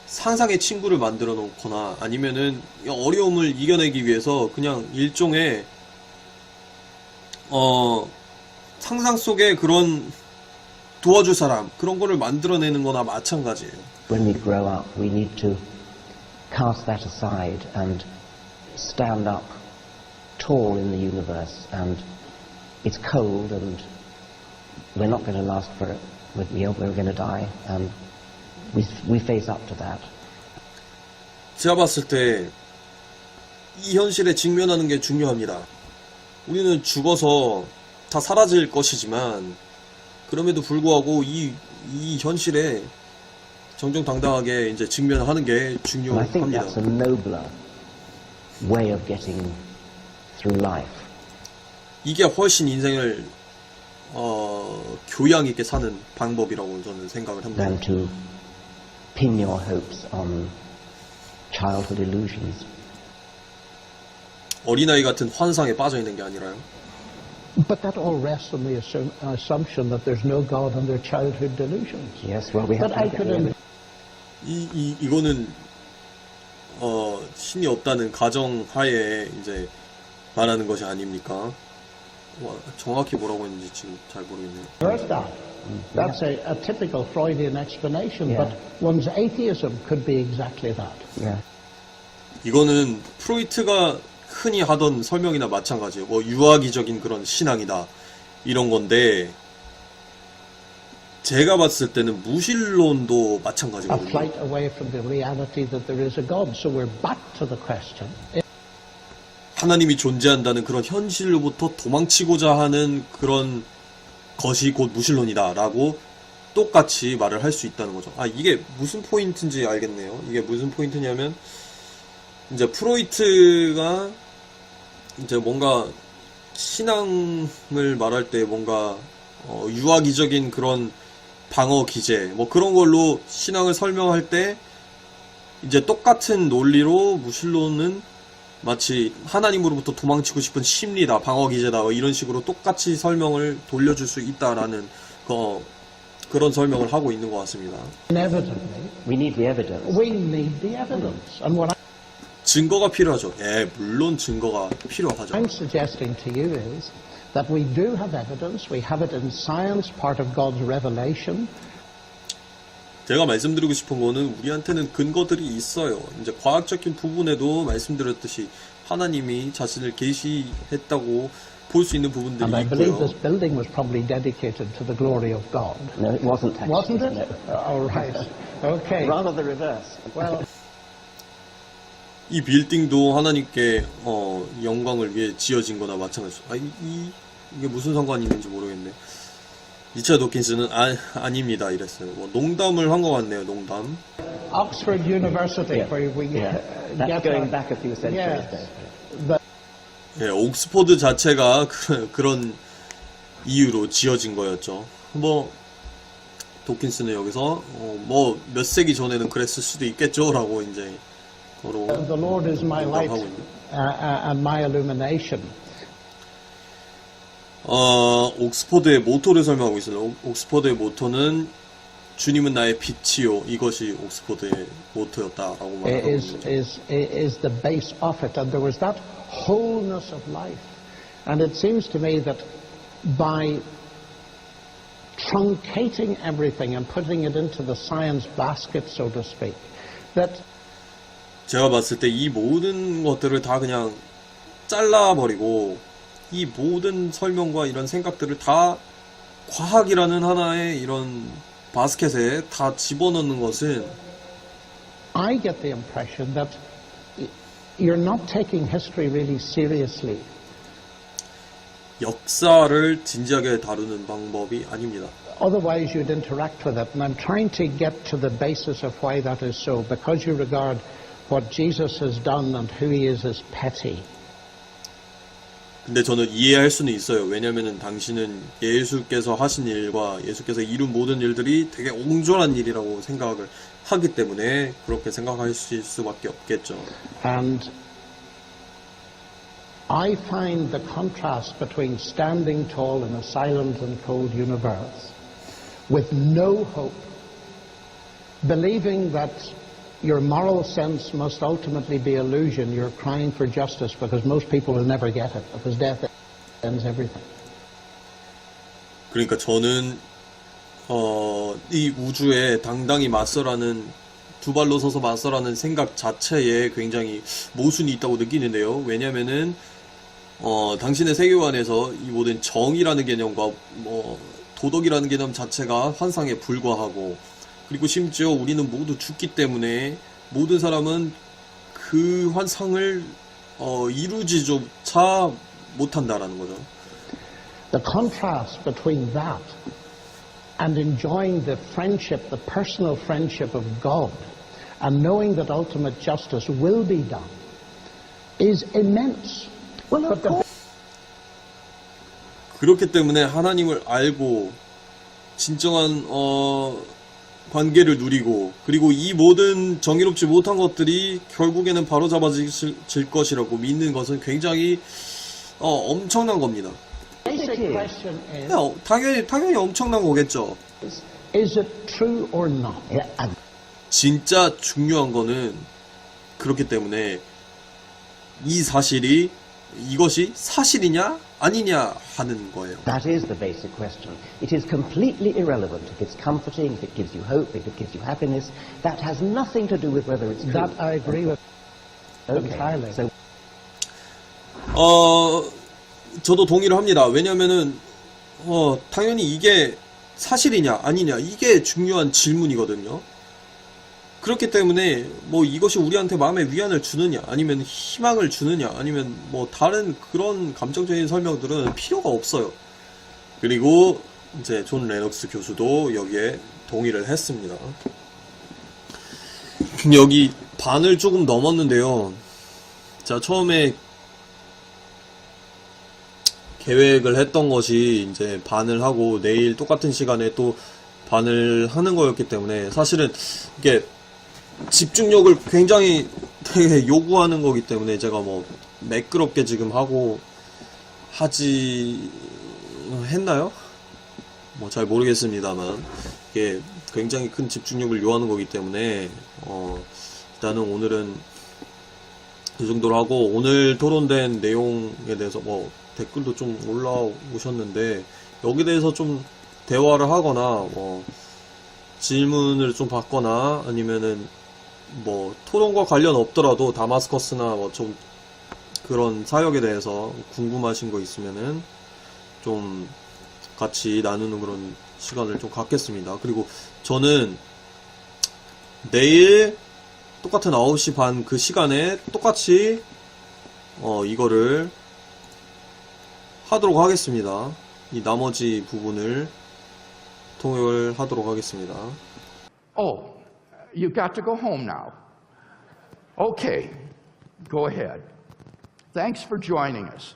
Speaker 1: 상상의 친구를 만들어 놓거나 아니면은 어려움을 이겨내기 위해서 그냥 일종의 상상 속에 그런 도와줄 사람 그런 거를 만들어내는 거나 마찬가지예요.
Speaker 3: When we grow up, we need to cast that aside and stand up tall in the universe. And it's cold, and we're not going to last for it. We're going to die, and we face up to that.
Speaker 1: 제가 봤을 때 이 현실에 직면하는 게 중요합니다. 우리는 죽어서 다 사라질 것이지만 그럼에도 불구하고 이 현실에 정정당당하게 이제 직면하는 게
Speaker 3: And I think
Speaker 1: 중요합니다.
Speaker 3: that's a nobler way of getting through life.
Speaker 1: 이게 훨씬 인생을 교양 있게 사는 방법이라고 저는 생각을 합니다.
Speaker 3: Than to pin your hopes on childhood illusions.
Speaker 1: 어린아이 같은 환상에 빠져 있는 게 아니라요.
Speaker 4: But that all rests on the assumption that there's no God and their childhood delusions.
Speaker 3: Yes, well, we have
Speaker 4: But
Speaker 3: to
Speaker 4: I
Speaker 3: look at
Speaker 4: could.
Speaker 1: 이거는 신이 없다는 가정하에 이제 말하는 것이 아닙니까? 정확히 뭐라고 했는지 지금 잘 모르겠네요.
Speaker 4: Earth that. That's a typical Freudian explanation,
Speaker 3: Yeah.
Speaker 4: but one's atheism could be exactly that.
Speaker 3: Yeah.
Speaker 1: 이거는 프로이트가 흔히 하던 설명이나 마찬가지예요. 뭐 유아기적인 그런 신앙이다 이런 건데 제가 봤을 때는 무신론도
Speaker 4: A
Speaker 1: 마찬가지거든요.
Speaker 4: flight away from the reality that there is a God. So we're back to the question.
Speaker 1: 하나님이 존재한다는 그런 현실로부터 도망치고자 하는 그런 것이 곧 무신론이다 라고 똑같이 말을 할 수 있다는 거죠. 아, 이게 무슨 포인트인지 알겠네요. 이게 무슨 포인트냐면 이제 프로이트가 이제 뭔가 신앙을 말할 때 뭔가 유아기적인 그런 방어 기제 뭐 그런 걸로 신앙을 설명할 때 이제 똑같은 논리로 무신론은 마치 하나님으로부터 도망치고 싶은 심리다, 방어 기제다 이런 식으로 똑같이 설명을 돌려줄 수 있다라는 그런 설명을 하고 있는 것 같습니다.
Speaker 4: Inevitably,
Speaker 3: We need the evidence.
Speaker 4: we need the evidence. And what
Speaker 1: 증거가 필요하죠. 예, 물론 증거가 필요하죠.
Speaker 4: I'm suggesting to you is that we do have evidence. We have it in science, part of God's revelation.
Speaker 1: 제가 말씀드리고 싶은 거는 우리한테는 근거들이 있어요. 이제 과학적인 부분에도 말씀드렸듯이 하나님이 자신을 계시했다고 볼 수 있는 부분들이
Speaker 4: And I believe
Speaker 1: 있고요.
Speaker 4: this building was probably dedicated to the glory of God.
Speaker 3: No, it wasn't actually.
Speaker 4: Wasn't it?
Speaker 3: No.
Speaker 4: All right. Okay.
Speaker 3: Rather the reverse.
Speaker 4: Well,
Speaker 1: 이 빌딩도 하나님께 영광을 위해 지어진 거나 마찬가지죠. 이게 무슨 상관이 있는지 모르겠네. 리차드 도킨스는 아닙니다 이랬어요. 뭐 농담을 한 것 같네요. 농담.
Speaker 4: Oxford University, where we
Speaker 3: That's
Speaker 4: get
Speaker 3: going
Speaker 4: our-
Speaker 3: back a few centuries
Speaker 4: Yes.
Speaker 3: though.
Speaker 1: 예, 옥스퍼드 자체가 그런 이유로 지어진 거였죠. 뭐 도킨스는 여기서 뭐 몇 세기 전에는 그랬을 수도 있겠죠라고 이제 서로
Speaker 4: The Lord is my light
Speaker 1: 농담하고 있는.
Speaker 4: and my illumination.
Speaker 1: 옥스퍼드의 모토를 설명하고 있어요. 옥스퍼드의 모토는 주님은 나의 빛이요. 이것이 옥스퍼드의 모토였다라고 말하고 있죠.
Speaker 4: is the base of it, and there was that wholeness of life. And it seems to me that by truncating everything and putting it into the science basket, so to speak, that
Speaker 1: 제가 봤을 때 이 모든 것들을 다 그냥 잘라버리고 이 모든 설명과 이런 생각들을 다 과학이라는 하나의 이런 바스켓에 다 집어넣는 것은
Speaker 4: I get the impression that you're not taking history really seriously.
Speaker 1: 역사를 진지하게 다루는 방법이 아닙니다.
Speaker 4: Otherwise, you'd interact with it. And I'm trying to get to the basis of why that is so. Because you regard what Jesus has done and who he is as petty.
Speaker 1: 근데 저는 이해할 수는 있어요. 왜냐면은 당신은 예수께서 하신 일과 예수께서 이룬 모든 일들이 되게 옹졸한 일이라고 생각을 하기 때문에 그렇게 생각하실 수밖에 없겠죠.
Speaker 4: And I find the contrast between standing tall in a silent and cold universe with no hope, believing that your moral sense must ultimately be illusion. You're crying for justice because most people will never get it, because death ends everything.
Speaker 1: 그러니까 저는 이 우주에 당당히 맞서라는 두 발로 서서 맞서라는 생각 자체에 굉장히 모순이 있다고 느끼는데요. 왜냐면은 당신의 세계관에서 이 모든 정의라는 개념과 뭐 도덕이라는 개념 자체가 환상에 불과하고 그리고 심지어 우리는 모두 죽기 때문에 모든 사람은 그 환상을 이루지조차 못한다라는 거죠.
Speaker 4: The contrast between that and enjoying the friendship, the personal friendship of God, and knowing that ultimate justice will be done, is immense. Well, of course.
Speaker 1: 그렇기 때문에 하나님을 알고 진정한 관계를 누리고 그리고 이 모든 정의롭지 못한 것들이 결국에는 바로잡아질 것이라고 믿는 것은 굉장히 엄청난 겁니다.
Speaker 4: Basic question
Speaker 1: 당연히 엄청난 거겠죠.
Speaker 4: is it true or not?
Speaker 1: 진짜 중요한 거는 그렇기 때문에 이 사실이 이것이 사실이냐 아니냐 하는 거예요.
Speaker 3: That is the basic question. It is completely irrelevant if it's comforting, if it gives you hope, if it gives you happiness. That has nothing to do with whether it's true.
Speaker 4: That I agree with
Speaker 3: Okay.
Speaker 4: entirely.
Speaker 3: So
Speaker 1: 저도 동의를 합니다. 왜냐면은 당연히 이게 사실이냐 아니냐 이게 중요한 질문이거든요. 그렇기 때문에 뭐 이것이 우리한테 마음의 위안을 주느냐 아니면 희망을 주느냐 아니면 뭐 다른 그런 감정적인 설명들은 필요가 없어요. 그리고 이제 존 레녹스 교수도 여기에 동의를 했습니다. 여기 반을 조금 넘었는데요. 자, 처음에 계획을 했던 것이 이제 반을 하고 내일 똑같은 시간에 또 반을 하는 거였기 때문에 사실은 이게 집중력을 굉장히 되게 요구하는 거기 때문에 제가 뭐 매끄럽게 지금 하고 하지 했나요? 뭐 잘 모르겠습니다만 이게 굉장히 큰 집중력을 요하는 거기 때문에 일단은 오늘은 이 정도로 하고 오늘 토론된 내용에 대해서 뭐 댓글도 좀 올라오셨는데 여기에 대해서 좀 대화를 하거나 뭐 질문을 좀 받거나 아니면은 뭐 토론과 관련 없더라도 다마스커스나 뭐 좀 그런 사역에 대해서 궁금하신 거 있으면은 좀 같이 나누는 그런 시간을 좀 갖겠습니다. 그리고 저는 내일 똑같은 9시 반 그 시간에 똑같이 이거를 하도록 하겠습니다. 이 나머지 부분을 통역을 하도록 하겠습니다.
Speaker 5: Oh, you've got to go home now. Okay, go ahead. Thanks for joining us.